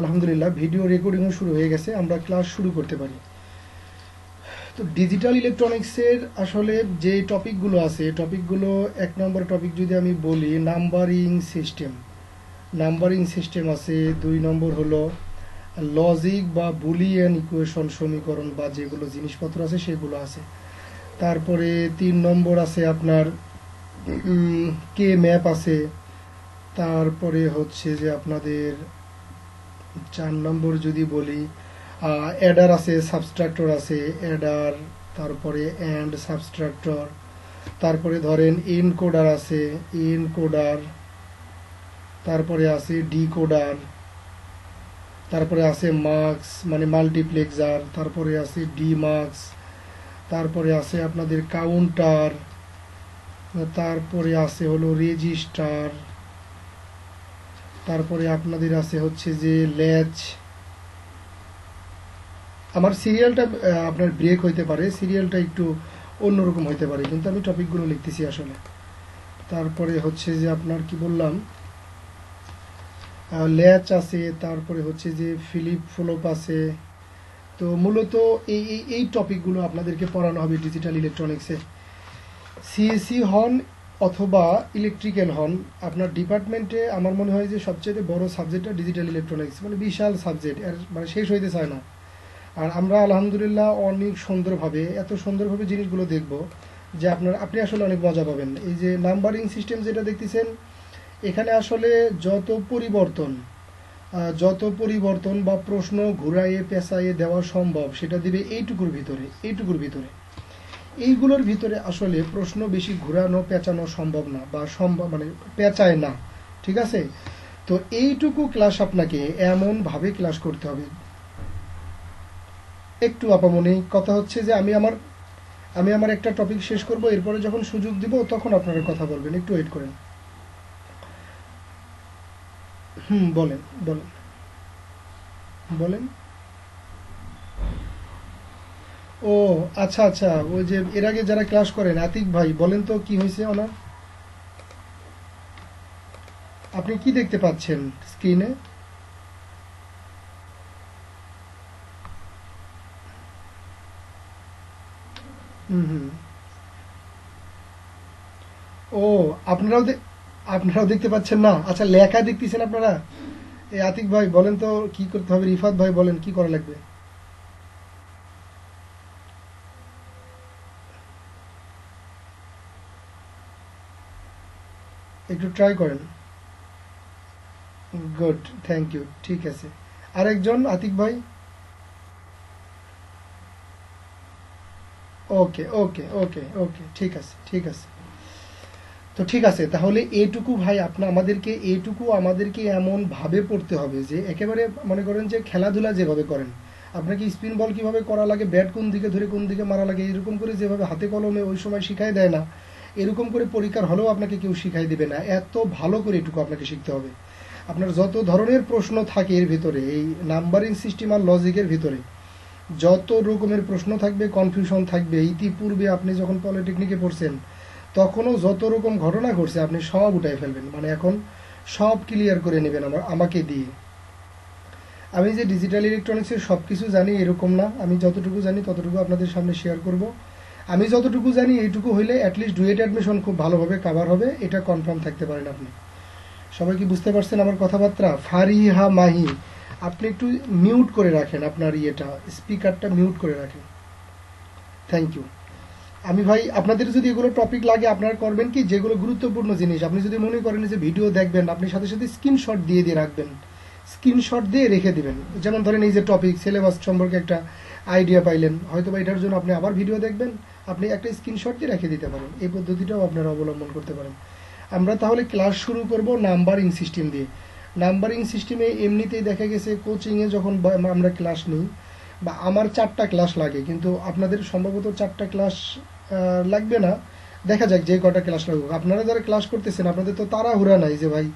আলহামদুলিল্লাহ ভিডিও রেকর্ডিংও শুরু হয়ে গেছে, আমরা ক্লাস শুরু করতে পারি। তো ডিজিটাল ইলেকট্রনিক্সের আসলে যে টপিকগুলো আছে, টপিকগুলো 1 নম্বর টপিক যদি আমি বলি নাম্বারিং সিস্টেম আছে। 2 নম্বর হলো লজিক বা বুলিয়ান ইকুয়েশন সমীকরণ বা যেগুলো জিনিসপত্র আছে সেগুলো আছে। তারপরে 3 নম্বর আছে আপনার কে ম্যাপ আছে। তারপরে হচ্ছে যে আপনাদের 4 নম্বর যদি বলি অ্যাডার আছে, সাবস্ট্রাক্টর আছে, অ্যাডার, তারপরে অ্যান্ড সাবস্ট্রাক্টর, তারপরে ধরেন এনকোডার আছে, এনকোডার, তারপরে আছে ডিকোডার, তারপরে আছে মার্কস মানে মাল্টিপ্লেক্সার, তারপরে আছে ডিমার্কস, তারপরে আছে আপনাদের কাউন্টার, তারপরে আছে হলো রেজিস্টার, তারপরে আপনাদের আছে হচ্ছে যে ল্যাচ। আমার সিরিয়ালটা আপনার ব্রেক হইতে পারে, সিরিয়ালটা একটু অন্যরকম হইতে পারে, কিন্তু আমি টপিকগুলো লিখতেছি আসলে। তারপরে হচ্ছে যে আপনার কি বললাম ল্যাচ আছে, তারপরে হচ্ছে যে ফিলিপ ফ্লোপ আছে। তো মূলত এই টপিকগুলো আপনাদেরকে পড়ানো হবে ডিজিটাল ইলেকট্রনিক্সে। সিএসসি হন অথবা ইলেকট্রিক্যাল হন, আপনার ডিপার্টমেন্টে আমার মনে হয় যে সবচেয়ে বড় সাবজেক্টটা ডিজিটাল ইলেকট্রনিক্স, মানে বিশাল সাবজেক্ট, এর মানে শেষ হইতে চায় না। আর আমরা আলহামদুলিল্লাহ অনেক সুন্দরভাবে, এত সুন্দরভাবে জিনিসগুলো দেখব যে আপনি আসলে অনেক মজা পাবেন। এই যে নাম্বারিং সিস্টেম যেটা দেখতেছেন, এখানে আসলে যত পরিবর্তন বা প্রশ্ন ঘুরাইয়ে পেঁচাইয়ে দেওয়া সম্ভব সেটা দিবে এইটুকুর ভিতরে। এইগুলোর ভিতরে আসলে প্রশ্ন বেশি ঘুরানো পেঁচানো সম্ভব না, বা সম্ভব মানে পেঁচায় না, ঠিক আছে? তো এইটুকু ক্লাস আপনাকে এমনভাবে ক্লাস করতে হবে। একটু আপামনি কথা হচ্ছে যে আমি আমার একটা টপিক শেষ করব, এরপরে যখন সুযোগ দিব তখন আপনারা কথা বলবেন, একটু ওয়েট করেন। বলেন বলেন বলেন। ও আচ্ছা আচ্ছা, ওই যে এর আগে যারা ক্লাস করেন আতিক ভাই, বলেন তো কি হয়েছে ওনার? আপনি কি দেখতে পাচ্ছেন স্ক্রিনে? হুম হুম। ও, আপনারাও আপনারাও দেখতে পাচ্ছেন না? আচ্ছা, লেখা দেখতেছেন আপনারা? এই আতিক ভাই বলেন তো কি করতে হবে, রিফাত ভাই বলেন কি করা লাগবে। একটু ট্রাই করেন। গুড, থ্যাংক ইউ, ঠিক আছে। আরেকজন আতিক ভাই। ওকে ওকে ওকে ওকে, ঠিক আছে ঠিক আছে। তো ঠিক আছে, তাহলে এইটুকু ভাই আমাদেরকে এমন ভাবে পড়তে হবে যে একেবারে মনে করেন যে খেলাধুলা যেভাবে করেন, আপনাকে স্পিন বল কিভাবে করা লাগে, ব্যাট কোন দিকে ধরে কোন দিকে মারা লাগে, এরকম করে যেভাবে হাতে কলমে ওই সময় শিখাই দেয় না, এরকম করে পরীক্ষার হলেও আপনাকে কেউ শিখাই দেবে না। এত ভালো করে এটুকু আপনাকে শিখতে হবে। আপনার যত ধরনের প্রশ্ন থাকে এর ভিতরে, এই নাম্বারিং সিস্টেম আর লজিকের ভিতরে যত রকমের প্রশ্ন থাকবে, কনফিউশন থাকবে, ইতিপূর্বে আপনি যখন পলিটেকনিকে পড়ছেন তখনও যত রকম ঘটনা ঘটছে আপনি সব উঠাই ফেলবেন, মানে এখন সব ক্লিয়ার করে নেবেন আমাকে দিয়ে। আমি যে ডিজিটাল ইলেকট্রনিক্সের সব কিছু জানি এরকম না, আমি যতটুকু জানি ততটুকু আপনাদের সামনে শেয়ার করব। আমি যতটুকু জানি এইটুকু হইলে অ্যাটলিস্ট ডুয়েট অ্যাডমিশন খুব ভালোভাবে কাভার হবে, এটা কনফার্ম থাকতে পারেন আপনি। সবাই কি বুঝতে পারছেন আমার কথাবার্তা? ফারিহা মাহি, আপনি একটু মিউট করে রাখেন, আপনার স্পিকারটা মিউট করে রাখেন। Thank you. আমি ভাই আপনাদের যদি এগুলো টপিক লাগে আপনারা করবেন কি, যেগুলো গুরুত্বপূর্ণ জিনিস আপনি যদি মনে করেন যে ভিডিও দেখবেন, আপনি সাথে সাথে স্ক্রিনশট দিয়ে দিয়ে রাখবেন, স্ক্রিনশট দিয়ে রেখে দিবেন। যেমন ধরেন এই যে টপিক সিলেবাস সম্পর্কে একটা আইডিয়া পাইলেন, হয়তো বা এটার জন্য আপনি আবার ভিডিও দেখবেন, আপনি একটা স্ক্রিনশট দিয়ে রেখে দিতে পারেন। এই পদ্ধতিটাও আপনারা অবলম্বন করতে পারেন। আমরা তাহলে ক্লাস শুরু করব নাম্বারিং সিস্টেম দিয়ে। নাম্বারিং সিস্টেমে এমনিতেই দেখা গেছে কোচিংয়ে যখন আমরা ক্লাস নিই, বা আমার 4টা ক্লাস লাগে, কিন্তু আপনাদের সম্ভবত 4টা ক্লাস লাগবে না। দেখা যাক যে কটা ক্লাস লাগুক। আপনারা যারা ক্লাস করতেছেন আপনাদের তো তাড়াহুড়া নাই যে ভাই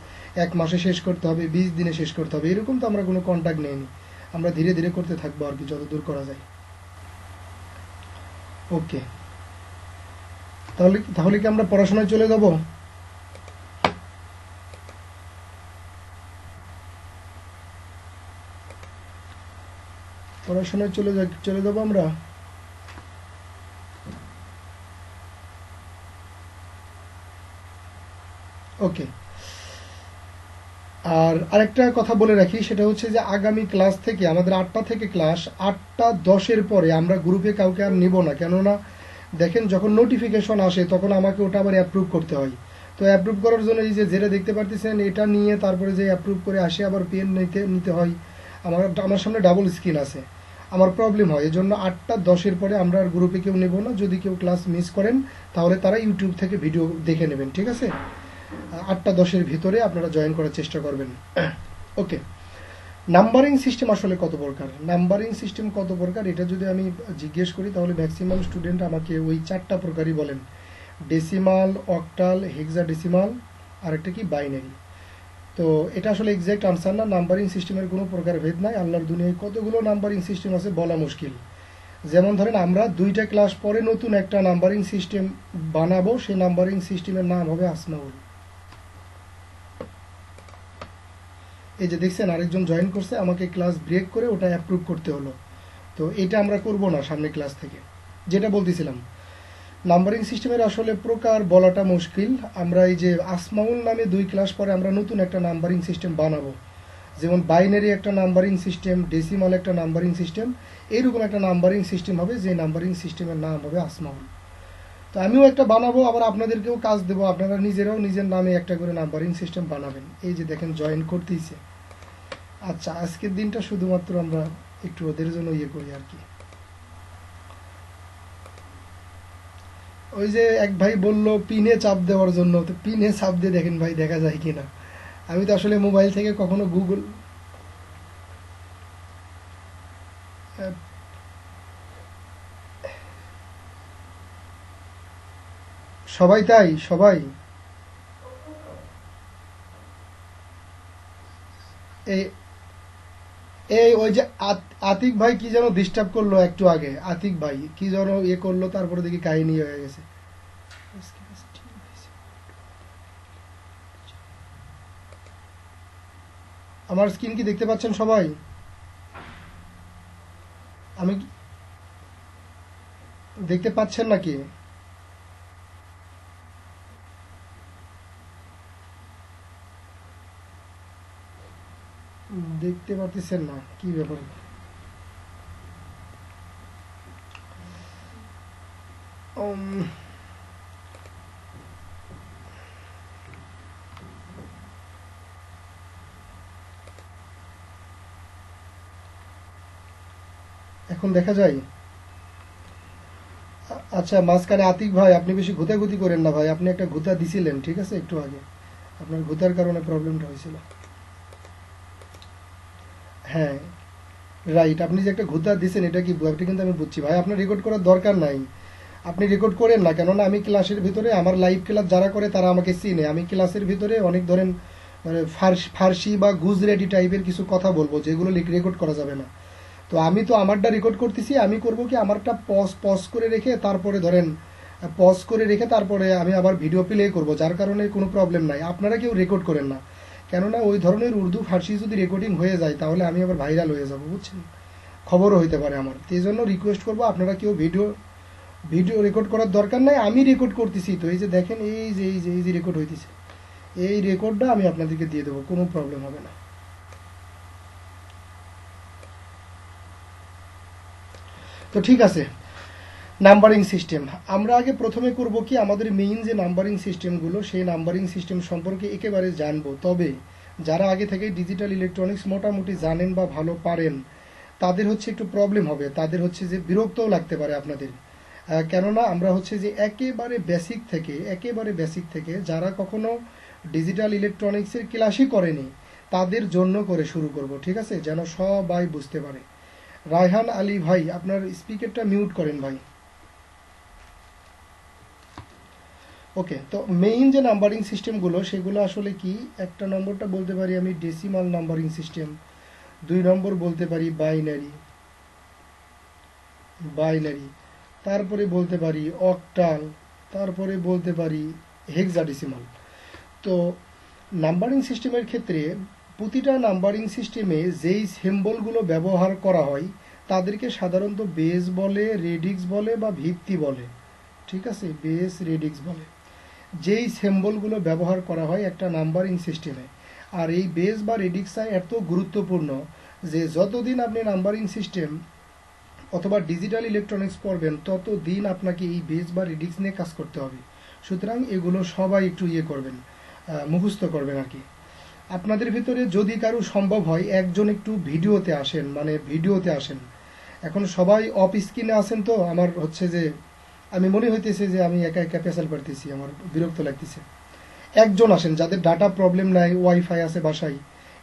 1 মাসে শেষ করতে হবে, 20 দিনে শেষ করতে হবে, এরকম তো আমরা কোনো কন্ট্যাক্ট নেইনি। আমরা ধীরে ধীরে করতে থাকবো আর কি, যতদূর করা যায়। ওকে, তাহলে তাহলে কি আমরা পড়াশোনায় চলে যাব? পড়াশোনায় চলে যাবো আমরা। ওকে, আর আরেকটা কথা বলে রাখি, সেটা হচ্ছে যে আগামী ক্লাস থেকে আমাদের 8টা থেকে ক্লাস, 8টা 10-এর পরে আমরা গ্রুপে কাউকে আর নিব না। কেননা দেখেন, যখন নোটিফিকেশন আসে তখন আমাকে ওটা আবার অ্যাপ্রুভ করতে হয়। তো অ্যাপ্রুভ করার জন্য এই যে যেটা দেখতে পারতেছেন, এটা নিয়ে তারপরে যে অ্যাপ্রুভ করে আসে আবার পেন নিতে হয়। আমার সামনে ডাবল স্ক্রিন আছে, আমার প্রবলেম হয়। এই জন্য 8টা 10-এর পরে আমরা আর গ্রুপে কেউ নেব না। যদি কেউ ক্লাস মিস করেন তাহলে তারা ইউটিউব থেকে ভিডিও দেখে নেবেন, ঠিক আছে? 8টা 10-এর ভিতরে আপনারা জয়েন করার চেষ্টা করবেন। ওকে, নাম্বারিং সিস্টেম আসলে কত প্রকার, নাম্বারিং সিস্টেম কত প্রকার, এটা যদি আমি জিজ্ঞেস করি তাহলে ম্যাক্সিমাম স্টুডেন্ট আমাকে ওই 4টা প্রকারই বলেন: ডেসিমাল, অক্টাল, হেক্সাডেসিমাল, আর একটা কি বাইনারি। তো এটা আসলে এক্সাক্ট আনসার না। নাম্বারিং সিস্টেমের কোনো প্রকার ভেদ নাই। আল্লাহর দুনিয়ায় কতগুলো নাম্বারিং সিস্টেম আছে বলা মুশকিল। যেমন ধরেন, আমরা 2টা ক্লাস পরে নতুন একটা নাম্বারিং সিস্টেম বানাবো, সেই নাম্বারিং সিস্টেমের নাম হবে আসমাউল। এই যে দেখছেন, আরেকজন জয়েন করছে, আমাকে ক্লাস ব্রেক করে ওটা অ্যাপ্রুভ করতে হলো। তো এটা আমরা করব না সামনে ক্লাস থেকে। যেটা বলতেছিলাম, নাম্বারিং সিস্টেমের আসলে প্রকার বলাটা মুশকিল। আমরা এই যে আসমাউল নামে 2 ক্লাস পরে আমরা নতুন একটা নাম্বারিং সিস্টেম বানাবো। যেমন বাইনারি একটা নাম্বারিং সিস্টেম, ডেসিমাল একটা নাম্বারিং সিস্টেম, এইরকম একটা নাম্বারিং সিস্টেম হবে, যে নাম্বারিং সিস্টেমের নাম হবে আসমাউল। তো আমিও একটা বানাবো, আবার আপনাদেরকেও কাজ দেবো, আপনারা নিজেরাও নিজের নামে একটা করে নাম্বারিং সিস্টেম বানাবেন। এই যে দেখেন, জয়েন করতেইছে। আচ্ছা, আজকের দিনটা শুধুমাত্র আমরা একটু ওদের জন্য করি আর কি। ওই যে এক ভাই বলল পিনে চাপ দেওয়ার জন্য, তো পিনে চাপ দিয়ে দেখেন ভাই দেখা যায় কিনা। আমি তো আসলে মোবাইল থেকে কখনো গুগল, সবাই তাই, সবাই এই এই ওই যে আতিক ভাই কি যেন ডিস্টার্ব করলো একটু আগে, আতিক ভাই কি যেন করলো, তারপরে দেখি কাহিনী হয়ে গেছে। আমার স্ক্রিন কি দেখতে পাচ্ছেন সবাই? আমি দেখতে পাচ্ছেন নাকি? দেখতে পাচ্ছেন না, কি ব্যাপার? উম, এখন দেখা যায়? আচ্ছা, মাঝখানে আতিক ভাই, আপনি বেশি ঘুতাঘুতি করেন না ভাই। আপনি একটা ঘুতা দিছিলেন, ঠিক আছে, একটু আগে। আপনার ঘুতার কারণে প্রবলেমটা হয়েছিল। হ্যাঁ, রাইট, আপনি যে একটা ঘুতা দিছেন, এটা কি এটা কিন্তু আমি বুঝছি ভাই। আপনার রেকর্ড করার দরকার নাই, আপনি রেকর্ড করেন না। কেননা আমি ক্লাসের ভিতরে, আমার লাইভ ক্লাস যারা করে তারা আমাকে চিনে। আমি ক্লাসের ভিতরে অনেক ধরেন মানে ফার্সি বা গুজরাটি টাইপের কিছু কথা বলবো, যেগুলো রেকর্ড করা যাবে না। তো আমি তো আমারটা রেকর্ড করতেছি, আমি করব কি, আমারটা পজ করে রেখে তারপরে ধরেন তারপরে আমি আবার ভিডিও প্লে করব, যার কারণে কোনো প্রবলেম নাই। আপনারা কেউ রেকর্ড করেন না, কেননা ওই ধরনের উর্দু ফার্সি যদি রেকর্ডিং হয়ে যায় তাহলে আমি আবার ভাইরাল হয়ে যাব, বুঝছেন? খবরও হইতে পারে আমার। তো এই জন্য রিকোয়েস্ট করবো, আপনারা কেউ ভিডিও রেকর্ড করার দরকার নাই। আমি রেকর্ড করতেছি, তো এই যে দেখেন, এই যে রেকর্ড হইতেছে, এই রেকর্ডটা আমি আপনাদেরকে দিয়ে দেবো, কোনো প্রবলেম হবে না। তো ঠিক আছে, নাম্বারিং সিস্টেম আমরা আগে প্রথমে করব কি, আমাদের মেইন যে নাম্বারিং সিস্টেমগুলো, সেই নাম্বারিং সিস্টেম সম্পর্কে একেবারে জানবো। তবে যারা আগে থেকে ডিজিটাল ইলেকট্রনিক্স মোটামুটি জানেন বা ভালো পারেন, তাদের হচ্ছে একটু প্রবলেম হবে, তাদের হচ্ছে যে বিরক্তও লাগতে পারে আপনাদের। কেননা আমরা হচ্ছে যে একেবারে বেসিক থেকে যারা কখনো ডিজিটাল ইলেকট্রনিক্সের ক্লাসই করেনি, তাদের জন্য করে শুরু করব, ঠিক আছে, যেন সবাই বুঝতে পারে। রায়হান আলী ভাই, আপনার স্পিকারটা মিউট করেন ভাই। ওকে, তো মেইন যে নাম্বারিং সিস্টেমগুলো সেগুলো আসলে কি, একটা নম্বরটা বলতে পারি আমি ডেসিমাল নাম্বারিং সিস্টেম, 2 নম্বর বলতে পারি বাইনারি, তারপরে বলতে পারি অক্টাল, তারপরে বলতে পারি হেক্সাডেসিমাল। তো নাম্বারিং সিস্টেমের ক্ষেত্রে প্রতিটা নাম্বারিং সিস্টেমে যেই সিম্বলগুলো ব্যবহার করা হয় তাদেরকে সাধারণত বেস বলে, রেডিক্স বলে বা ভিত্তি বলে, ঠিক আছে, বেস রেডিক্স বলে, যেই সিম্বলগুলো ব্যবহার করা হয় একটা নাম্বারিং সিস্টেমে। আর এই বেস বা রেডিক্সটা এত গুরুত্বপূর্ণ যে যতদিন আপনি নাম্বারিং সিস্টেম অথবা ডিজিটাল ইলেকট্রনিক্স পড়বেন ততদিন আপনাকে এই বেস বা রেডিক্স নিয়ে কাজ করতে হবে। সুতরাং এগুলো সবাই একটু করবেন, মুখস্থ করবেন আর কি। আপনাদের ভিতরে যদি কারো সম্ভব হয় একজন একটু ভিডিওতে আসেন, মানে ভিডিওতে আসেন। এখন সবাই অফ স্ক্রিনে আসেন, তো আমার হচ্ছে যে আমি মনে হইতেছে যে আমি একা একা পেশাল পারতেছি, আমার বিরক্ত লাগতেছে। একজন আসেন যাদের ডাটা প্রবলেম নাই, ওয়াইফাই আছে বাসায়,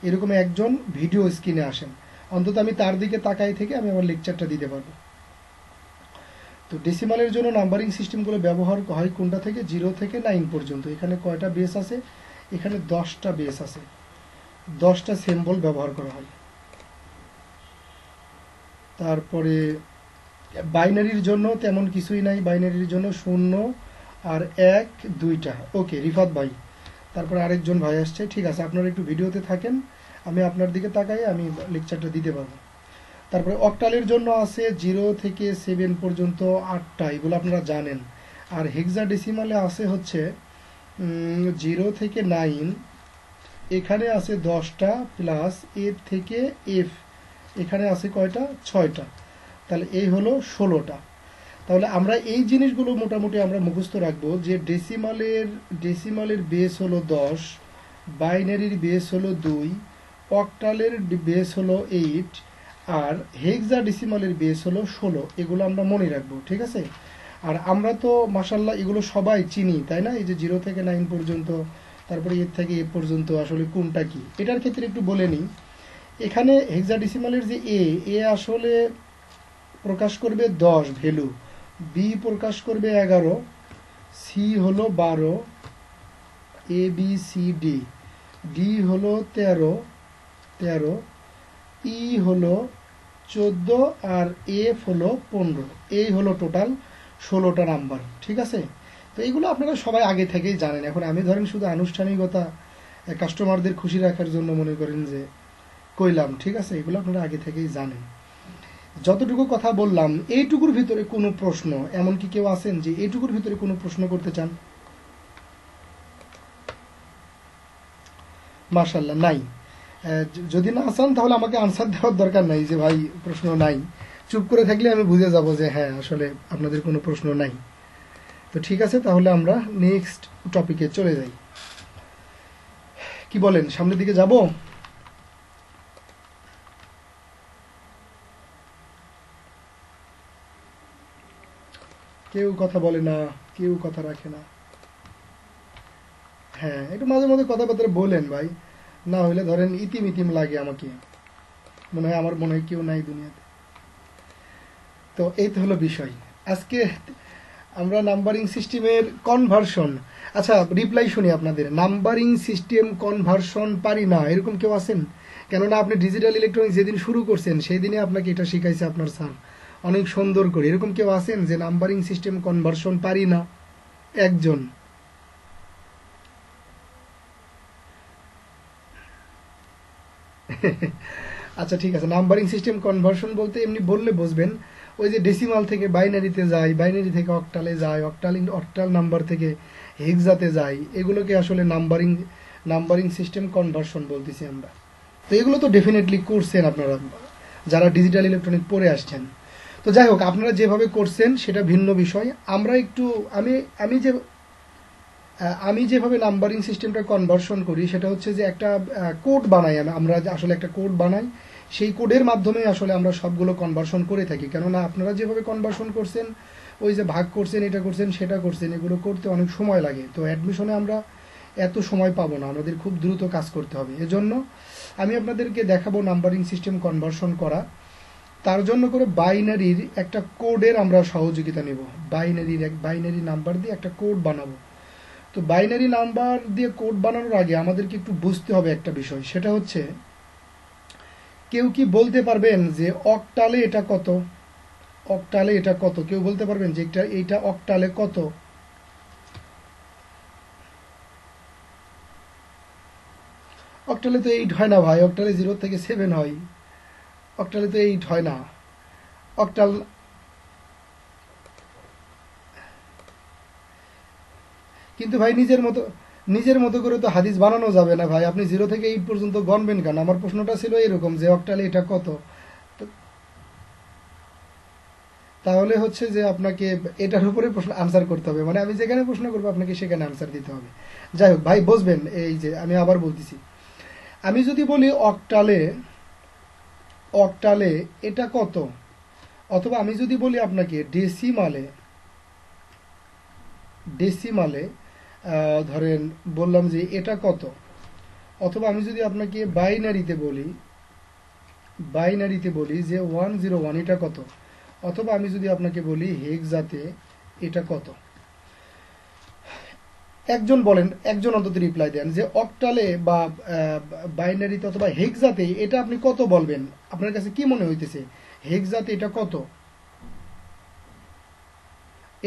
এরকম একজন ভিডিও স্ক্রিনে আসেন, অন্তত আমি তার দিকে তাকাই থেকে আমি আমার লেকচারটা দিতে পারবো। তো ডেসিমালের জন্য নাম্বারিং সিস্টেমগুলো ব্যবহার হয় কোনটা থেকে, 0 থেকে 9 পর্যন্ত। এখানে কয়টা বেস আছে? এখানে 10টা বেস আছে, 10টা সিম্বল ব্যবহার করা হয়। তারপরে বাইনারির জন্য তেমন কিছুই নাই, বাইনারির জন্য 0 আর 1 2টা। ওকে রিফাত ভাই, তারপরে আরেকজন ভাই আসছে, ঠিক আছে, আপনারা একটু ভিডিওতে থাকেন, আমি আপনার দিকে তাকাই, আমি লেকচারটা দিতে পারবো। তারপরে অক্টালের জন্য আছে 0 থেকে 7 পর্যন্ত 8টা, এগুলো আপনারা জানেন। আর হেক্সাডেসিমালে আছে হচ্ছে 0 থেকে 9, এখানে আছে 10টা প্লাস এফ থেকে এফ, এখানে আছে কয়টা? 6টা। তাহলে এই হলো 16টা। তাহলে আমরা এই জিনিসগুলো মোটামুটি আমরা মুখস্থ রাখবো যে ডেসিমালের বেস হলো 10, বাইনারির বেস হলো 2, অক্টালের বেস হলো 8, আর হেক্সাডেসিমালের বেস হলো 16। এগুলো আমরা মনে রাখবো, ঠিক আছে। আর আমরা তো মাশাল্লাহ এগুলো সবাই চিনি, তাই না? এই যে 0 থেকে 9 পর্যন্ত, তারপরে এর থেকে এ পর্যন্ত আসলে কোনটা কি, এটার ক্ষেত্রে একটু বলে নিই। এখানে হেক্সাডেসিমালের যে এ আসলে প্রকাশ করবে 10 ভ্যালু, বি প্রকাশ করবে 11, সি হলো 12, A B C D, D হলো 13, ই হলো 14, আর এফ হলো 15। এই হলো টোটাল 16টা নাম্বার, ঠিক আছে। তো এইগুলো আপনারা সবাই আগে থেকেই জানেন। এখন আমি ধরেন শুধু আনুষ্ঠানিকতা, কাস্টমারদের খুশি রাখার জন্য মনে করেন যে কইলাম, ঠিক আছে, এগুলো আপনারা আগে থেকেই জানেন। যতটুকু কথা বললাম এইটুকুর ভিতরে কোনো প্রশ্ন, এমন কি কেউ আছেন যে এইটুকুর ভিতরে কোনো প্রশ্ন করতে চান? মাশাল্লাহ নাই। যদি না আসান তাহলে আমাকে আনসার দেওয়ার দরকার নাই যে ভাই প্রশ্ন নাই। চুপ করে থাকলে আমি বুঝে যাব যে হ্যাঁ আসলে আপনাদের কোনো প্রশ্ন নাই। তো ঠিক আছে, তাহলে আমরা নেক্সট টপিকে চলে যাই। কি বলেন, সামনের দিকে যাব? কেউ কথা বলে না, কেউ কথা রাখে না। হ্যাঁ, একটু মাঝে মাঝে কথাবার্তা বলেন ভাই, না হলে ধরেন ইতিম ইতিম লাগে আমাকে, মনে হয় আমার মনে হয় কেউ নাই দুনিয়াতে। তো এই তো হলো বিষয় আজকে। আমরা নাম্বারিং সিস্টেমের কনভার্সন, আচ্ছা রিপ্লাই শুনি আপনাদের। নাম্বারিং সিস্টেম কনভার্সন পারি না এরকম কেউ আছেন? কেননা আপনি ডিজিটাল ইলেকট্রনিক্স যেদিন শুরু করছেন সেই দিনে আপনাকে এটা শিখাইছে আপনার স্যার অনেক সুন্দর করে। এরকম কেউ আছেন যে নাম্বারিং সিস্টেম কনভার্সন পারি না? একজন। আচ্ছা ঠিক আছে, নাম্বারিং সিস্টেম কনভার্সন বলতে এমনি বললে বুঝবেন ওই যে ডেসিমাল থেকে বাইনারিতে যায়, বাইনারি থেকে অক্টালে যায়, অক্টাল নাম্বার থেকে হেক্সাতে যায়, এগুলোকে আসলে নাম্বারিং সিস্টেম কনভার্সন বলতেছি আমরা। তো এগুলো তো ডেফিনেটলি করছেন আপনারা যারা ডিজিটাল ইলেকট্রনিক পড়ে আসছেন। তো যাই হোক, আপনারা যেভাবে করছেন সেটা ভিন্ন বিষয়। আমরা একটু আমি যেভাবে নাম্বারিং সিস্টেমটা কনভার্সন করি সেটা হচ্ছে যে একটা কোড বানাই, আমরা আসলে একটা কোড বানাই, সেই কোডের মাধ্যমে আসলে আমরা সবগুলো কনভার্সন করে থাকি। কেননা আপনারা যেভাবে কনভার্সন করছেন, ওই যে ভাগ করছেন, এটা করছেন, সেটা করছেন, এগুলো করতে অনেক সময় লাগে। তো অ্যাডমিশনে আমরা এত সময় পাবো না, আমাদের খুব দ্রুত কাজ করতে হবে। এজন্য আমি আপনাদেরকে দেখাবো নাম্বারিং সিস্টেম কনভার্সন করা। তার জন্য করে বাইনারির একটা কোডের আমরা সহযোগিতা নেব। বাইনারি নাম্বার দিয়ে একটা কোড বানাবো। তো বাইনারি নাম্বার দিয়ে কোড বানানোর আগে আমাদেরকে একটু বুঝতে হবে একটা বিষয়, সেটা হচ্ছে কেউ কি বলতে পারবেন যে অক্টালে এটা কত? অক্টালে এটা কত? কেউ বলতে পারবেন যে এইটা অক্টালে কত? অক্টালে তো 8 হয় না ভাই, অক্টালে 0 থেকে 7 হয়, অক্টালে তো 8 হয় না। অক্টাল কিন্তু ভাই নিজের মতো করে তো হাদিস বানানো যাবে না ভাই। আপনি 0 থেকে 8 পর্যন্ত গণবেন কেন? আমার প্রশ্নটা ছিল এরকম যে অক্টালে এটা কত। তো তাহলে হচ্ছে যে আপনাকে এটার উপরে প্রশ্ন আনসার করতে হবে, মানে আমি যেখানে প্রশ্ন করবো আপনাকে সেখানে আনসার দিতে হবে। যাই হোক ভাই, বুঝবেন এই যে আমি আবার বলতেছি, আমি যদি বলি অক্টালে অক্টালে এটা কত, অথবা আমি যদি বলি আপনাকে ডেসিমালে ডেসিমালে ধরেন বললাম যে এটা কত, অথবা আমি যদি আপনাকে বাইনারিতে বলি যে 101 এটা কত, অথবা আমি যদি আপনাকে বলি হেক্সাতে এটা কত। একজন অন্তত রিপ্লাই দেন যে অক্টালে বা বাইনারিতে অথবা হেক্সাতে এটা আপনি কত বলবেন। আপনার কাছে কি মনে হইতেছে হেক্সাতে এটা কত?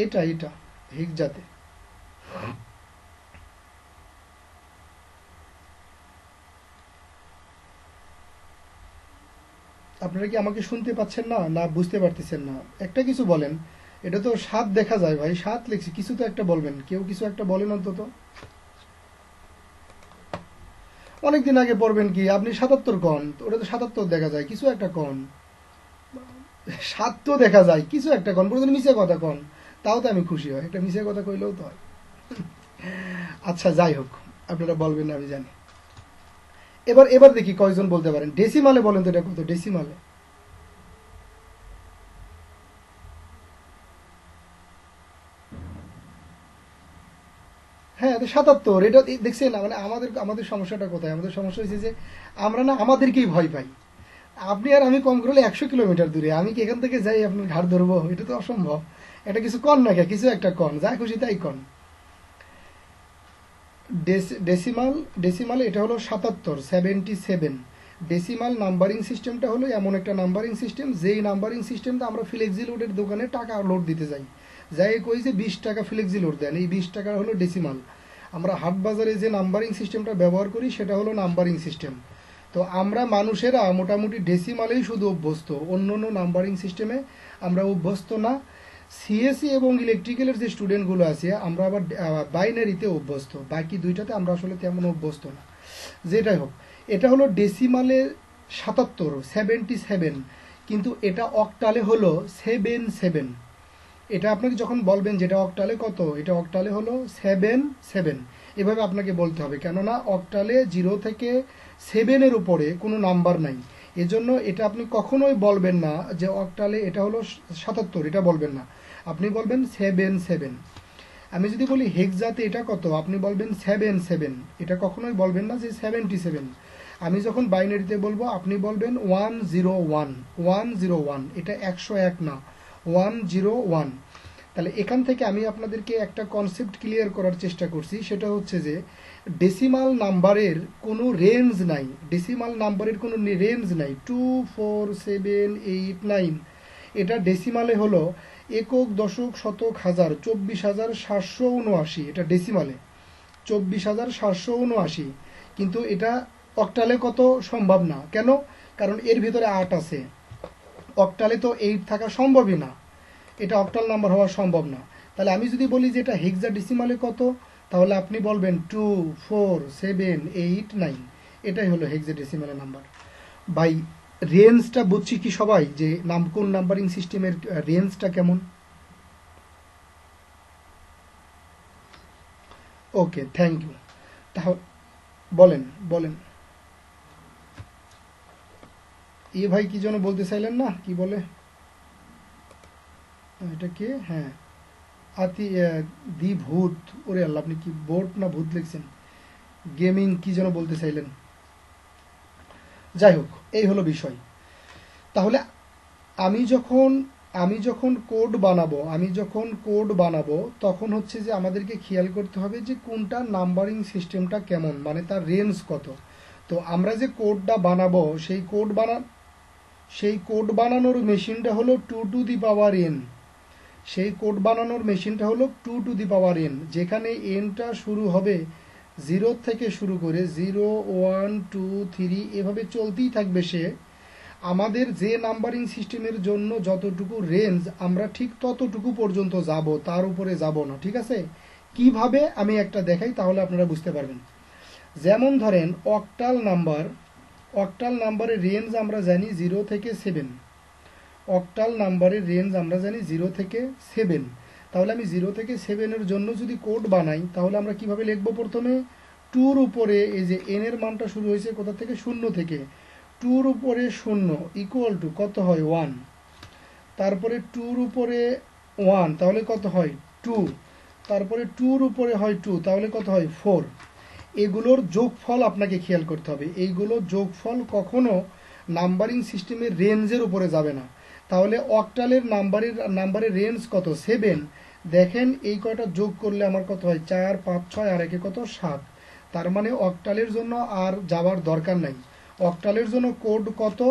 এটা হেক্সাতে। আপনারা কি আমাকে শুনতে পাচ্ছেন না, না বুঝতে পারতেছেন না? একটা কিছু বলেন। এটা তো 7 দেখা যায় ভাই, 7 লিখছি, কিছু তো একটা বলবেন, কেউ কিছু একটা বলেন অন্তত। অনেকদিন আগে পড়বেন কি আপনি 77 কন, ওটা তো 77 দেখা যায়, কিছু একটা কন। 7 তো দেখা যায়, কিছু একটা কন, প্রথমে মিশে কথা কন, তাও তো আমি খুশি হয়, একটা মিশে কথা কইলেও তো হয়। আচ্ছা যাই হোক, আপনারা বলবেন না আমি জানি। এবার দেখি কয়জন বলতে পারেন। ডেসিমালে বলেন তো এটা কত ডেসিমালে? হ্যাঁ 77। এটা দেখছেন না, মানে আমাদের সমস্যাটা কোথায়? আমাদের সমস্যা হয়েছে যে আমরা না আমাদেরকেই ভয় পাই। আপনি আর আমি কম করলে 100 কিলোমিটার দূরে, আমি কি এখান থেকে যাই আপনার ঘাড় ধরবো? এটা তো অসম্ভব। এটা কিছু কন না, কিছু একটা কন, যা খুশি তাই কন। ডেসিমালে এটা হলো 77। ডেসিমাল নাম্বারিং সিস্টেমটা হলো এমন একটা নাম্বারিং সিস্টেম, যেই নাম্বারিং সিস্টেমটা আমরা ফ্লেক্সি লোডের দোকানে টাকা লোড দিতে যাই কই যে 20 টাকা ফ্লেক্সি লোড দেন, এই 20 টাকা হলো ডেসিমাল। আমরা হাট বাজারে যে নাম্বারিং সিস্টেমটা ব্যবহার করি সেটা হলো নাম্বারিং সিস্টেম। তো আমরা মানুষেরা মোটামুটি ডেসিমালেই শুধু অভ্যস্ত, অন্য অন্য নাম্বারিং সিস্টেমে আমরা অভ্যস্ত না। সিএসসি এবং ইলেকট্রিক্যালের যে স্টুডেন্টগুলো আছে আমরা আবার বাইনারিতে অভ্যস্ত, বাকি দুইটাতে আমরা আসলে তেমন অভ্যস্ত না। যেটাই হোক, এটা হলো ডেসিমালে 77। কিন্তু এটা অক্টালে হলো 77। এটা আপনাকে যখন বলবেন যেটা অক্টালে কত, এটা অক্টালে হলো 77, এভাবে আপনাকে বলতে হবে, কেননা অক্টালে 0 থেকে 7-এর উপরে কোনো নাম্বার নাই। এজন্য এটা আপনি কখনোই বলবেন না যে অক্টালে এটা হলো 77, এটা বলবেন না, আপনি বলবেন 77। আমি যদি বলি হেক্সাতে এটা কত, আপনি বলবেন 77, এটা কখনোই বলবেন না যে 77। আমি যখন বাইনারিতে বলবো আপনি বলবেন 101, এটা 101 না, 101। তাহলে এখান থেকে আমি আপনাদেরকে একটা কনসেপ্ট ক্লিয়ার করার চেষ্টা করছি, সেটা হচ্ছে যে ডেসিমাল নাম্বারের কোনো রেঞ্জ নাই। ডেসিমাল নাম্বারের কোনো রেঞ্জ নাই 2, 4, 7, 8, 9। এটা ডেসিমালে হলো একক, দশক, শতক, হাজার, 24,779, এটা ডেসিমালে 24,779। কিন্তু এটা অক্টালে কত সম্ভব না, কেন? কারণ এর ভিতরে 8 আছে, অক্টালে তো 8 থাকা সম্ভবই না, এটা অক্টাল নাম্বার হওয়া সম্ভব না। তাহলে আমি যদি বলি যে এটা হেক্সাডেসিমালে কত, তাহলে আপনি বলবেন 2, 4, 7, 8, 9, এটাই হলো হেক্সাডেসিমালের নাম্বার। বাই রেঞ্জটা বুঝছি কি সবাই, যে কোন নাম্বারিং সিস্টেমের রেঞ্জটা কেমন? ওকে, থ্যাংক ইউ। তাহলে বলেন বলেন। ভাই কি যেন বলতে চাইলেন না, কি বলে এটা কে? হ্যাঁ, আতি দি ভূত। ওরে আল্লাহ, আপনি কি বোট না ভূত লিখছেন? গেমিং কি যেন বলতে চাইলেন। যাই হোক, এই হলো বিষয়। তাহলে আমি যখন কোড বানাবো তখন হচ্ছে যে আমাদেরকে খেয়াল করতে হবে যে কোনটা নাম্বারিং সিস্টেমটা কেমন, মানে তার রেঞ্জ কত। তো আমরা যে কোডটা বানাবো সেই কোড বানানোর মেশিনটা হলো 2 টু দি পাওয়ার n। সেই কোড বানানোর মেশিনটা হলো 2 টু দি পাওয়ার n, যেখানে nটা শুরু হবে 0 থেকে শুরু করে 0, 1, 2, 3 এভাবে চলতেই থাকবে সে। আমাদের যে নাম্বারিং সিস্টেমের জন্য যতটুকু রেঞ্জ আমরা ঠিক ততটুকু পর্যন্ত যাব, তার উপরে যাব না। ঠিক আছে, কিভাবে আমি একটা দেখাই তাহলে আপনারা বুঝতে পারবেন। যেমন ধরেন অক্টাল নাম্বারের রেঞ্জ আমরা জানি 0 থেকে 7। অক্টাল নাম্বারের রেঞ্জ আমরা জানি 0 থেকে 7। তাহলে আমি 0 থেকে 7-এর জন্য যদি কোড বানাই তাহলে আমরা কিভাবে লিখব? প্রথমে 2-র উপরে এই যে n এর মানটা শুরু হয়েছে কোথা থেকে? 0 থেকে। 2-র উপরে 0 ইকুয়াল টু কত হয়? 1। তারপরে 2-র উপরে 1 তাহলে কত হয়? 2। তারপরে 2-র উপরে হয় 2 তাহলে কত হয়? 4। এগুলোর যোগফল আপনাকে খেয়াল করতে হবে। এইগুলোর যোগফল কখনো নাম্বারিং সিস্টেমের রেঞ্জের উপরে যাবে না। তাহলে অক্টালের নাম্বারের রেঞ্জ কত? 7। দেখেন এই কয়টা যোগ করলে আমার কত হয়? 4, 5, 6 আর একে কত? 7। তার মানে অক্টালের জন্য আর যাওয়ার দরকার নাই। অক্টালের জন্য কোড কত?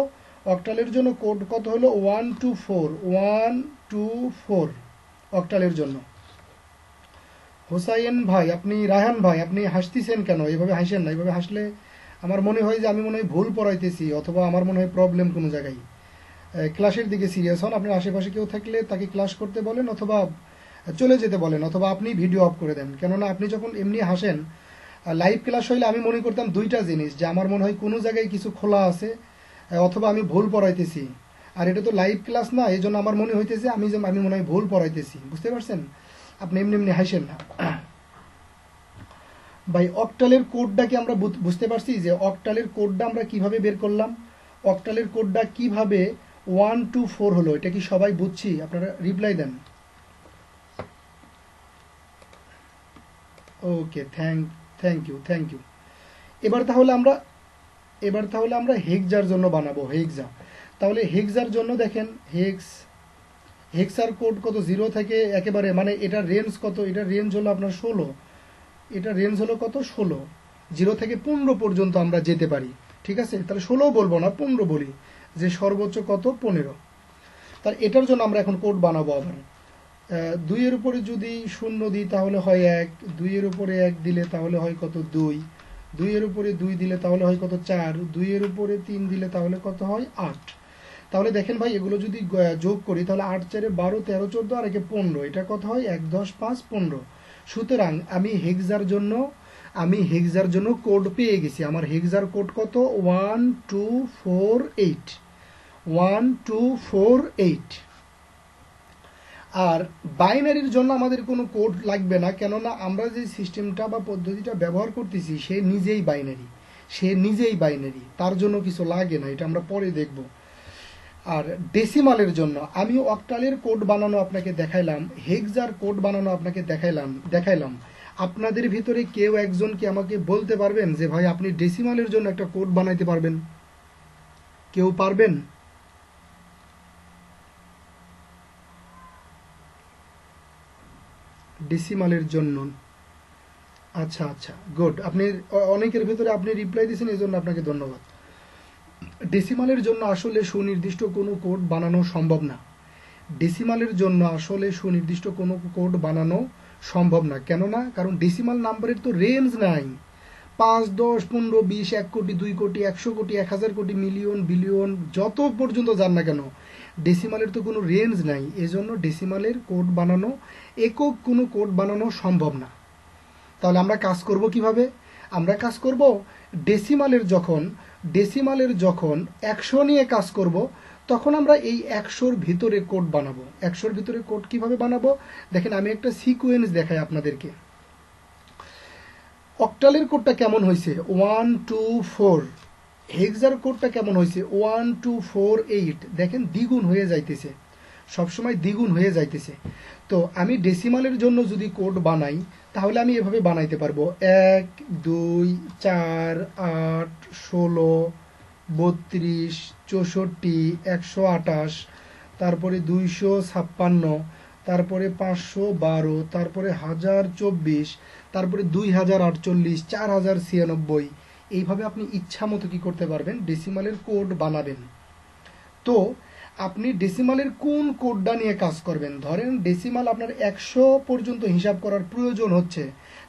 অক্টালের জন্য কোড কত হলো? 1 to 4। 1 to 4 অক্টালের জন্য। হোসাইন ভাই আপনি, রায়হান ভাই আপনি হাসতেছেন কেন? এইভাবে হাসেন না। এইভাবে হাসলে আমার মনে হয় যে আমি মনে হয় ভুল পড়াইতেছি, অথবা আমার মনে হয় প্রবলেম কোনো জায়গায়। ক্লাসের দিকে সিরিয়াস হন। আপনার আশেপাশে কেউ থাকলে তাকে ক্লাস করতে বলেন, অথবা চলে যেতে বলেন, অথবা আপনি ভিডিও অফ করে দেন। কেননা আপনি যখন এমনি হাসেন, লাইভ ক্লাস হইলে আমি মনে করতাম দুইটা জিনিস, যে আমার মনে হয় কোনো জায়গায় কিছু খোলা আছে, অথবা আমি ভুল পড়াইতেছি। আর এটা তো লাইভ ক্লাস না, এই জন্য আমার মনে হইতেছে আমি মনে হয় ভুল পড়াইতেছি। বুঝতে পারছেন? আপনি এমনি এমনি হাসেন না ভাই। অক্টালের কোডটা কি আমরা বুঝতে পারছি যে অক্টালের কোডটা আমরা কিভাবে বের করলাম? অক্টালের কোডটা কিভাবে 1 to 4 হলো, এটা কি সবাই বুঝছি? আপনারা রিপ্লাই দেন। Okay, thank you. এবার তাহলে আমরা হেক্সার জন্য বানাবো। হেক্সা, তাহলে হেক্সার জন্য দেখেন হেক্সার কোড কত? 0 থেকে একেবারে, মানে এটার রেঞ্জ কত? এটার রেঞ্জ হলো আপনার 16। এটা রেঞ্জ হলো কত? 16। 0 থেকে 15 পর্যন্ত আমরা যেতে পারি। ঠিক আছে, তাহলে 16 বলবো না, 15 বলি, যে সর্বোচ্চ কত? 15। তাহলে এটার জন্য আমরা এখন কোড বানাবো। আবার 2-এর উপরে যদি 0 দিই তাহলে হয় 1। 2-এর উপরে 1 দিলে তাহলে হয় কত? 2। 2-এর উপরে 2 দিলে তাহলে হয় কত? 4। 2-এর উপরে 3 দিলে তাহলে কত হয়? 8। তাহলে দেখেন ভাই, এগুলো যদি যোগ করি তাহলে 8, 4, 12, 13, 14 আর একে 15, এটা কত হয়? 1, 10, 5, 15। সুতরাং আমি হেক্সার জন্য কোড পেয়ে গেছি। আমার হেক্সার কোড কত? 1 2 4 8। 1 2 4 8। আর বাইনারির জন্য আমাদের কোনো কোড লাগবে না, কেননা আমরা যে সিস্টেমটা বা পদ্ধতিটা ব্যবহার করতেছি সে নিজেই বাইনারি, তার জন্য কিছু লাগে না, এটা আমরা পরে দেখব। আর ডেসিমালের জন্য আমি অক্টালের কোড বানানো আপনাকে দেখাইলাম, হেক্সার কোড বানানো আপনাকে দেখাইলাম। আপনাদের ভিতরে কেউ একজন কি আমাকে বলতে পারবেন যে ভাই আপনি ডেসিমালের জন্য একটা কোড বানাইতে পারবেন? কেউ পারবেন? ডেসিমালের জন্য? আচ্ছা, গুড। আপনি অনেকের ভিতরে আপনি রিপ্লাই দিয়েছেন, এই জন্য আপনাকে ধন্যবাদ। ডেসিমালের জন্য আসলে সুনির্দিষ্ট কোনো কোড বানানো সম্ভব না। ডেসিমালের জন্য আসলে সুনির্দিষ্ট কোনো কোড বানানো সম্ভব না। কেননা কারণ ডেসিমাল নাম্বারের তো রেঞ্জ নাই। 5, 10, 15, 20, 1 কোটি, 2 কোটি, 100 কোটি, 1000 কোটি, মিলিয়ন, বিলিয়ন, যত পর্যন্ত যান না কেন, ডেসিমালের তো কোনো রেঞ্জ নাই। এজন্য ডেসিমালের কোড বানানো, একক কোনো কোড বানানো সম্ভব না। তাহলে আমরা কাজ করব কিভাবে? আমরা কাজ করব ডেসিমালের যখন 100 নিয়ে কাজ করব, তখন আমরা এই 100-র ভিতরে কোড বানাবো। 100-র ভিতরে কোড কিভাবে বানাবো? দেখেন আমি একটা সিকোয়েন্স দেখাই আপনাদেরকে। অক্টালের কোডটা কেমন হয়েছে? 1 2 4। হেক্সার কোডটা কেমন হয়েছে? 1 2 4 8। দেখেন দ্বিগুণ হয়ে যাইতেছে, সবসময় দ্বিগুণ হয়ে যাইতেছে। তো আমি ডেসিমালের জন্য যদি কোড বানাই তাহলে আমি এভাবে বানাইতে পারবো: 1 2 4 8 16 32 64 128, তারপরে 256, তারপরে 512, তারপরে 1024, তারপরে 2048, 4096। এইভাবে আপনি ইচ্ছা মতো কি করতে পারবেন? ডেসিমালের কোড বানাবেন। তো আপনি ডেসিমালের কোন কোডটা নিয়ে কাজ করবেন? ধরেন ডেসিমাল আপনার 100 পর্যন্ত হিসাব করার প্রয়োজন হচ্ছে,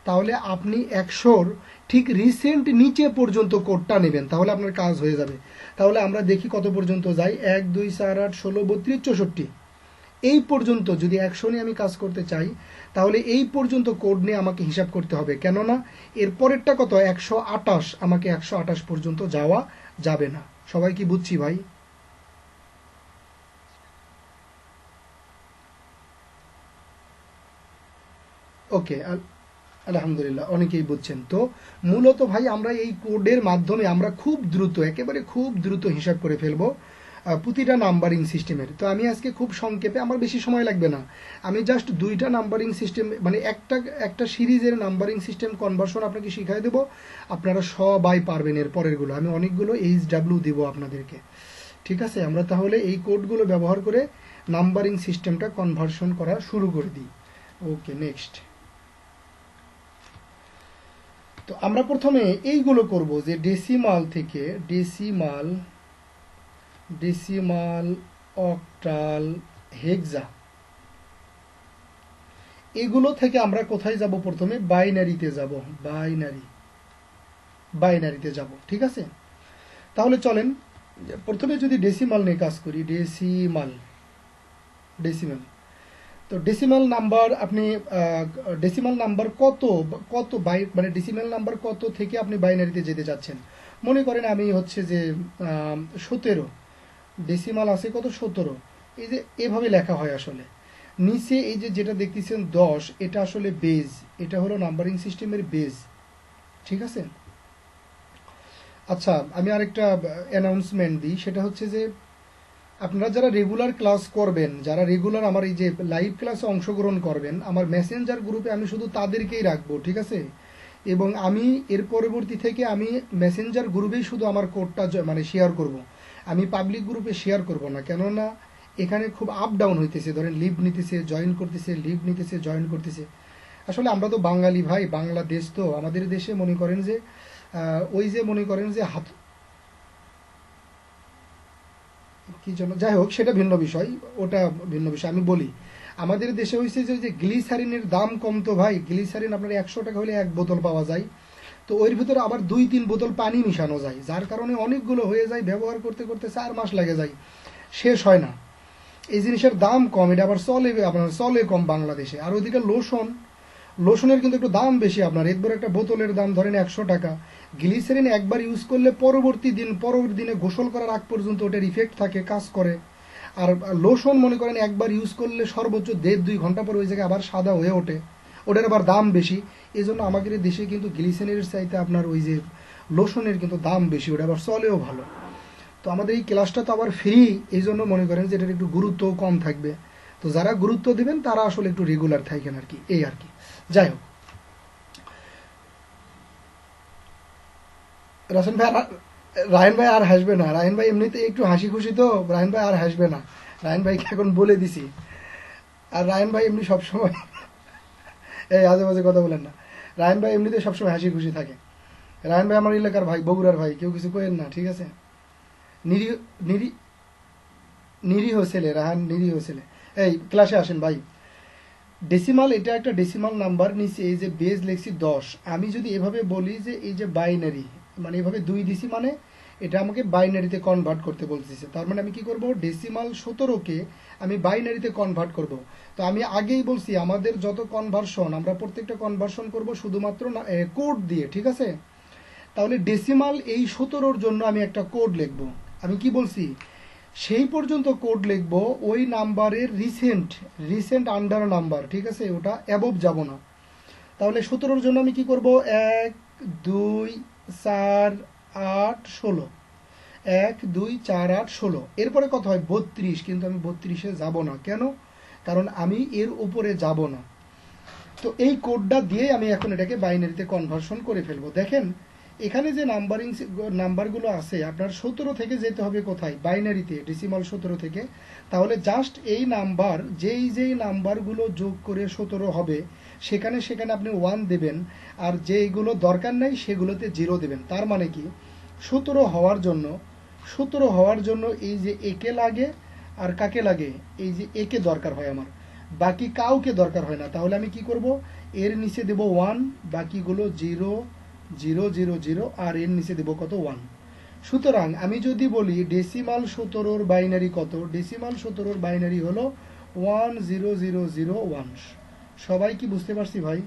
তাহলে আপনি 100-র ঠিক রিসেন্ট নিচে পর্যন্ত কোডটা নেবেন, তাহলে আপনার কাজ হয়ে যাবে। তাহলে আমরা দেখি কত পর্যন্ত যাই, 1 2 4 8 16 32 64, এই পর্যন্ত যদি 100 নিয়ে আমি কাজ করতে চাই তাহলে এই পর্যন্ত কোড নিয়ে আমাকে হিসাব করতে হবে, কেননা এর পরেরটা কত 128, আমাকে 128 পর্যন্ত যাওয়া যাবে না। সবাই কি বুঝছি ভাই? ওকে, আলহামদুলিল্লাহ, অনেকেই বুঝছেন। তো মূলত ভাই আমরা এই কোডের মাধ্যমে আমরা খুব দ্রুত, একেবারে খুব দ্রুত হিসাব করে ফেলবো প্রতিটা নাম্বারিং সিস্টেমের। তো আমি আজকে খুব সংক্ষেপে, আমার বেশি সময় লাগবে না, আমি জাস্ট 2টা নাম্বারিং সিস্টেম, মানে একটা সিরিজের নাম্বারিং সিস্টেম কনভার্সন আপনাকে শিখাই দেবো, আপনারা সবাই পারবেন। এর পরেরগুলো আমি অনেকগুলো HW দিব আপনাদেরকে, ঠিক আছে? আমরা তাহলে এই কোডগুলো ব্যবহার করে নাম্বারিং সিস্টেমটা কনভার্সন করা শুরু করে দিই। ওকে, নেক্সট। তো আমরা প্রথমে এইগুলো করব যে ডেসিমাল থেকে ডেসিমাল, অক্টাল, হেক্সা, এগুলো থেকে আমরা কোথায় যাব? প্রথমে বাইনারিতে যাব, বাইনারিতে যাব, ঠিক আছে? তাহলে চলেন প্রথমে যদি ডেসিমাল নিয়ে কাজ করি, ডেসিমাল। তো ডেসিমাল নাম্বার, আপনি ডেসিমাল নাম্বার কত মানে ডেসিমাল নাম্বার কত থেকে আপনি বাইনারিতে যেতে চাচ্ছেন? মনে করেন আমি হচ্ছে যে 17, ডেসিমাল আছে কত 17, এই যে এভাবে লেখা হয় আসলে। নিচে এই যে যেটা দেখতেছেন 10, এটা আসলে বেজ, এটা হলো নাম্বারিং সিস্টেমের বেজ, ঠিক আছে? আচ্ছা, আমি আরেকটা অ্যানাউন্সমেন্ট দিই, সেটা হচ্ছে যে আপনারা যারা রেগুলার ক্লাস করবেন, যারা রেগুলার আমার এই যে লাইভ ক্লাসে অংশগ্রহণ করবেন, আমার মেসেঞ্জার গ্রুপে আমি শুধু তাদেরকেই রাখবো, ঠিক আছে? এবং আমি এর পরবর্তী থেকে আমি মেসেঞ্জার গ্রুপেই শুধু আমার কোডটা মানে শেয়ার করব, আমি পাবলিক গ্রুপে শেয়ার করব না, কেননা এখানে খুব আপ ডাউন হইতেছে, ধরেন লিভ নিতেছে, জয়েন করতেছে, লিভ নিতেছে, জয়েন করতেছে। আসলে আমরা তো বাঙালি ভাই, বাংলাদেশ, তো আমাদের দেশে মনে করেন যে ওই যে মনে করেন যে হাত কি জন্য, যাই হোক সেটা ভিন্ন বিষয়, ওটা ভিন্ন বিষয়। আমি বলি আমাদের দেশে হয়েছে যে গ্লিসারিনের দাম কম, তো ভাই গ্লিসারিন আপনার 100 টাকা হলে 1 বোতল পাওয়া যায়, তো ওর ভিতরে আবার 2-3 বোতল পানি মিশানো যায়, যার কারণে অনেকগুলো হয়ে যায়, ব্যবহার করতে করতে 4 মাস লেগে যায়, শেষ হয় না। এই জিনিসের দাম কম, এটা আবার চলে কম বাংলাদেশে। আর ওইদিকে লোশনের কিন্তু একটু দাম বেশি, আপনার একবার একটা বোতলের দাম ধরেন 100 টাকা। গ্লিসারিন একবার ইউজ করলে পরবর্তী দিনে গোসল করার আগ পর্যন্ত ওটার ইফেক্ট থাকে, কাজ করে। আর লোশন মনে করেন একবার ইউজ করলে সর্বোচ্চ 1.5-2 ঘন্টা পর ওই জায়গায় আবার সাদা হয়ে ওঠে, ওটার আবার দাম বেশি। এই জন্য আমাদের দেশে কিন্তু গ্লিসারিনের চাইতে আপনার ওই যে লোশনের কিন্তু দাম বেশি, ওটা আবার চলেও ভালো। তো আমাদের এই ক্লাসটা তো আবার ফ্রি, এই জন্য মনে করেন যে এটার একটু গুরুত্ব কম থাকবে। তো যারা গুরুত্ব দিবেন তারা আসলে একটু রেগুলার থাকেন আর কি, এই আর কি। যাই হোক, রাসেল ভাই, রায়ন ভাই আর হাসবে না, রায়ন ভাই এমনিতে একটু হাসি খুশি, তো রায়ন ভাই আর হাসবে না, রায়ন ভাইকে এখন বলে দিছি। আর রায়ন ভাই এমনি সবসময় এই আজে বাজে কথা বলেন না, রায়ন ভাই এমনিতে সবসময় হাসি খুশি থাকে। রায়ন ভাই আমার এলাকার ভাই, বগুড়ার ভাই, কেউ কিছু করেন না, ঠিক আছে? নিরীহ নিরীহ নিরীহ ছেলে, রাহান নিরীহ ছেলে। এই ক্লাসে আসেন ভাই। ডেসিমাল, এটা একটা ডেসিমাল নাম্বার, নিচে এই যে বেজ লেখছি 10, আমি যদি এভাবে বলি যে এই যে বাইনারি, মানে এভাবে 2 দিছি, মানে এটা আমাকে বাইনারিতে কনভার্ট করতে বলতেছে। তার মানে আমি কি করব, ডেসিমাল 17কে আমি বাইনারিতে কনভার্ট করব। তো আমি আগেই বলছি আমাদের যত কনভার্সন, আমরা প্রত্যেকটা কনভার্সন করব শুধুমাত্র কোড দিয়ে, ঠিক আছে? তাহলে ডেসিমাল এই 17-র জন্য আমি একটা কোড লিখব। আমি কি বলছি, সেই পর্যন্ত কোড লিখব ওই নাম্বারের রিসেন্ট আন্ডার নাম্বার, ঠিক আছে? ওটা অ্যাবভ যাব না। তাহলে 17-র জন্য আমি কি করব, 1 2 4 8 16, 1 2 4 8 16, এরপরে কত হয় 32, কিন্তু আমি 32-এ যাব না, কেন? কারণ আমি এর উপরে যাব না। তো এই কোডটা দিয়ে আমি এখন এটাকে বাইনারিতে কনভার্সন করে ফেলবো। দেখেন এখানে যে নাম্বারগুলো আছে, আপনার 17 থেকে যেতে হবে কোথায়, বাইনারিতে, ডেসিমাল 17 থেকে। তাহলে জাস্ট এই নাম্বার, যেই নাম্বারগুলো যোগ করে 17 হবে, সেখানে আপনি 1 দেবেন, আর যেইগুলো দরকার নাই সেগুলোতে 0 দেবেন। তার মানে কি, 17 হওয়ার জন্য এই যে একে লাগে, আর কাকে লাগে, এই যে একে দরকার হয় আমার, বাকি কাউকে দরকার হয় না। তাহলে আমি কি করব, এর নিচে দেব 1, বাকিগুলো 0 0 0 0, আর এর নিচে দেব কত 1। সুতরাং আমি যদি বলি ডেসিমাল 17 বাইনারি কত, ডেসিমাল 17 বাইনারি হলো 10001। সবাই কি বুঝতে পারছি ভাই?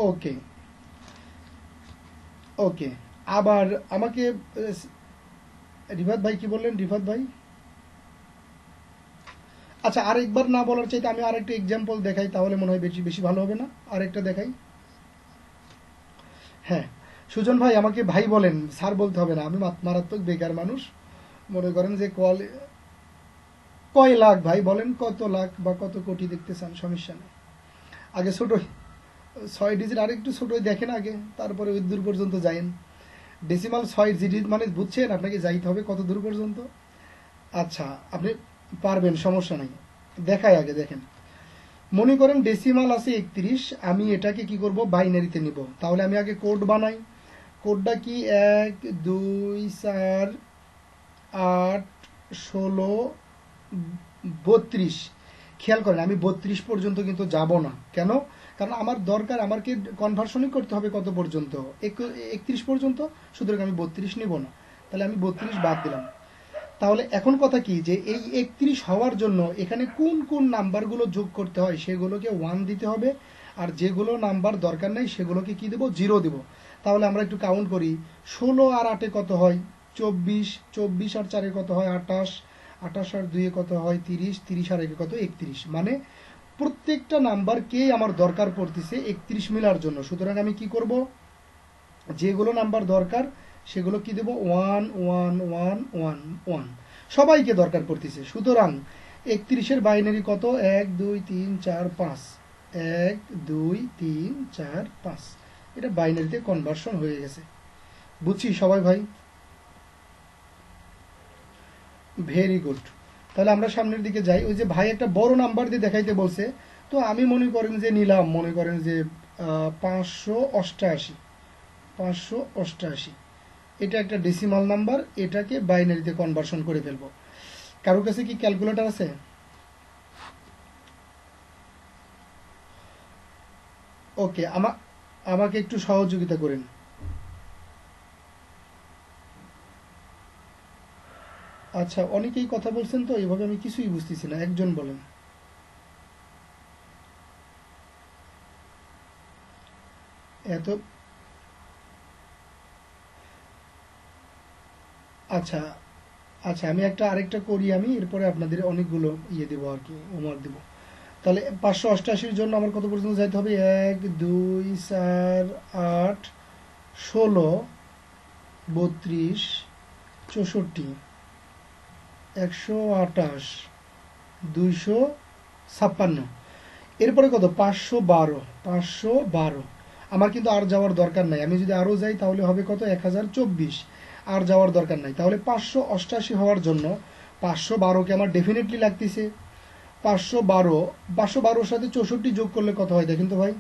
ওকে ওকে, আবার আমাকে রিফাত ভাই কি বললেন? রিফাত ভাই আচ্ছা, আরেকবার না বলার চাইতে আমি আরেকটা এক্সাম্পল দেখাই, তাহলে মনে হয় বেশি বেশি ভালো হবে না? আরেকটা দেখাই। হ্যাঁ, সুজন ভাই আমাকে ভাই বলেন, স্যার বলতে হবে না, আমি মারাত্মক বেকার মানুষ। মনে করেন যে কয় লাখ ভাই বলেন, কত লাখ বা কত কোটি দেখতে চান? সমস্যা নেই, আগে ছোট 6 ডিজিট আরেকটু ছোটই দেখেন আগে, তারপরে ওই দূর পর্যন্ত যাইন। ডেসিমাল 6 ডিজিট মানে বুঝছেন, আপনাকে যাইতে হবে কত দূর পর্যন্ত। আচ্ছা, আপনি পারবেন, সমস্যা নাই, দেখাই আগে দেখেন। মনে করেন ডেসিমাল আছে 31, আমি এটাকে কি করব, বাইনারিতে নিব। তাহলে আমি আগে কোড বানাই। কোডটা কি? 1 2 4 8 16 32। খেয়াল করেন আমি 32 পর্যন্ত কিন্তু যাব না। কেন? কারণ আমার দরকার, আমাকে কনভার্সনই করতে হবে কত পর্যন্ত, 31 পর্যন্ত। সুতরাং আমি 32 নিব না, তাহলে আমি 32 বাদ দিলাম। তাহলে এখন কথা কি, যে এই 31 হওয়ার জন্য এখানে কোন কোন নাম্বারগুলো যোগ করতে হয় সেগুলোকে 1 দিতে হবে, আর যেগুলো নাম্বার দরকার নেই সেগুলোকে কি দেব, 0 দেব। তাহলে আমরা একটু কাউন্ট করি, 16 আর 8 কত হয় 24, 24 আর 4 কত হয় 28, 28 আর 2 কত হয় 30, 30 আর 1 কত 31। মানে প্রত্যেকটা নাম্বারকে আমার দরকার পড়তেছে 31 মিলার জন্য। সুতরাং আমি কি করব, যেগুলো নাম্বার দরকার সেগুলো কি দেব, 1 1 1 1 1, সবাইকে দরকার পড়তেছে। সুতরাং 31-এর বাইনারি কত, 1 2 3 4 5, 1 2 3 4 5। এটা বাইনারিতে কনভার্সন হয়ে গেছে। বুঝছি সবাই ভাই? Very good. তাহলে আমরা সামনের দিকে যাই। ওই যে ভাই একটা বড় নাম্বার দিয়ে দেখাইতে বলছে, তো আমি মনে করেন যে নিলাম, মনে করেন যে 588। 588 এটা একটা ডেসিমাল নাম্বার, এটাকে বাইনারিতে কনভার্সন করে ফেলবো। কারোর কাছে কি ক্যালকুলেটর আছে? ওকে, আমাকে একটু সহযোগিতা করেন। আচ্ছা, অনেকেই কথা বলছেন, তো এভাবে আমি কিছুই বুঝতেছি না, একজন বলেন। এত আচ্ছা আচ্ছা, আমি আরেকটা করি, আমি এরপরে আপনাদের অনেকগুলো ইয়ে দেবো আর কি, হোমওয়ার্ক দেবো। তাহলে 588-র জন্য আমার কত পর্যন্ত যাইতে হবে, 1 2 4 8 16 32 64 128 256। এরপরে কত, 512। 512 আমার কিন্তু আর যাওয়ার দরকার নাই, আমি যদি আরও যাই তাহলে হবে কত, 1024। আর যাওয়ার দরকার নাই। তাহলে 588 হওয়ার জন্য 512কে আমার ডেফিনেটলি লাগতেছে। 512-512-র সাথে 64 যোগ করলে কত হয় দেখেন তো ভাই,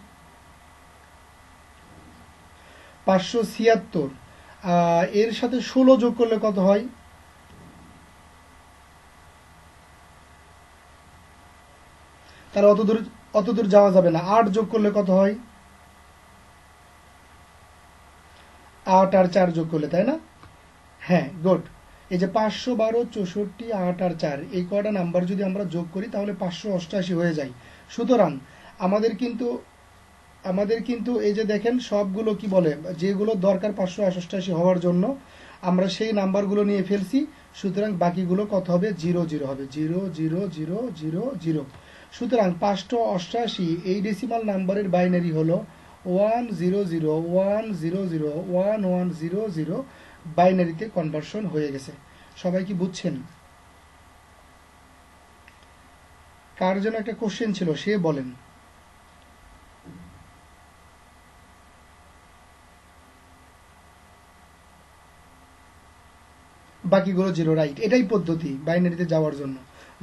576। এর সাথে 16 যোগ করলে কত হয়, তাহলে অত দূর যাওয়া যাবে না। 8 যোগ করলে কত হয়, 8 আর 4 যোগ করলে, তাই না? হ্যাঁ, গুড। এই যে 512, 64, 8 আর 4, এই কয়টা নাম্বার যদি আমরা যোগ করি তাহলে 588 হয়ে যায়। সুতরাং আমাদের কিন্তু এই যে দেখেন সবগুলো কি বলে, যেগুলো দরকার 588 হওয়ার জন্য আমরা সেই নাম্বারগুলো নিয়ে ফেলছি। সুতরাং বাকিগুলো কত হবে, 0 0 হবে, 0 0 0 0 0। সুতরাং 588 এই ডেসিমাল নাম্বারের বাইনারি হলো 1 0 0 1 0 0 1 1 0 0। বাইনারিতে কনভার্সন হয়ে গেছে। সবাই কি বুঝছেন? কার জন্য একটা কোশ্চেন ছিল, সে বলেন। বাকিগুলো 0, রাইট। এটাই পদ্ধতি বাইনারিতে যাওয়ার জন্য,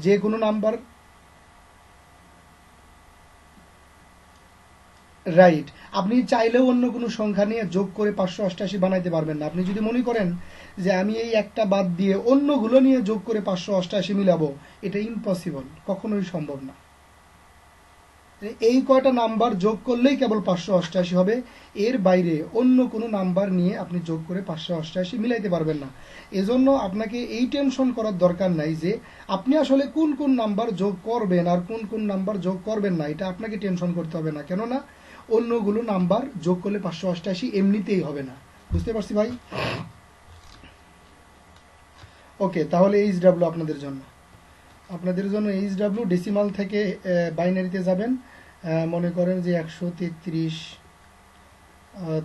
যে কোনো নাম্বার, রাইট। আপনি চাইলেও অন্য কোনো সংখ্যা নিয়ে যোগ করে 588 বানাইতে পারবেন না। আপনি যদি মনে করেন যে আমি এই একটা বাদ দিয়ে অন্যগুলো নিয়ে যোগ করে 588 মিলাবো, এটা ইম্পসিবল, কখনোই সম্ভব না। এই কয়টা নাম্বার যোগ করলেই কেবল 588 হবে, এর বাইরে অন্য কোনো নাম্বার নিয়ে আপনি যোগ করে 588 মিলাইতে পারবেন না। এজন্য আপনাকে এই টেনশন করার দরকার নাই যে আপনি আসলে কোন কোন নাম্বার যোগ করবেন আর কোন কোন নাম্বার যোগ করবেন না, এটা আপনাকে টেনশন করতে হবে না, কেননা অন্যগুলো নাম্বার যোগ করলে 588 এমনিতেই হবে না। বুঝতে পারছি ভাই? ওকে, তাহলে এইচডব্লিউ আপনাদের জন্য এইচডব্লিউ ডেসিমাল থেকে বাইনারিতে যাবেন। মনে করেন যে 133,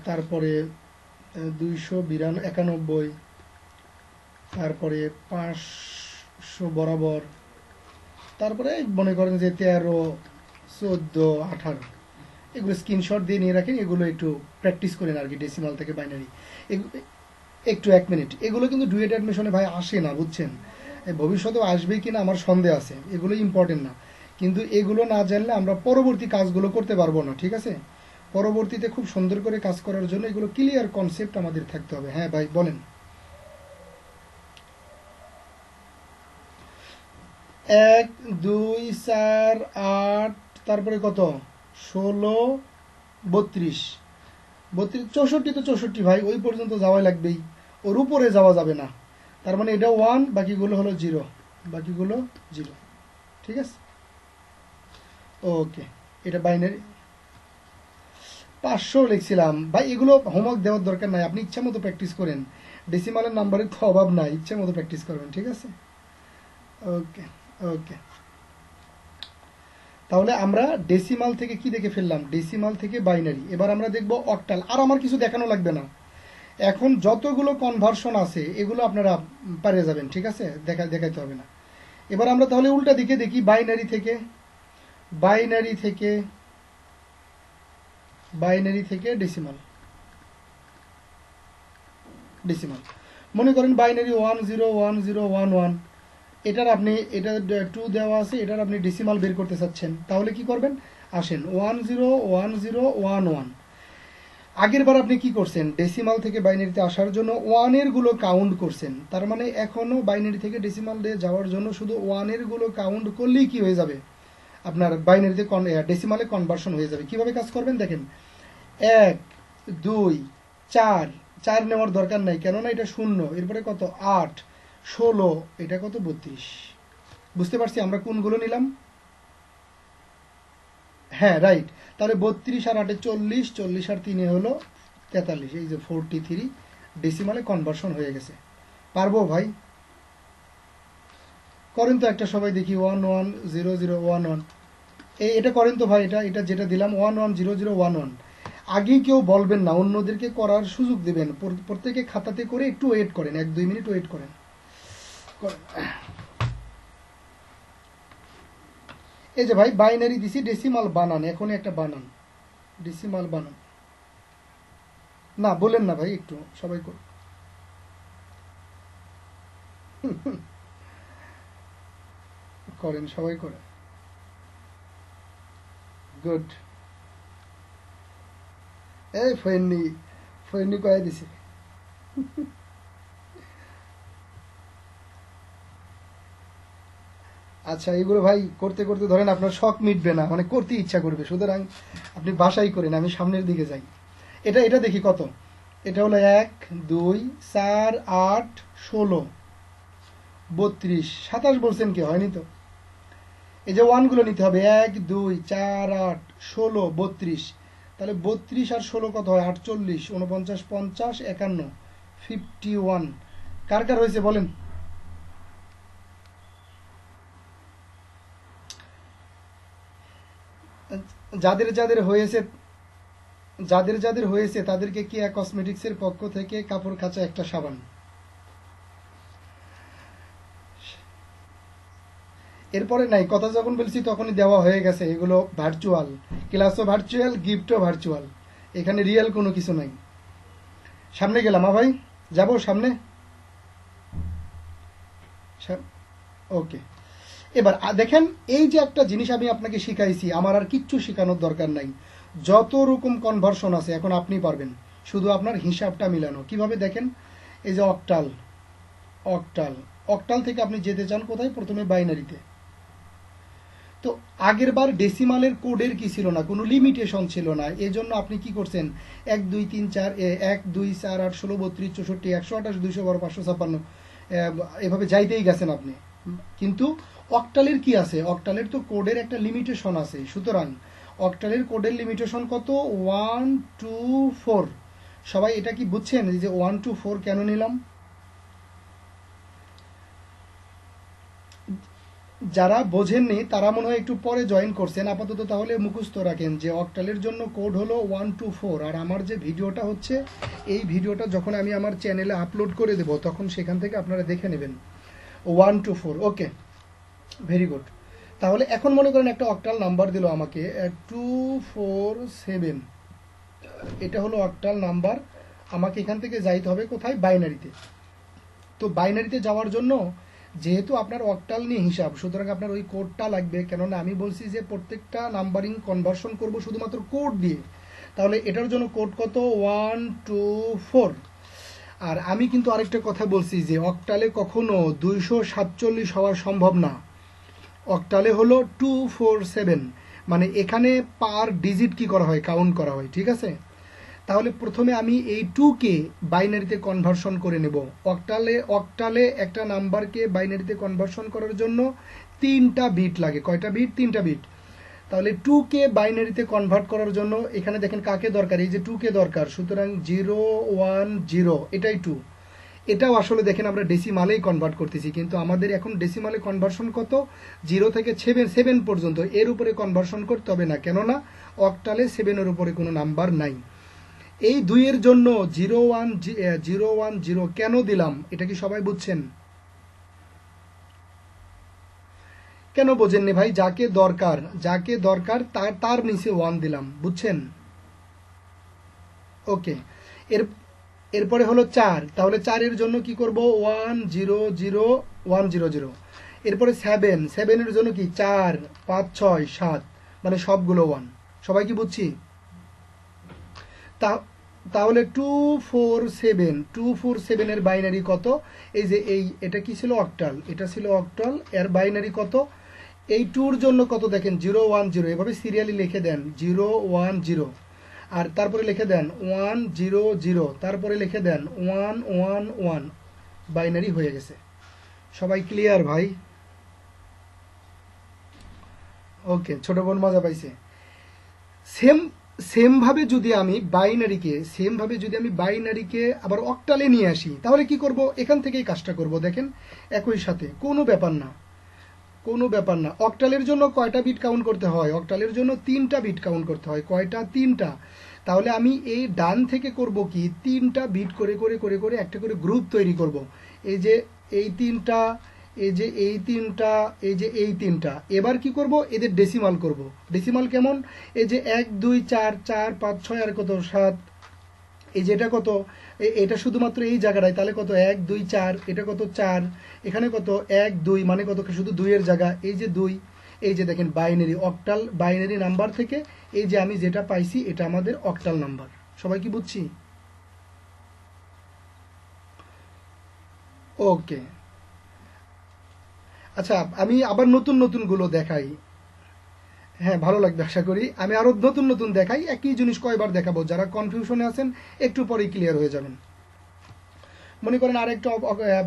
তারপরে 291, তারপরে 500 বরাবর, তারপরে মনে করেন যে 13, 14, 18, এগুলো স্ক্রিনশট দিয়ে নিয়ে রাখেন। এগুলো একটু প্র্যাকটিস করেন আর কি, ডেসিমাল থেকে বাইনারি একটু 1 মিনিট। এগুলো কিন্তু ডুয়েট অ্যাডমিশনে ভাই আসে না, বুঝছেন? ভবিষ্যতেও আসবে কিনা আমার সন্দেহ আছে, এগুলো ইম্পর্টেন্ট না, কিন্তু এগুলো না জানলে আমরা পরবর্তী কাজগুলো করতে পারবো না। ঠিক আছে, পরবর্তীতে খুব সুন্দর করে কাজ করার জন্য এগুলো ক্লিয়ার কনসেপ্ট আমাদের থাকতে হবে। হ্যাঁ ভাই বলেন। 1, 2, 4, 8, তারপরে কত 16, 32, 64 তো 64 ভাই, ওই পর্যন্ত যাওয়াই লাগবেই, ওর উপরে যাওয়া যাবে না। তার মানে এটা 1, বাকিগুলো হলো 0, বাকিগুলো 0। ঠিক আছে, ওকে। এটা বাইনারি 500 লিখছিলাম ভাই, এগুলো হোমওয়ার্ক দেওয়ার দরকার নাই, আপনি ইচ্ছা মতো প্র্যাকটিস করেন, ডেসিমালের নাম্বারের তো অভাব নাই, ইচ্ছা মতো প্র্যাকটিস করবেন। ঠিক আছে, ওকে ওকে। তাহলে আমরা ডেসিমাল থেকে কি দেখে ফেললাম? ডেসিমাল থেকে বাইনারি। এবার আমরা দেখব অক্টাল। আর আমার কিছু দেখানো লাগবে না, এখন যতগুলো কনভার্সন আছে এগুলো আপনারা পারে যাবেন। ঠিক আছে, দেখাইতে হবে না। এবার আমরা তাহলে উল্টা দিকে দেখি, বাইনারি থেকে ডেসিমাল। মনে করেন বাইনারি 101011, এটার আপনি, এটা 2 দেওয়া আছে, এটার আপনি ডেসিমাল বের করতে চাচ্ছেন, তাহলে কি করবেন? আসেন 101011। আগের বার আপনি কি করছেন? ডেসিমাল থেকে বাইনারিতে আসার জন্য 1 এর গুলো কাউন্ট করছেন, তার মানে এখনো বাইনারি থেকে ডেসিমাল দিয়ে যাওয়ার জন্য শুধু 1 এর গুলো কাউন্ট করলেই কি হয়ে যাবে? আপনার বাইনারিতে ডেসিমালে কনভার্সন হয়ে যাবে। কিভাবে কাজ করবেন দেখেন, 1, 2, 4 নেওয়ার দরকার নাই, কেননা এটা 0, এরপরে কত 8, 16, এটা কত 32। বুঝতে পারছি আমরা কোনগুলো নিলাম? হ্যাঁ রাইট, তাহলে 32 আর 8 40, 40 আর 3 হলো 43, এই যে 43 ডেসিমালে কনভার্সন হয়ে গেছে। পারবো ভাই? করেন তো একটা সবাই দেখি, 110011, এটা করেন তো ভাই, এটা যেটা দিলাম 110011। আগেই কেউ বলবেন না, অন্যদেরকে করার সুযোগ দেবেন, প্রত্যেকে খাতাতে করে একটু ওয়েট করেন, 1-2 মিনিট ওয়েট করেন। এই যে ভাই বাইনারি দিছি, ডেসিমাল বানান, এখনই একটা বানান, ডেসিমাল বানান। না বলেন না ভাই, একটু সবাই করেন, সবাই করেন। গুড। এই ফয়েননি কয়ে দিছি। আচ্ছা, এগুলো ভাই করতে করতে ধরেন আপনার শখ মিটবে না, মানে করতে ইচ্ছা করবে, সুতরাং আপনি বাসাই করেন, আমি সামনের দিকে যাই। এটা দেখি কত, এটা হলো 1, 2, 4, 8, 16, 32, 27 বলছেন কি? হয়নি তো। এই যে 1 গুলো নিতে হবে, 1, 2, 4, 8, 16, 32, তাহলে 32 আর 16 কত হয়? 48, 49, 50, 51, 51। কার কার হয়েছে বলেন? যাদের যাদের হয়েছে তাদেরকে কেয়া কসমেটিক্সের পক্ষ থেকে কাপড় কাচা একটা সাবান। এরপরে নাই, কথা যখন বলছি তখনই দেওয়া হয়ে গেছে। এগুলো ভার্চুয়াল, ক্লাসও ভার্চুয়াল, গিফটও ভার্চুয়াল, এখানে রিয়েল কোনো কিছু নাই। সামনে গেলাম ভাই, যাবো সামনে। ওকে, এবার দেখেন, এই যে একটা জিনিস আমি আপনাকে শিখাইছি, আমার আর কিচ্ছু শেখানোর দরকার নাই। যত রকম কনভার্সন আছে এখন আপনি পারবেন, শুধু আপনার হিসাবটা মিলানো। কিভাবে দেখেন, এই যে অক্টাল থেকে আপনি যেতে চান কোথায়? প্রথমে বাইনারিতে। তো আগের বার ডেসিমালের কোডের কি ছিল না, কোনো লিমিটেশন ছিল না, এজন্য আপনি কি করছেন 1 2 3 4 1 2 4 8 16 32 64 128 212 556 এভাবে যাইতেই গেছেন আপনি। কিন্তু অক্টালের কি আছে, অক্টালের তো কোডের একটা লিমিটেশন আছে। সুতরাং অক্টালের কোডের লিমিটেশন কত, 1 2 4। সবাই এটা কি বুঝছেন যে 1 2 4 কেন নিলাম? যারা বোঝেননি তারা মনে হয় একটু পরে জয়েন করছেন, আপাতত তাহলে মুখস্থ রাখেন যে অক্টালের জন্য কোড হলো 1 2 4। আর আমার যে ভিডিওটা হচ্ছে, এই ভিডিওটা যখন আমি আমার চ্যানেলে আপলোড করে দেব তখন সেখান থেকে আপনারা দেখে নেবেন 1 2 4। ওকে, ভেরি গুড। তাহলে এখন মনে করেন একটা অক্টাল নাম্বার দিল আমাকে 2 4 7, এটা হলো অক্টাল নাম্বার। আমাকে এখান থেকে যাইতে হবে কোথায়, বাইনারিতে। তো বাইনারিতে যাওয়ার জন্য যেহেতু আপনার অক্টাল নিয়ে হিসাব, সুতরাং আপনার ওই কোডটা লাগবে। কেননা আমি বলছি যে প্রত্যেকটা নাম্বারিং কনভার্সন করব শুধুমাত্র কোড দিয়ে। তাহলে এটার জন্য কোড কত, 1 2 4। আর আমি কিন্তু আরেকটা কথা বলছি যে অক্টালে কখনো 247 হওয়া সম্ভব না। অক্টালে হলো 247, মানে এখানে পার ডিজিট কি করা হয়, কাউন্ট করা হয়, ঠিক আছে। তাহলে প্রথমে আমি এই 2কে বাইনারিতে কনভার্সন করে নেব। অক্টালে একটা নাম্বারকে বাইনারিতে কনভার্সন করার জন্য 3টা বিট লাগে। কয়টা বিট, 3টা বিট। তাহলে 2কে বাইনারিতে কনভার্ট করার জন্য এখানে দেখেন কাকে দরকার, এই যে 2কে দরকার। সুতরাং 0 1 0, এটাই 2। এটাও আসলে দেখেন আমরা ডেসিমালেই কনভার্ট করতেছি, কিন্তু আমাদের এখন ডেসিমালে কনভার্সন কত, 0 থেকে 7 পর্যন্ত, এর উপরে কনভার্সন করতে হবে না, কেননা অক্টালে 7-এর উপরে কোনো নাম্বার নাই। এই 2-এর জন্য 0 1 0 1 0 কেন দিলাম, এটা কি সবাই বুঝছেন? কেন বোঝেননি ভাই? যাকে দরকার তার নিচে 1 দিলাম, বুঝছেন? ওকে। এরপরে হলো 4, তাহলে 4-এর জন্য কি করব, 1 0 0 1 0 0। এরপরে 7-এর জন্য কি 4 5 6 7, মানে সবগুলো 1। সবাই কি বুঝছি? তাহলে 247 এর বাইনারি কত, এই যে এটা কি ছিল, অক্টাল, এটা ছিল অক্টাল, এর বাইনারি কত, এই 2-র জন্য কত দেখেন, 0 1 0, এভাবে সিরিয়ালি লিখে দেন 0 1 0, আর তারপরে লিখে দেন 1 0 0, তারপরে লিখে দেন 1 1 1, বাইনারি হয়ে গেছে। সবাই ক্লিয়ার ভাই? ওকে, ছোট বোন মজা পাইছে। সেম ভাবে যদি আমি বাইনারিকে আবার অক্টালে নিয়ে আসি, তাহলে কি করব, এখান থেকেই কাজটা করব। দেখেন একই সাথে, কোনো ব্যাপার না। অক্টালের জন্য কয়টা বিট কাউন্ট করতে হয়, অক্টালের জন্য 3টা বিট কাউন্ট করতে হয়। কয়টা, 3টা। তাহলে আমি এই ডান থেকে করব কি, 3টা বিট করে করে করে করে একটা করে গ্রুপ তৈরি করব। এই যে এই 3টা, এই যে এই 3টা, এই যে এই 3টা। এবার কি করব, এদের ডেসিমাল করব। ডেসিমাল কেমন, এই যে 1 2 4 4 5 6 আর কত 7, এই যে এটা কত, এটা শুধুমাত্র এই জায়গাটায়, তাহলে কত 1 2 4, এটা কত 4, এখানে কত 1 2, মানে কত শুধু 2-এর জায়গা, এই যে 2। এই যে দেখেন বাইনারি, অক্টাল বাইনারি নাম্বার থেকে এই যে আমি যেটা পাইছি এটা আমাদের অক্টাল নাম্বার। সবাই কি বুঝছি? ওকে, আচ্ছা আমি আবার নতুন গুলো দেখাই। হ্যাঁ, ভালো লাগবে আশা করি। আমি আরো নতুন দেখাই, একই জিনিস কয়বার দেখাবো, যারা কনফিউশনে আছেন একটু পরেই ক্লিয়ার হয়ে যাবেন। মনে করেন আরেকটা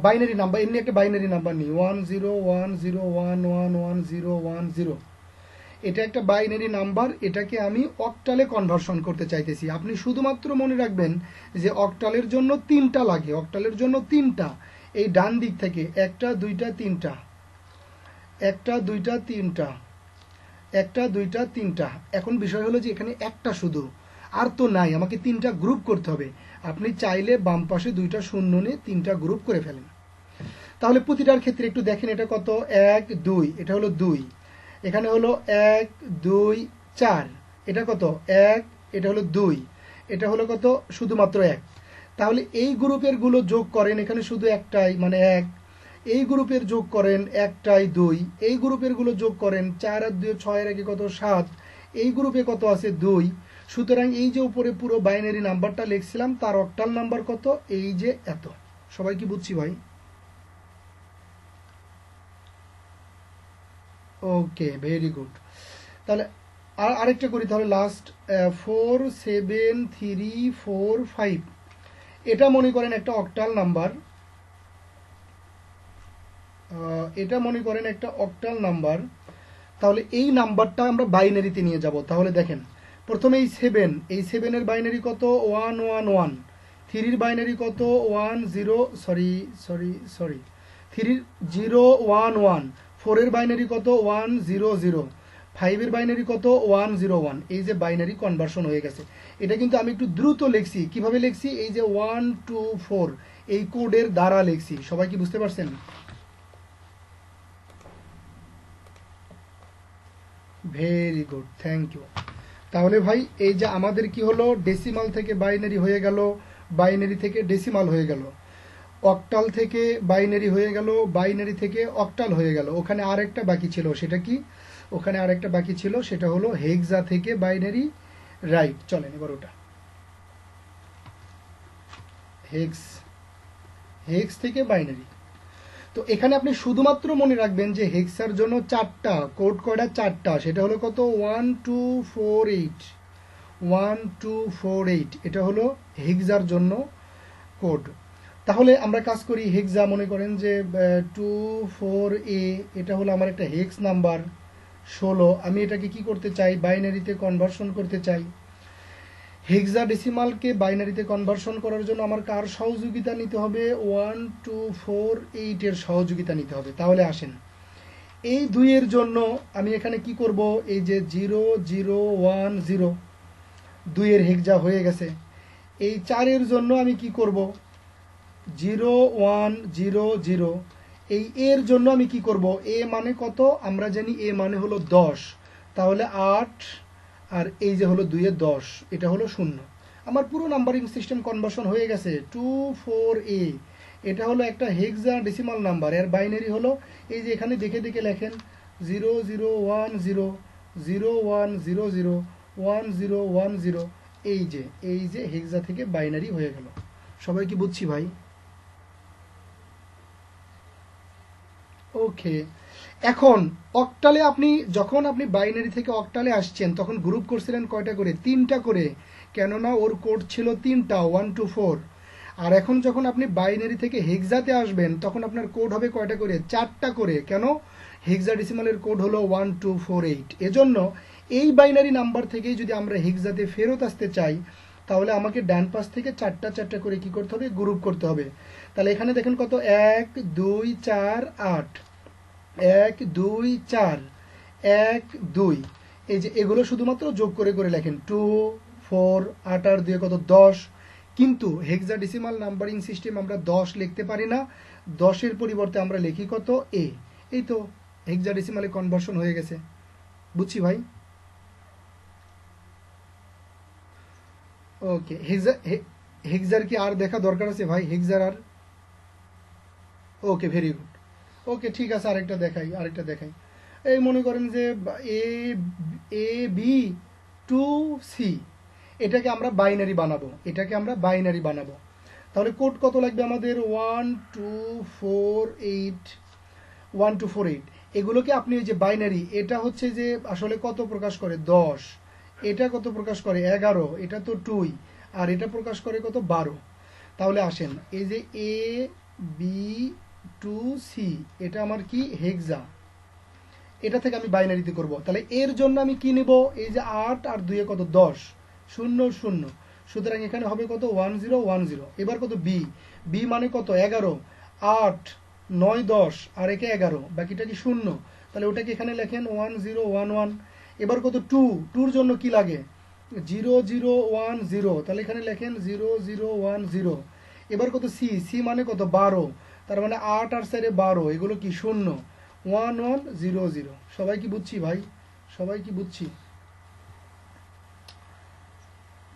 বাইনারি নাম্বার, এমনি একটা বাইনারি নাম্বার নিই, 1 0 1 0 1 1 1 0 1 0। এটা একটা বাইনারি নাম্বার, এটাকে আমি অক্টালে কনভার্সন করতে চাইতেছি। আপনি শুধুমাত্র মনে রাখবেন যে অক্টালের জন্য 3টা লাগে, অক্টালের জন্য 3টা। এই ডান দিক থেকে 1টা 2টা 3টা, 1টা 2টা 3টা, 1টা 2টা 3টা। এখন বিষয় হলো যে এখানে একটা শুধু, আর তো নাই, আমাকে 3টা গ্রুপ করতে হবে। আপনি চাইলে বাম পাশে 2টা শূন্য নিয়ে 3টা গ্রুপ করে ফেলেন। তাহলে প্রতিটার ক্ষেত্রে একটু দেখেন, এটা কত 1 2, এটা হলো 2, এখানে হলো 1 2 4, এটা কত 1, এটা হলো 2, এটা হলো কত শুধুমাত্র 1। তাহলে এই গ্রুপের গুলো যোগ করেন, এখানে শুধু একটাই মানে 1। এই গ্রুপের যোগ করেন একটাই 2, এই গ্রুপের গুলো যোগ করেন 4 আর 2 6 এর আগে কত 7, এই গ্রুপে কত আছে 2। সুতরাং এই যে উপরে পুরো বাইনারি নাম্বারটা লিখছিলাম তার অক্টাল নাম্বার কত, এই যে এত। সবাই কি বুঝছি ভাই? ওকে, ভেরি গুড। তাহলে আরেকটা করি তাহলে, লাস্ট 47345, এটা মনে করেন একটা অক্টাল নাম্বার, এটা মনে করেন একটা অক্টাল নাম্বার। তাহলে এই নাম্বারটা আমরা বাইনারিতে নিয়ে যাব। তাহলে দেখেন, প্রথমে এই সেভেনের বাইনারি কত? 111। থ্রির বাইনারি কত? 011। ফোরের বাইনারি কত? 100। ফাইভের বাইনারি কত? 101। এই যে বাইনারি কনভার্সন হয়ে গেছে। এটা কিন্তু আমি একটু দ্রুত লিখছি। কিভাবে লিখছি? এই যে 124 এই কোডের দ্বারা লিখছি। সবাই কি বুঝতে পারছেন? Very good, thank you. তাহলে ভাই এই যে আমাদের কি হলো, ডেসিমাল থেকে বাইনারি হয়ে গেল, বাইনারি থেকে ডেসিমাল হয়ে গেল, অক্টাল থেকে বাইনারি হয়ে গেল, বাইনারি থেকে অক্টাল হয়ে গেল। ওখানে আরেকটা বাকি ছিল, সেটা কি? ওখানে আরেকটা বাকি ছিল, সেটা হলো হেক্সা থেকে বাইনারি। রাইট, চলেন এবার ওটা হেক্স থেকে বাইনারি। তো এখানে আপনি শুধুমাত্র মনে রাখবেন যে হেক্সার জন্য চারটা কোড, কয়টা? চারটা। সেটা হলো কত? 1248। এটা হলো হেক্সার জন্য কোড। তাহলে আমরা কাজ করি, হেক্সা মনে করেন যে 24A, এটা হলো আমার একটা হেক্স নাম্বার 16। আমি এটাকে কি করতে চাই? বাইনারিতে কনভার্সন করতে চাই। হেক্সাডেসিমালকে বাইনারিতে কনভার্সন করার জন্য আমার কার সহযোগিতা নিতে হবে? 1248 এর সহযোগিতা নিতে হবে। তাহলে আসেন, এই 2 এর জন্য আমি এখানে কি করব? এই যে 0010, 2 এর হেক্সা হয়ে গেছে। এই 4 এর জন্য আমি কি করব? 0100। এই এর জন্য আমি কি করব? এ মানে কত? আমরা জানি এ মানে হলো 10। তাহলে 8, আর এই যে হলো 2 এর 10, এটা হলো 0। আমার পুরো নাম্বারিং সিস্টেম কনভার্সন হয়ে গেছে। 24A এটা হলো একটা হেক্সা ডেসিমাল নাম্বার। এর বাইনারি হলো এই যে এখানে দেখে দেখে লেখেন 0010 0100 1010। এই যে হেক্সা থেকে বাইনারি হয়ে গেল। সবাই কি বুঝছি ভাই? ওকে। এখন অক্টালে যখন আপনি বাইনারি থেকে অক্টালে আসছেন, তখন গ্রুপ করছিলেন কয়টা করে? 3টা করে, কেননা ওর কোড ছিল 3টা, 1 to 4। আর এখন যখন আপনি বাইনারি থেকে হেক্সাতে আসবেন, তখন আপনার কোড হবে কয়টা করে? 4টা করে। কেন? হেক্সাডেসিমালের কোড হলো 1248। এজন্য এই বাইনারি নাম্বার থেকেই যদি আমরা হেক্সাতে ফেরত আসতে চাই, তাহলে আমাকে ডান পাশ থেকে 4টা করে কি করতে হবে? গ্রুপ করতে হবে। তাহলে এখানে দেখেন কত? 1 2 4 8, 1 2 4, 1 2। এই যে এগুলো শুধুমাত্র যোগ করে করে লেখেন 2 4 8 আর 2 কত? 10। কিন্তু হেক্সাডেসিমাল নাম্বারিং সিস্টেম আমরা 10 লিখতে পারি না। 10-এর পরিবর্তে আমরা লিখি কত? এ। এই তো হেক্সাডেসিমালে কনভার্সন হয়ে গেছে। বুঝছি ভাই? ওকে। হেক্সার কি আর দেখা দরকার আছে ভাই? হেক্সার আর? ওকে, ভেরি গুড। ওকে, ঠিক আছে, আরেকটা দেখাই। এই মনে করেন যে এ এ বি টু সি, এটাকে আমরা বাইনারি বানাবো। তাহলে কোড কত লাগবে আমাদের? 1248। এগুলোকে আপনি ওই যে বাইনারি, এটা হচ্ছে যে আসলে কত প্রকাশ করে? 10। এটা কত প্রকাশ করে? 11। এটা তো 2, আর এটা প্রকাশ করে কত? 12। তাহলে আসেন, এই যে এ বি টু সি, এটা আমার কি? হেক্সা। এটা থেকে আমি বাইনারিতে করব। তাহলে এর জন্য আমি কি নিব? এই যে 8 আর 2 কত? 10, 0 0। সুতরাং এখানে হবে কত? 1010। এবার কত? বি মানে কত? 11। 8 9 10 আর একে 11, বাকিটা কি? 0। তাহলে ওটাকে এখানে লেখেন 1011। এবার কত? টুর জন্য কি লাগে? 0010। তাহলে এখানে লেখেন 0010। এবার কত? সি মানে কত? 12। তার মানে 8 আর 4 12, এগুলো কি? 0 1100। সবাই কি বুঝছি ভাই? সবাই কি বুঝছি?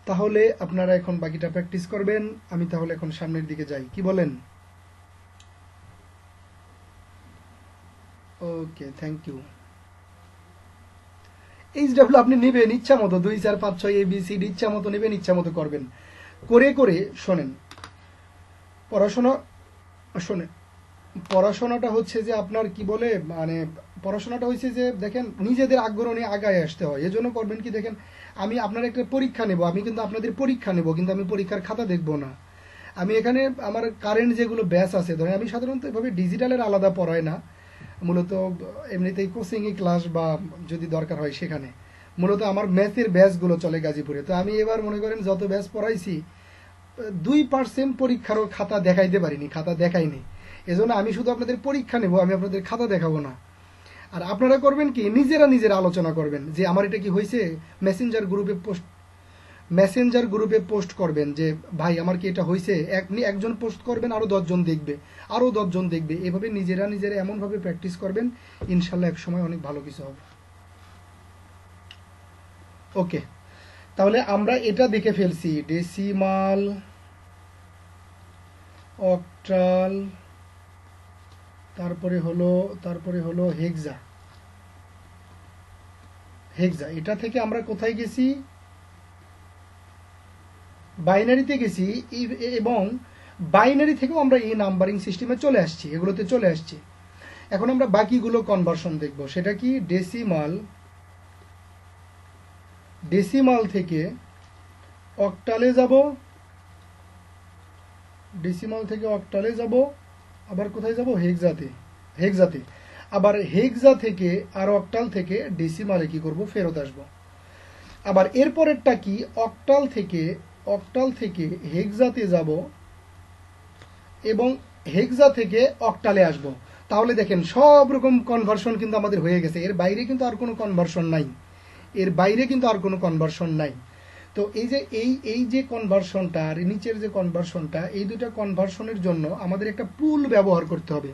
তাহলে আপনারা এখন বাকিটা প্র্যাকটিস করবেন। আমি তাহলে এখন সামনের দিকে যাই, কি বলেন? ওকে, থ্যাংক ইউ। এইচডাব্লিউ আপনি নেবেন ইচ্ছা মতো, 2 4 5 6 ABCD ইচ্ছা মতো নেবেন, ইচ্ছা মতো করবেন। করে করে শোনেন, পড়াশোনা শোনেন, পড়াশোনাটা হচ্ছে যে আপনার কি বলে মানে পড়াশোনাটা হচ্ছে যে দেখেন নিজেদের আগ্রহ নিয়ে আগায় আসতে হয়। এজন্য করবেন কি দেখেন, আমি আপনার একটা পরীক্ষা নেব, আমি কিন্তু আপনাদের পরীক্ষা নেব, কিন্তু আমি পরীক্ষার খাতা দেখব না। আমি এখানে আমার কারেন্ট যেগুলো ব্যাচ আছে, ধরেন আমি সাধারণত এভাবে ডিজিটালের আলাদা পড়াই না, মূলত এমনিতেই কোচিংয়ে ক্লাস বা যদি দরকার হয় সেখানে মূলত আমার ম্যাথের ব্যাচগুলো চলে গাজীপুরে। তো আমি এবার মনে করেন যত ব্যাচ পড়াইছি 2% পরীক্ষারও খাতা দেখাইতে পারিনি, খাতা দেখাইনি। এজন্য আমি শুধু আপনাদের পরীক্ষা নেব, আমি আপনাদের খাতা দেখাবো না। আর আপনারা করবেন কি, নিজেরা আলোচনা করবেন যে আমার এটা কি হয়েছে, মেসেঞ্জার গ্রুপে পোস্ট করবেন যে ভাই আমার কি এটা হয়েছে, আপনি একজন পোস্ট করবেন, আরও 10 জন দেখবে, আরও 10 জন দেখবে, এভাবে নিজেরা এমনভাবে প্র্যাকটিস করবেন, ইনশাল্লাহ এক সময় অনেক ভালো কিছু হবে। ওকে, তাহলে আমরা এটা দেখে ফেলছি, ডেসিমাল, অক্টাল, তারপরে হলো হেক্সা। এটা থেকে আমরা কোথায় গেছি, বাইনারিতে গেছি, এবং বাইনারি থেকেও আমরা এই নাম্বারিং সিস্টেমে চলে আসছি, এগুলোতে চলে আসছি। এখন আমরা বাকিগুলো কনভার্সন দেখব। সেটা কি, ডেসিমাল থেকে অক্টালে যাব, আবার কোথায় যাব, হেক্সাতে, আবার হেক্সা থেকে আর অক্টাল থেকে ডেসিমালে কি করব, ফেরত আসব। আবার এরপরেরটা কি, অক্টাল থেকে হেক্সাতে যাব এবং হেক্সা থেকে অক্টালে আসব। তাহলে দেখেন সব রকম কনভার্সন কিন্তু আমাদের হয়ে গেছে, এর বাইরে কিন্তু আর কোনো কনভার্সন নাই। তো এই যে কনভার্সনটা আর নিচের যে কনভার্সনটা, এই দুটা কনভার্সনের জন্য আমাদের একটা পুল ব্যবহার করতে হবে,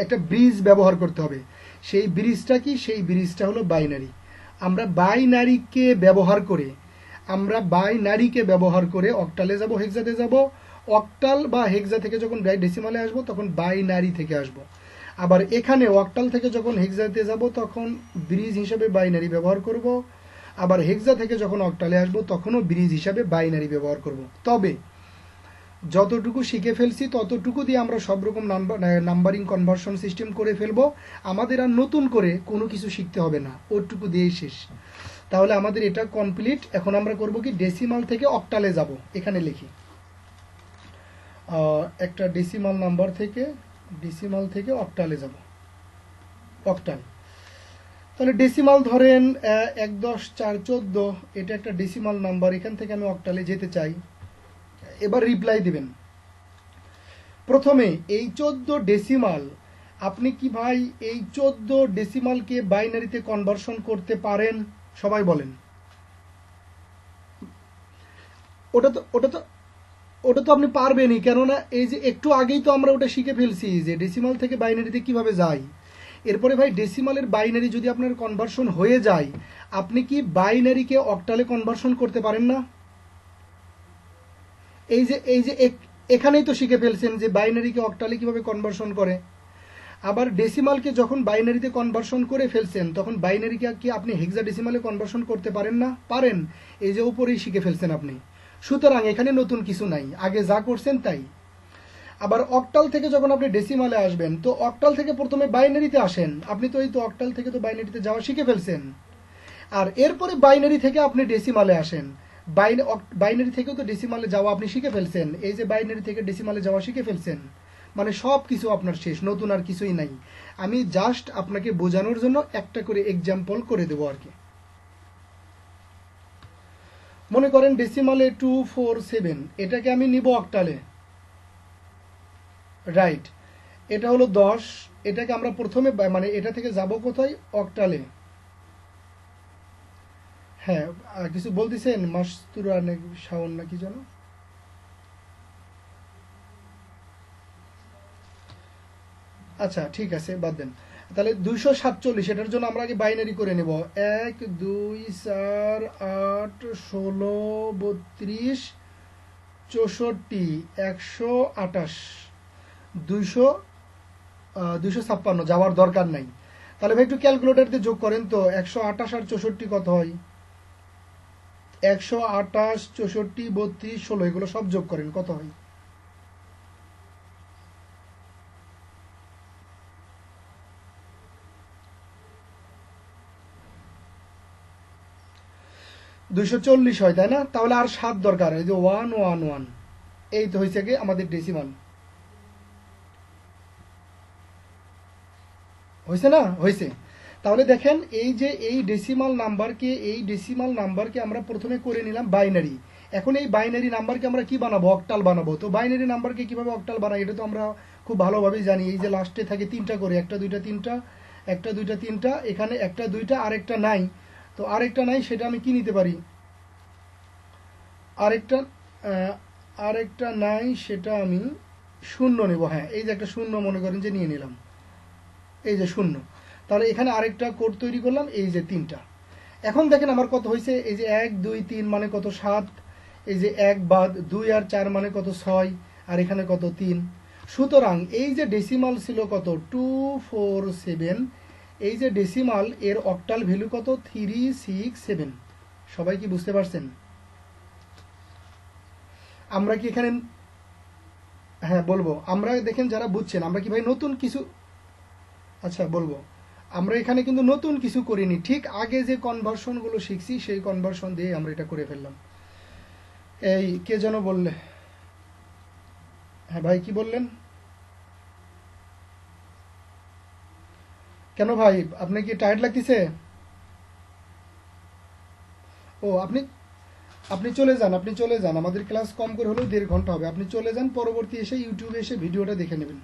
একটা ব্রিজ ব্যবহার করতে হবে। সেই ব্রিজটা কি, সেই ব্রিজটা হলো বাইনারি। আমরা বাইনারিকে ব্যবহার করে অক্টালে যাব, হেক্সাতে যাব, অক্টাল বা হেক্সা থেকে যখন ডেসিমালে আসবো তখন বাইনারি থেকে আসব। আবার এখানে অক্টাল থেকে যখন হেক্সাতে যাব তখন ব্রিজ হিসাবে বাইনারি ব্যবহার করব। আবার হেক্সা থেকে যখন অক্টালে আসবো তখনও ব্রিজ হিসাবে বাইনারি ব্যবহার করব। তবে যতটুকু শিখে ফেলছি ততটুকু দিয়ে আমরা সব রকম নাম্বারিং কনভার্সন সিস্টেম করে ফেলবো, আমাদের আর নতুন করে কোনো কিছু শিখতে হবে না, ওটুকু দিয়েই শেষ। তাহলে আমাদের এটা কমপ্লিট। এখন আমরা করব কি, ডেসিমাল থেকে অক্টালে যাব। এখানে লিখি একটা ডেসিমাল নাম্বার থেকে অক্টালে যাব, অক্টাল। তাহলে ডেসিমাল ধরেন 1, 10, 4, 14, এটা একটা ডেসিমাল নাম্বার, এখান থেকে আমি অক্টালে যেতে চাই। এবার রিপ্লাই দিবেন। প্রথমে এই 14 ডেসিমাল, আপনি কি ভাই এই 14 ডেসিমালকে বাইনারিতে কনভার্সন করতে পারেন? সবাই বলেন। ওটা তো আপনি পারবেনই, কেননা এই যে একটু আগেই তো আমরা ওটা শিখে ফেলছি যে ডেসিমাল থেকে বাইনারিতে কিভাবে যাই। এরপরে ভাই ডেসিমালের বাইনারি যদি আপনার কনভার্সন হয়ে যায়, আপনি কি বাইনারিকে অক্টালে কনভার্সন করতে পারেন না? এই যে এখানেই তো শিখে ফেলছেন যে বাইনারিকে অক্টালে কিভাবে কনভার্সন করে। আবার ডেসিমালকে যখন বাইনারিতে কনভার্সন করে ফেলছেন তখন বাইনারিকে কি আপনি হেক্সাডেসিমালে কনভার্সন করতে পারেন না? পারেন। এই যে উপরেই শিখে ফেলছেন আপনি। সুতরাং এখানে নতুন কিছু নাই, আগে যা করছেন তাই। আবার অক্টাল থেকে যখন আপনি ডেসিমালে আসবেন, তো অক্টাল থেকে প্রথমে বাইনারিতে আসেন। আপনি তো এই তো অক্টাল থেকে তো বাইনারিতে যাওয়া শিখে ফেলছেন। আর এরপরে বাইনারি থেকে আপনি ডেসিমালে আসেন। বাইনারি থেকেও তো ডেসিমালে যাওয়া আপনি শিখে ফেলছেন। এই যে বাইনারি থেকে ডেসিমালে যাওয়া শিখে ফেলছেন, মানে সব কিছু আপনার শেষ, নতুন আর কিছুই নাই। আমি জাস্ট আপনাকে বোঝানোর জন্য একটা করে এক্সাম্পল করে দেবো আর কি। মনে করেন ডেসিমালে 247, এটাকে আমি নিব অক্টালে, রাইট। এটা হলো 10, এটাকে আমরা প্রথমে মানে এটা থেকে যাব কোথায়, অক্টালে। হ্যাঁ, কিছু বলতেছেন মাসতুরা নাকি শাওন নাকি যেন? আচ্ছা ঠিক আছে, বাদ দেন। তাহলে 247, এটার জন্য আমরা আগে বাইনারি করে নেব। 1, 2, 4, 8, 16, 32, 64, 128, 256 যাওয়ার দরকার নাই। তাহলে ভাই একটু ক্যালকুলেটর দিয়ে যোগ করেন তো, 128 আর 64 কত হয়? 128, 64, 32, 16 এগুলো সব যোগ করেন, কত হয়? 240 হয়, তাই না? তাহলে আর 7 দরকার, এই যে 111, এই তো হয়েছে কি আমাদের ডেসিমাল, হয়েছে না? হয়েছে। তাহলে দেখেন এই ডেসিমাল নাম্বারকে আমরা প্রথমে করে নিলাম বাইনারি। এখন এই বাইনারি নাম্বারকে আমরা কি বানাবো? অক্টাল বানাবো। তো বাইনারি নাম্বারকে কিভাবে অক্টাল বানাই এটা তো আমরা খুব ভালোভাবেই জানি। এই যে লাস্টে থাকে 3টা করে, 1 2 3টা, 1 2 3টা, এখানে 1 2 আরেকটা নাই। তো আরেকটা নাই, সেটা আমি কি নিতে পারি? আরেকটা আরেকটা নাই, সেটা আমি শূন্য নেব। হ্যাঁ, এই যে একটা শূন্য মনে করেন যে নিয়ে নিলাম, এই যে শূন্য। তাহলে এখানে আরেকটা কোড তৈরি করলাম, এই যে 3টা। এখন দেখেন আমার কত হয়েছে, এই যে 1 2 3 মানে কত 7, এই যে 1 বাদ 2 আর 4 মানে কত 6, আর এখানে কত 3। সুতরাং এই যে ডেসিমাল ছিল কত 247, এই যে ডেসিমাল এর অক্টাল ভ্যালু কত 367। সবাই কি বুঝতে পারছেন? আমরা কি এখানে, হ্যাঁ বলবো, আমরা দেখেন যারা বুঝছেন, আমরা কি ভাই নতুন কিছু, আচ্ছা বলবো, আমরা এখানে কিন্তু নতুন কিছু করিনি। ঠিক আগে যে কনভার্সনগুলো শিখছি সেই কনভার্সন দিয়ে আমরা এটা করে ফেললাম। এই কে যেন বললে, হ্যাঁ ভাই কি বললেন? কেন ভাই, আপনি কি টায়ার্ড লাগতেছে? ও আপনি আপনি চলে যান, আপনি চলে যান, আমাদের ক্লাস কম করে হলেও 1.5 ঘন্টা হবে। আপনি চলে যান, পরবর্তী এসে ইউটিউবে এসে ভিডিওটা দেখে নেবেন।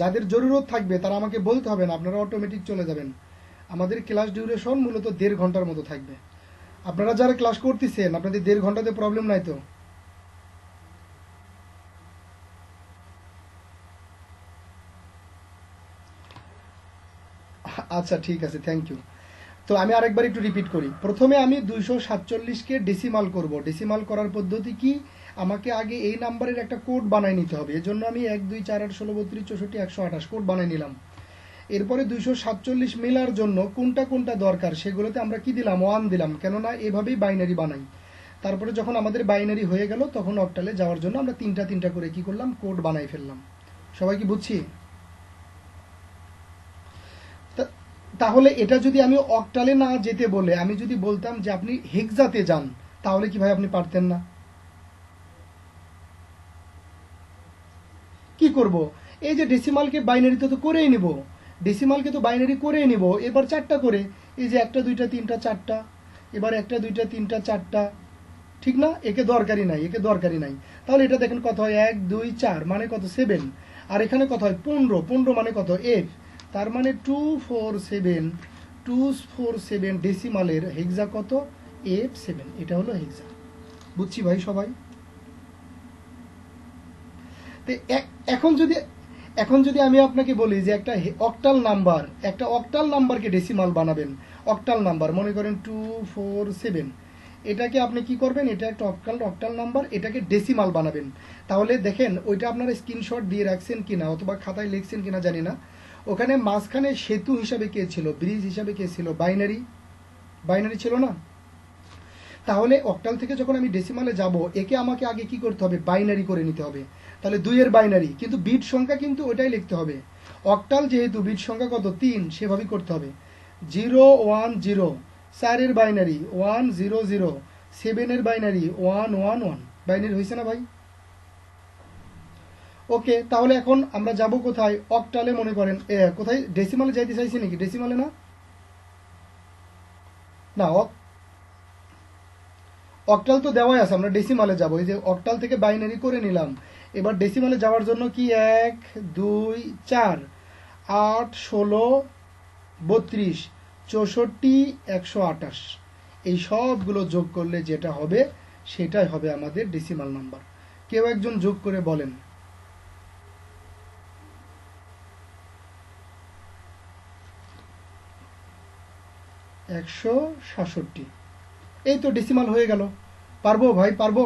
যাদের জরুরত থাকবে তারা আমাকে বলতে হবে না, আপনারা অটোমেটিক চলে যাবেন। আমাদের ক্লাস ডিউরেশন মূলত 1.5 ঘন্টার মতো থাকবে। আপনারা যারা ক্লাস করতেছেন আপনাদের 1.5 ঘন্টাতে প্রবলেম নাই তো? আচ্ছা ঠিক আছে, থ্যাংক ইউ। তো আমি আরেকবার একটু রিপিট করি। প্রথমে আমি 247কে ডেসিমাল করব। ডেসিমাল করার পদ্ধতি কি? আমাকে আগে এই নাম্বারের একটা কোড বানাই নিতে হবে। এজন্য আমি 1 2 4 8 16 32 64 128 কোড বানাই নিলাম। এরপরে 247 মেলার জন্য কোনটা কোনটা দরকার সেগুলোতে আমরা কি দিলাম? 1 দিলাম, কেননা এভাবেই বাইনারি বানাই। তারপরে যখন আমাদের বাইনারি হয়ে গেল তখন অক্টালে যাওয়ার জন্য আমরা 3টা করে কি করলাম? কোড বানাই ফেললাম। সবাই কি বুঝছি? তাহলে এটা যদি আমি অক্টালে না যেতে বলে আমি যদি বলতাম যে আপনি হেক্সাতে যান, তাহলে কি ভাই আপনি পারতেন না? কি করব? এই যে ডেসিমালকে বাইনারিতে তো করেই নিব, ডেসিমালকে তো বাইনারি করেই নিব। এবার 4টা করে, এই যে 1 2 3 4টা, এবার 1 2 3 4টা, ঠিক না? একে দরকারই নাই, একে দরকারই নাই। তাহলে এটা দেখেন কত হয়, 1 2 4 মানে কত 7, আর এখানে কত হয় 15, 15 মানে কত 8। তার মানে 247 ডেসিমালের হেক্সা কত 87। এটা হলো হেক্সা। বুঝছি ভাই সবাই? তো এখন যদি আমি আপনাকে বলি যে একটা অক্টাল নাম্বারকে ডেসিমাল বানাবেন, অক্টাল নাম্বার মনে করেন 247, এটাকে আপনি কি করবেন? এটা একটা অক্টাল নাম্বার, এটাকে ডেসিমাল বানাবেন। তাহলে দেখেন ওইটা আপনারা স্ক্রিনশট দিয়ে রাখছেন কিনা অথবা খাতায় লিখছেন কিনা জানি না। ওখানে মাঝখানে সেতু হিসাবে কে ছিল? ব্রিজ হিসাবে কে ছিল? বাইনারি ছিল না? তাহলে অক্টাল থেকে যখন আমি ডেসিমালে যাব, একে আমাকে আগে কি করতে হবে? বাইনারি করে নিতে হবে। তাহলে 2 এর বাইনারি, কিন্তু বিট সংখ্যা কিন্তু ওটাই লিখতে হবে। অক্টাল যেহেতু বিট সংখ্যা কত 3, সেভাবেই করতে হবে। 0 1 0, 4 এর বাইনারি 1 0 0, 7 এর বাইনারি 1 1 1। বাইনারি হয়েছে না ভাই? ওকে, তাহলে এখন আমরা যাব কোথায়? অক্টালে। মনে করেন কোথায়? ডেসিমালে যাইতে চাইছি নাকি? ডেসিমালে না, না অক্টাল তো দেওয়াই আছে, আমরা ডেসিমালে যাব। এই যে অক্টাল থেকে বাইনারি করে নিলাম। এবার ডেসিমালে যাওয়ার জন্য কি 1 2 4 8 16 32 64 128, এই সবগুলো যোগ করলে যেটা হবে সেটাই হবে আমাদের ডেসিমাল নাম্বার। কেউ একজন যোগ করে বলেন। 167। এই তো ডেসিমাল হয়ে গেল। পারবো ভাই, পারবো?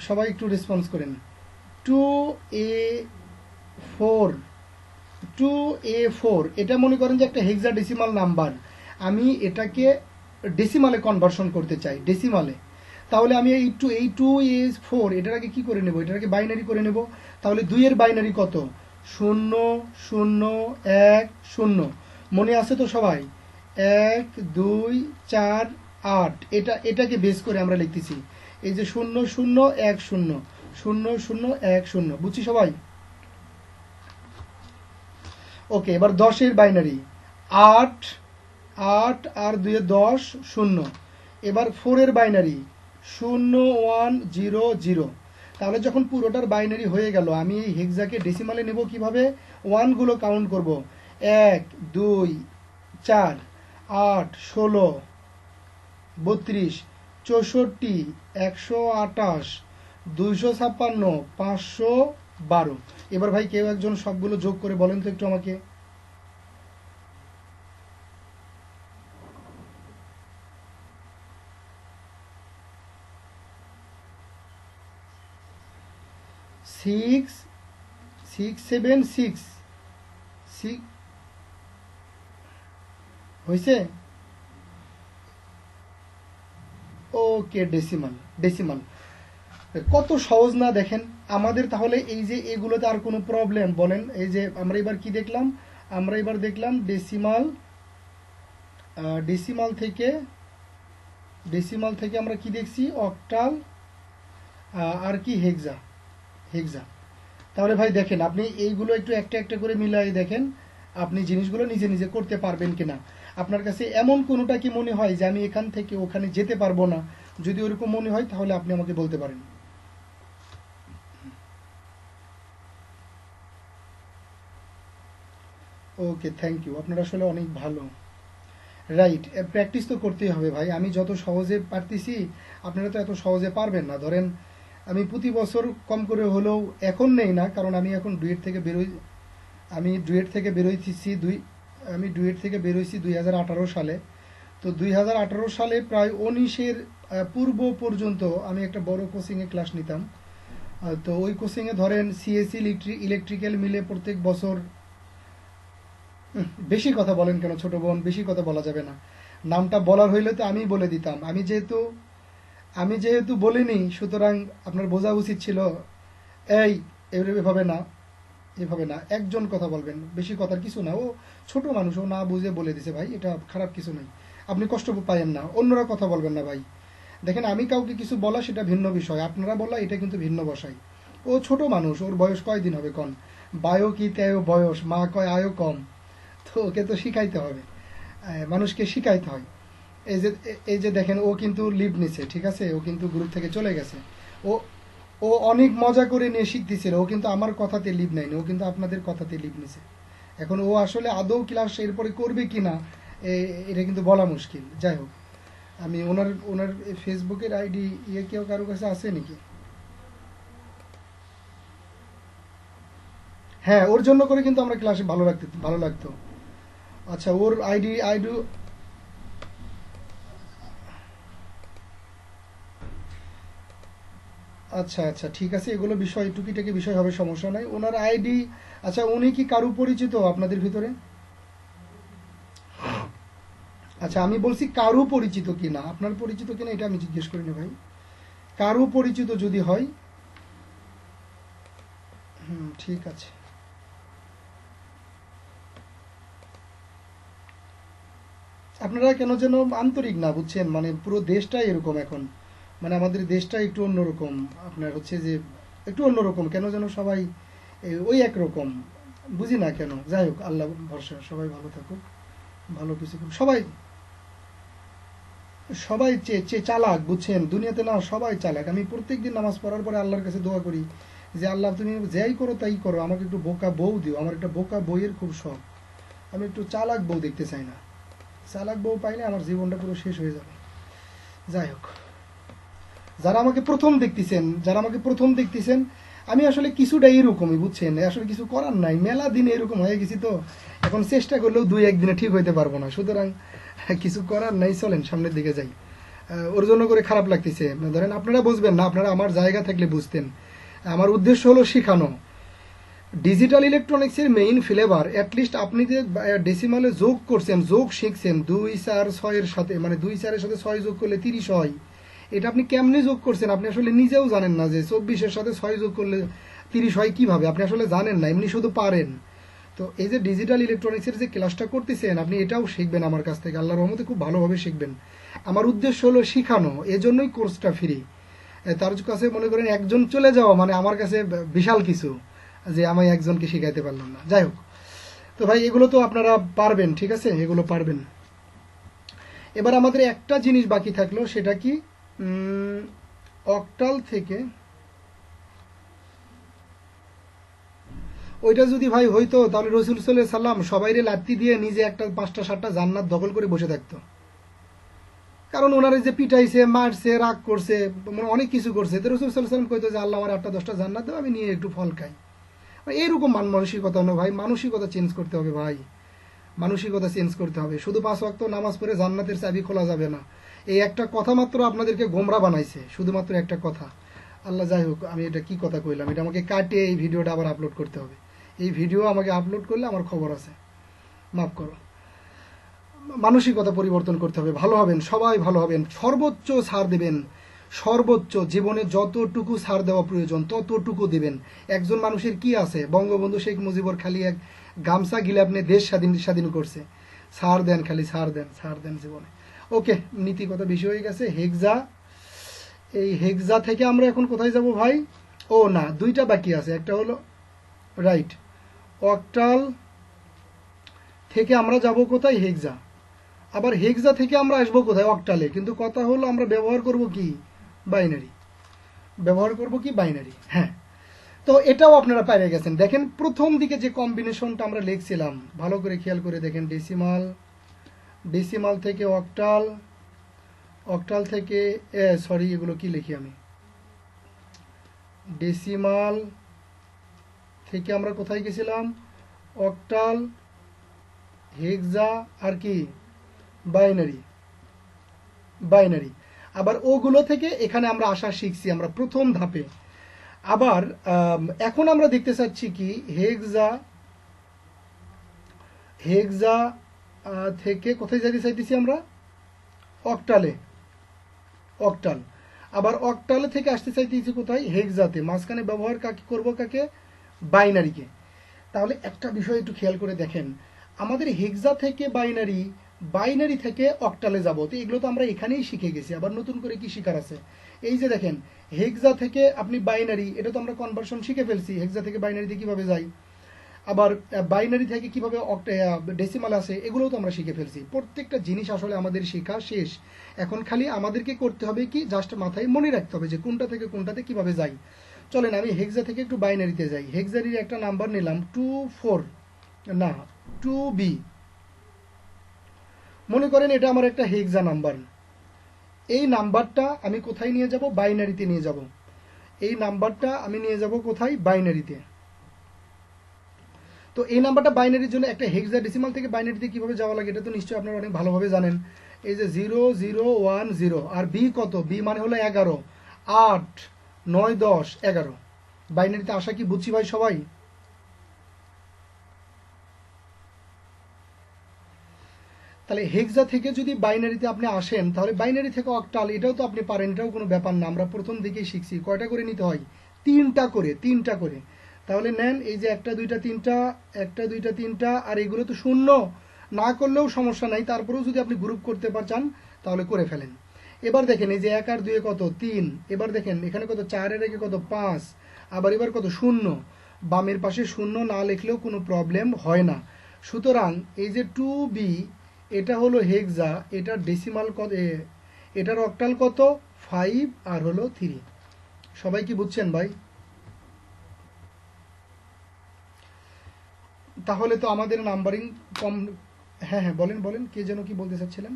সবাই একটু রেসপন্স করেন। 2A4, 2A4 এটা মনে করেন যে একটা হেক্সাডেসিমাল নাম্বার। আমি এটাকে ডেসিমালে কনভার্সন করতে চাই, ডেসিমালে। তাহলে আমি এই 2A4 এটাকে কি করে নেব? এটাকে বাইনারি করে নেব। তাহলে 2 এর বাইনারি কত? 0 0 1 0। মনে আছে তো সবাই? 1 2 4 8, এটাকে বেস করে আমরা লিখতেছি। এই যে 0 0 1 0 0 0 1 0, বুঝছি সবাই? ওকে, এবার 10 এর বাইনারি 8 8 আর 2 10 0। এবার 4 এর বাইনারি 0 1 0 0। তাহলে যখন পুরোটার বাইনারি হয়ে গেল, আমি এই হেক্সাকে ডেসিমালে নেব কিভাবে? 1 গুলো কাউন্ট করব, 1 2 4 8 16 32 64 128 256 512। এবার ভাই কেউ একজন সবগুলো যোগ করে বলেন তো একটু আমাকে। সিক্স 6 7 6 6 হয়েছে। ওকে, ডেসিমাল কত সহজ না দেখেন আমাদের। তাহলে এই যে এগুলোতে আর কোনো প্রবলেম বলেন? এই যে আমরা এবার কি দেখলাম? আমরা এবার দেখলাম ডেসিমাল থেকে আমরা কি দেখছি? অক্টাল আর কি হেক্সা। তাহলে ভাই দেখেন, আপনি এইগুলো একটু একটা একটা করে মিলাই দেখেন আপনি জিনিসগুলো নিজে নিজে করতে পারবেন কিনা। আপনার কাছে এমন কোনোটা কি মনে হয় যে আমি এখান থেকে ওখানে যেতে পারবো না? যদি ওরকম মনে হয় তাহলে আপনি আমাকে বলতে পারেন। ওকে, থ্যাংক ইউ, আপনারা আসলে অনেক ভালো। রাইট, প্র্যাকটিস তো করতেই হবে ভাই। আমি যত সহজে পারতেছি আপনারা তো এত সহজে পারবেন না। ধরেন আমি প্রতি বছর কম করে হলেও এখন নেই না, কারণ আমি এখন ডুয়েট থেকে বেরোইছি 2018 সালে। তো 2018 সালে প্রায় 19-এর পূর্ব পর্যন্ত আমি একটা বড় কোচিংয়ে ক্লাস নিতাম। তো ওই কোচিংয়ে ধরেন সিএসসি ইলেকট্রিক্যাল মিলে প্রত্যেক বছর, বেশি কথা বলেন কেন ছোট বোন? বেশি কথা বলা যাবে না। নামটা বলার হইলে তো আমি বলে দিতাম। আমি যেহেতু বলিনি, সুতরাং আপনার বোঝা উচিত ছিল। এই এভাবে না, একজন কথা বলবেন, বেশি কথার কিছু না। ও ছোট মানুষ, ও না বুঝে বলে দিছে ভাই, এটা খারাপ কিছু নেই। আপনি কষ্ট পাইয়েন না, অন্যরা কথা বলবেন না ভাই। দেখেন, আমি কাউকে কিছু বলা সেটা ভিন্ন বিষয়, আপনারা বলা এটা কিন্তু ভিন্ন বসাই। ও ছোট মানুষ, ওর বয়স কয়দিন হবে কন? বায়ো কি তেয় বয়স, মা কয় আয়ও কম। তো ওকে তো শিখাইতে হবে, মানুষকে শিখাইতে হয়। এই যে দেখেন, ও কিন্তু লিভ নিছে, ঠিক আছে? ও কিন্তু গ্রুপ থেকে চলে গেছে। ও ও অনেক মজা করে নিয়ে শিখতেছিল। ও কিন্তু আমার কথাতে লিভ নেয়নি, ও কিন্তু আপনাদের কথাতে লিভ নিছে। এখন ও আসলে আদৌ ক্লাস এরপরে করবে কিনা এটা কিন্তু বলা মুশকিল। যাই হোক, আমি ওনার ফেসবুকের আইডি কেউ কারো কাছে আছে নাকি? হ্যাঁ, ওর জন্য করে কিন্তু আমরা ক্লাসে ভালো লাগতো। আচ্ছা, ওর আইডি আচ্ছা আচ্ছা, ঠিক আছে, এগুলো বিষয় টুকিটাকি বিষয় হবে, সমস্যা নাই। ওনার আইডি, আচ্ছা, উনি কি কারু পরিচিত আপনাদের ভিতরে? আচ্ছা, আমি বলছি কারু পরিচিত কিনা, আপনার পরিচিত কিনা এটা আমি জিজ্ঞেস করিনি ভাই। কারু পরিচিত যদি হয়, ঠিক আছে। আপনারা কেন যেন আন্তরিক না, বুঝছেন? মানে পুরো দেশটাই এরকম এখন, মানে আমাদের দেশটা একটু অন্যরকম। আপনার হচ্ছে যে একটু অন্যরকম, কেন যেন সবাই ওই একরকম, বুঝি না কেন। যাই হোক, আল্লাহ ভরসা, সবাই ভালো থাকুক, ভালো কিছু করুক। সবাই সবাই চালাক, বুঝছেন? দুনিয়াতে না সবাই চালাক। আমি প্রত্যেকদিন নামাজ পড়ার পরে আল্লাহর কাছে দোয়া করি যে আল্লাহ, তুমি যাই করো তাই করো, আমাকে একটু বোকা বউ দিও। আমার একটা বোকা বইয়ের খুব শখ, আমি একটু চালাক বউ দেখতে চাই না। চালাক বউ পাইলে আমার জীবনটা পুরো শেষ হয়ে যাবে। যাই হোক, যারা আমাকে প্রথম দেখতেছেন, আমি আসলে কিছুটা এরকমই, বুঝছেন? আসলে কিছু করার নাই, মেলা দিনে এরকম হয়ে গেছি। তো এখন চেষ্টা করলেও 2-1 দিনে ঠিক হইতে পারবো না, সুতরাং কিছু করার নাই, চলেন সামনের দিকে যাই। ওর জন্য করে খারাপ লাগতেছে, ধরেন আপনারা বুঝবেন না, আপনারা আমার জায়গা থাকলে বুঝতেন। আমার উদ্দেশ্য হলো শেখানো। ডিজিটাল ইলেকট্রনিক্সের মেইন ফ্লেভার, অ্যাটলিস্ট আপনি যে ডেসিমালে যোগ করছেন, যোগ শিখছেন 2 4 6 এর সাথে, মানে 2 4 এর সাথে 6 যোগ করলে 30 হয়। এটা আপনি কেমনে যোগ করছেন আপনি আসলে নিজেও জানেন না, যে 24-এর সাথে 6 যোগ করলে 30 হয় কিভাবে, আপনি আসলে জানেন না, এমনি শুধু পারেন। তো এই যে ডিজিটাল ইলেকট্রনিক্সের যে ক্লাসটা করতেছেন আপনি এটাও শিখবেন আমার কাছ থেকে, আল্লাহর রহমতে খুব ভালোভাবে শিখবেন। আমার উদ্দেশ্য হলো শিখানো, এজন্যই কোর্সটা ফ্রি। তার কাছে মনে করেন একজন চলে যাওয়া মানে আমার কাছে বিশাল কিছু, যে আমি একজনকে শিখাইতে পারলাম না। যাই হোক, তো ভাই এগুলো তো আপনারা পারবেন, ঠিক আছে, এগুলো পারবেন। এবার আমাদের একটা জিনিস বাকি থাকলো, সেটা কি অক্টাল থেকে ওইটা যদি ভাই হইতো তাহলে রসুল সাল্লাল্লাহু আলাইহি সাল্লাম সবাইরে লাত্তি দিয়ে নিজে একটা 5টা 7টা জান্নাত দখল করে বসে থাকতো। কারণ ওনারা যে পিটাইছে, মারছে, রাগ করছে, মানে অনেক কিছু করছে, তো রসুল সাল্লাল্লাহু আলাইহি সাল্লাম কইতো যে আল্লাহ আমার 8টা 10টা জান্নাত দাও, আমি নিয়ে একটু ফল খাই। এইরকম মানসিকতা না ভাই, মানসিকতা চেঞ্জ করতে হবে ভাই, মানসিকতা চেঞ্জ করতে হবে। শুধু 5 ওয়াক্ত নামাজ পড়ে জান্নাতের চাবি খোলা যাবে না, এই একটা কথা মাত্র আপনাদেরকে গোমরা বানাইছে, শুধুমাত্র একটা কথা। আল্লাহ, যাই হোক, আমি এটা কি কথা কইলাম, এটা আমাকে কাটে এই ভিডিওটা আবার আপলোড করতে হবে। এই ভিডিও আমাকে আপলোড করলে আমার খবর আছে, মাফ করো। মানসিকতা পরিবর্তন করতে হবে, ভালো হবেন, সবাই ভালো হবেন, সর্বোচ্চ ছাড় দেবেন, সর্বোচ্চ জীবনে যতটুকু ছাড় দেওয়া প্রয়োজন ততটুকু দেবেন। একজন মানুষের কি আছে, বঙ্গবন্ধু শেখ মুজিবর খালি এক গামছা গিলে আপনি দেশ স্বাধীন করছে, ছাড় দেন, খালি ছাড় দেন, ছাড় দেন জীবনে। ওকে, নীতিগত বিষয় হয়ে গেছে। হেক্সা, এই হেক্সা থেকে আমরা এখন কোথায় যাব ভাই? ও না, 2টা বাকি আছে, একটা হলো রাইট অক্টাল থেকে আমরা যাব কোথায়? হেক্সা। আবার হেক্সা থেকে আমরা আসবো কোথায়? অক্টালে। কিন্তু কথা হলো আমরা ব্যবহার করব কি? বাইনারি। ব্যবহার করব কি? বাইনারি। হ্যাঁ, তো এটাও আপনারা পেরে গেছেন। দেখেন প্রথম দিকে যে কম্বিনেশনটা আমরা লিখছিলাম, ভালো করে খেয়াল করে দেখেন। ডেসিমাল থেকে অক্টাল, অক্টাল থেকে সরি, এগুলো কি লিখি আমি? ডেসিমাল থেকে আমরা কোথায় গেছিলাম? অক্টাল, হেক্সা, আর কি? বাইনারি। বাইনারি। আবার ওগুলো থেকে এখানে আমরা আসা শিখছি আমরা প্রথম ধাপে। আবার এখন আমরা দেখতে চাচ্ছি কি, হেক্সা থেকে কোথায় যেতে চাইতেছি আমরা? অক্টালে, অক্টাল। আবার অক্টালে থেকে আসতে চাইতেছি কোথায়? হেক্সাতে। মাঝখানে ব্যবহার কাকে করব? কাকে? বাইনারিকে। তাহলে একটা বিষয় একটু খেয়াল করে দেখেন, আমাদের হেক্সা থেকে বাইনারি, বাইনারি থেকে অক্টালে যাব, তো এগুলো তো আমরা এখানেই শিখে গেছি, আবার নতুন করে কি শিখার আছে? এই যে দেখেন, হেক্সা থেকে আপনি বাইনারি, এটা তো আমরা কনভার্সন শিখে ফেলছি, হেক্সা থেকে বাইনারিতে কিভাবে যাই। আবার বাইনারি থেকে কিভাবে ডেসিমাল আসে, এগুলোও তো আমরা শিখে ফেলছি। প্রত্যেকটা জিনিস আসলে আমাদের শেখা শেষ। এখন খালি আমাদেরকে করতে হবে কি, জাস্ট মাথায় মনে রাখতে হবে যে কোনটা থেকে কোনটাতে কিভাবে যাই। চলেন আমি হেক্সা থেকে একটু বাইনারিতে যাই। হেক্সারির একটা নাম্বার নিলাম 24, না 2B। মনে করেন এটা আমার একটা হেক্সা নাম্বার। এই নাম্বারটা আমি কোথায় নিয়ে যাব? বাইনারিতে নিয়ে যাব। এই নাম্বারটা আমি নিয়ে যাব কোথায়? বাইনারিতে। তো এই নাম্বারটা বাইনারির জন্য একটা হেক্সাডেসিমাল থেকে বাইনারিতে কিভাবে যাওয়া লাগে এটা তো নিশ্চয়ই আপনারা অনেক ভালোভাবে জানেন। এই যে 0010, আর বি কত? বি মানে হলো 11, 8, 9, 10, 11। বাইনারিতে আসা কি বুঝছি ভাই সবাই? তাহলে হেক্সা থেকে যদি বাইনারিতে আপনি আসেন, তাহলে বাইনারি থেকে অক্টাল, এটাও তো আপনি পারেন, এটাও কোনো ব্যাপার না। আমরা প্রথম দিকেই শিখছি কয়টা করে নিতে হয়? 3টা করে, 3টা করে। তাহলে নেন, এই যে 1 2 3টা, 1 2 3টা, আর এগুলো তো শূন্য, না করলেও সমস্যা নাই, তারপরেও যদি আপনি গ্রুপ করতে চান তাহলে করে ফেলেন। এবার দেখেন এই যে 1 আর 2 কত? 3। এবার দেখেন এখানে কত? 4 এর আগে কত? 5। আবার এবার কত? শূন্য। বামের পাশে শূন্য না লিখলেও কোনো প্রবলেম হয় না। সুতরাং এই যে 2B, এটা হলো হেক্সা, এটার ডেসিমাল কত? এটার অক্টাল কত? 5 আর হলো 3। সবাই কি বুঝছেন ভাই? তাহলে তো আমাদের নাম্বারিং কম। হ্যাঁ হ্যাঁ, বলেন বলেন, কে যেন কি বলতে চাচ্ছিলেন?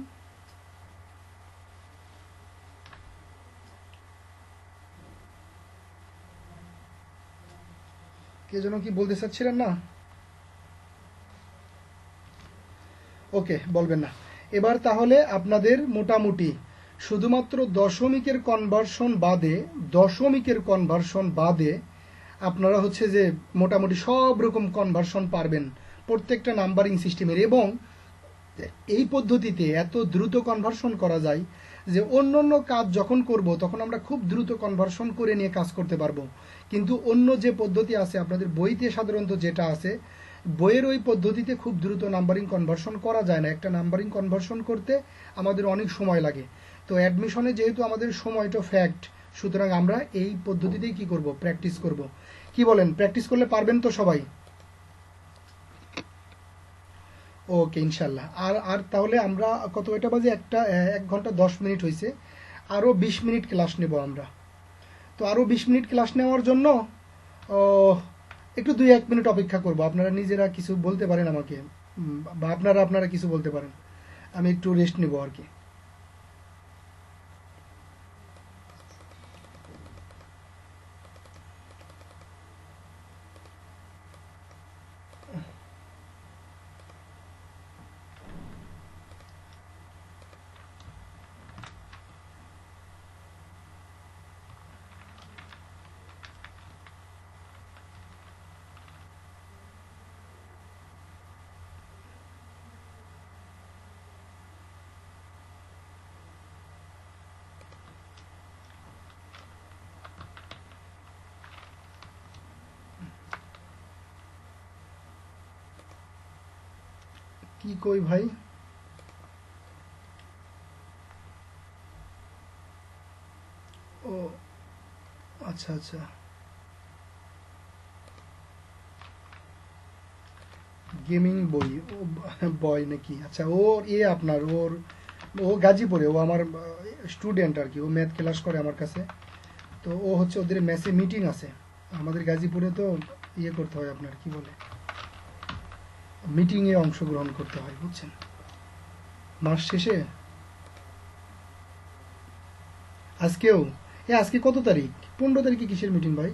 কে যেন কি বলতে চাচ্ছিলেন না? ওকে, বলবেন না। এবার তাহলে আপনাদের মোটামুটি শুধুমাত্র দশমিকের কনভার্সন বাদে আপনারা হচ্ছে যে মোটামুটি সব রকম কনভার্সন পারবেন প্রত্যেকটা নাম্বারিং সিস্টেমের। এবং এই পদ্ধতিতে এত দ্রুত কনভার্সন করা যায় যে অন্য অন্য কাজ যখন করব তখন আমরা খুব দ্রুত কনভার্সন করে নিয়ে কাজ করতে পারবো। কিন্তু অন্য যে পদ্ধতি আছে আপনাদের বইতে সাধারণত যেটা আছে, বইয়ের ওই পদ্ধতিতে খুব দ্রুত নাম্বারিং কনভার্সন করা যায় না। একটা নাম্বারিং কনভার্সন করতে আমাদের অনেক সময় লাগে। তো অ্যাডমিশনে যেহেতু আমাদের সময়টা ফ্যাক্ট, সুতরাং আমরা এই পদ্ধতিতেই কি করব, প্র্যাকটিস করব। কি বলেন, প্র্যাকটিস করলে পারবেন তো সবাই? ওকে, ইনশাল্লাহ। আর আর তাহলে আমরা কত, এটা বাজে 1 ঘন্টা 10 মিনিট হয়েছে, আরও 20 মিনিট ক্লাস নেব আমরা। তো আরও 20 মিনিট ক্লাস নেওয়ার জন্য ও, একটু 2-1 মিনিট অপেক্ষা করব। আপনারা নিজেরা কিছু বলতে পারেন আমাকে, বা আপনারা কিছু বলতে পারেন, আমি একটু রেস্ট নিব আর কি। কি কই ভাই? ও আচ্ছা আচ্ছা, গেমিং বই, ও বয় নাকি? আচ্ছা, ওর আপনার ও গাজীপুরে, ও আমার স্টুডেন্ট আর কি, ও ম্যাথ ক্লাস করে আমার কাছে। তো ও হচ্ছে, ওদের মেসে মিটিং আছে আমাদের গাজীপুরে, তো করতে হয়, আপনার কি বলে, মিটিংয়ে অংশগ্রহণ করতে হয়, বুঝছেন, মাস শেষে। আজকেও, আজকে কত তারিখ? 15 তারিখে কিসের মিটিং ভাই?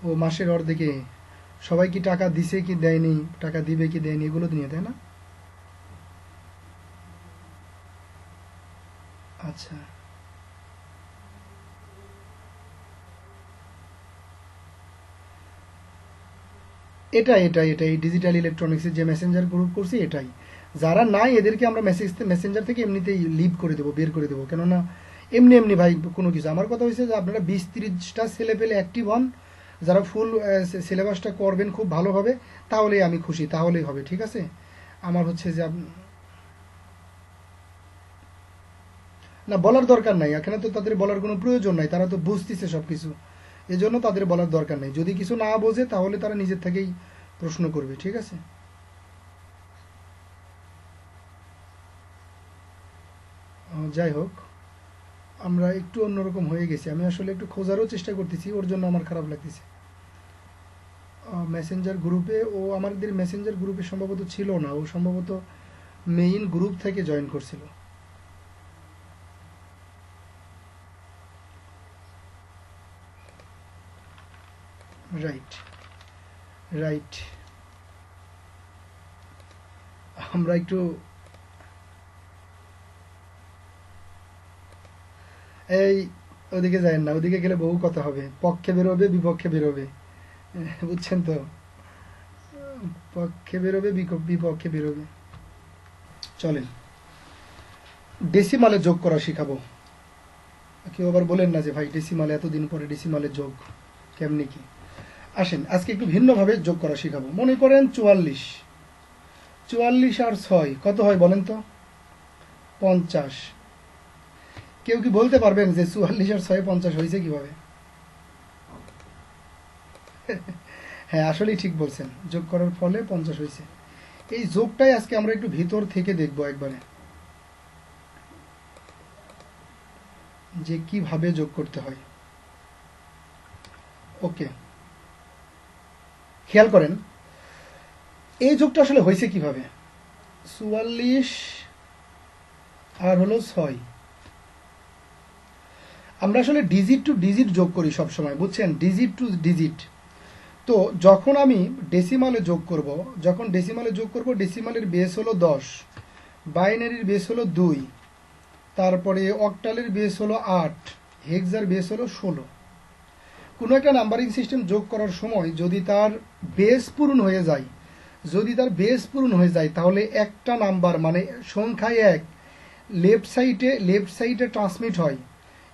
ও মাসের অর্ধেকে। সবাই কি টাকা দিছে কি দেয়নি, টাকা দিবে কি দেয়নি, এগুলো নিয়ে, তাই না? আচ্ছা, এটাই ডিজিটাল ইলেকট্রনিক্সের যে মেসেঞ্জার গ্রুপ করছি এটাই। যারা নাই এদেরকে আমরা মেসেঞ্জার থেকে এমনিতেই লিভ করে দেবো, বের করে দেবো, কেননা এমনি এমনি ভাই কোনো কিছু। আমার কথা হয়েছে যে আপনারা 20-30টা ছেলে পেলে অ্যাক্টিভ হন, যারা ফুল সিলেবাসটা করবেন খুব ভালোভাবে, তাহলেই আমি খুশি, তাহলেই হবে, ঠিক আছে? আমার হচ্ছে যে না, বলার দরকার নাই, এখানে তো তাদের বলার কোনো প্রয়োজন নাই, তারা তো বুঝতেছে সব কিছু, এজন্য তাদের বলার দরকার নেই। যদি কিছু না বোঝে তাহলে তারা নিজের থেকেই প্রশ্ন করবে, ঠিক আছে? যাই হোক, আমরা একটু অন্যরকম হয়ে গেছি। আমি আসলে একটু খোঁজারও চেষ্টা করতেছি, ওর জন্য আমার খারাপ লাগতেছে। মেসেঞ্জার গ্রুপে, ও আমাদের মেসেঞ্জার গ্রুপে সম্ভবত ছিল না, ও সম্ভবত মেইন গ্রুপ থেকে জয়েন করছিল। Right, right. আমরা একটু, এই, ওদিকে যায় না, ওদিকে গেলে বহু কথা হবে, পক্ষে বেরোবে বিপক্ষে বেরোবে, বুঝছেন তো, পক্ষে বেরোবে বিপক্ষে বেরোবে। চলেন, ডেসিমালে যোগ করা শিখাবো। কেউ আবার বলেন না যে ভাই ডেসিমালে, এতদিন পরে ডেসিমালে যোগ কেমনি কি। আসেন আজকে একটু ভিন্নভাবে যোগ করা শিখাবো। মনে করেন 44, 44 আর 6 কত হয় বলেন তো? 50। কেউ কি বলতে পারবেন যে 44 আর 6 50 হয়েছে কিভাবে? হ্যাঁ, আসলেই ঠিক বলছেন, যোগ করার ফলে 50 হয়েছে। এই যোগটাই আজকে আমরা একটু ভিতর থেকে দেখবো একবারে, যে কিভাবে যোগ করতে হয়। ওকে, খেয়াল করেন এই যোগটা আসলে হয়েছে কিভাবে। 44 আর হলো 6, আমরা আসলে ডিজিট টু ডিজিট যোগ করি সব সময়, বুঝছেন, ডিজিট টু ডিজিট। তো যখন আমি ডেসিমালে যোগ করব, ডেসিমালের বেস হলো 10, বাইনারির বেস হলো 2, তারপরে অক্টালের বেস হলো 8, হেক্সার বেস হলো 16। কোনো একটা নাম্বারিং সিস্টেম যোগ করার সময় যদি তার বেস পূরণ হয়ে যায়, তাহলে একটা নাম্বার মানে সংখ্যায় 1 লেফট সাইডে ট্রান্সমিট হয়,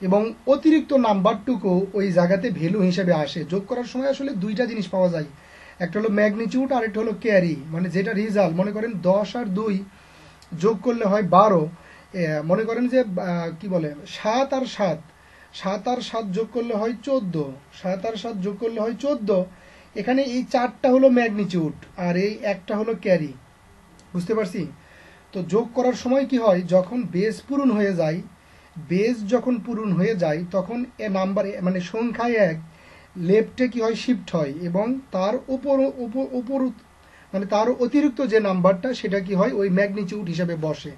এবং অতিরিক্ত নাম্বারটুকু ওই জায়গাতে ভ্যালু হিসেবে আসে। যোগ করার সময় আসলে দুইটা জিনিস পাওয়া যায়, একটা হলো ম্যাগনিটিউড আর একটা হলো ক্যারি, মানে যেটা রেজাল্ট। মনে করেন 10 আর 2 যোগ করলে হয় 12। মনে করেন যে কি বলে 7 আর 7, 7 আর 7 যোগ করলে হয় 14, 7 আর 7 যোগ করলে হয় 14। এখানে এই 4টা হলো ম্যাগনিটিউড আর এই একটা হলো ক্যারি, বুঝতে পারছি? তো যোগ করার সময় কি হয়, যখন বেস পূরণ হয়ে যায়, বেস যখন পূরণ হয়ে যায় তখন এ নাম্বার মানে সংখ্যায় এক লেফটে কি হয় শিফট হয় এবং তার উপর উপর মানে তার অতিরিক্ত যে নাম্বারটা সেটা কি হয় ওই ম্যাগনিটিউড হিসেবে বসে।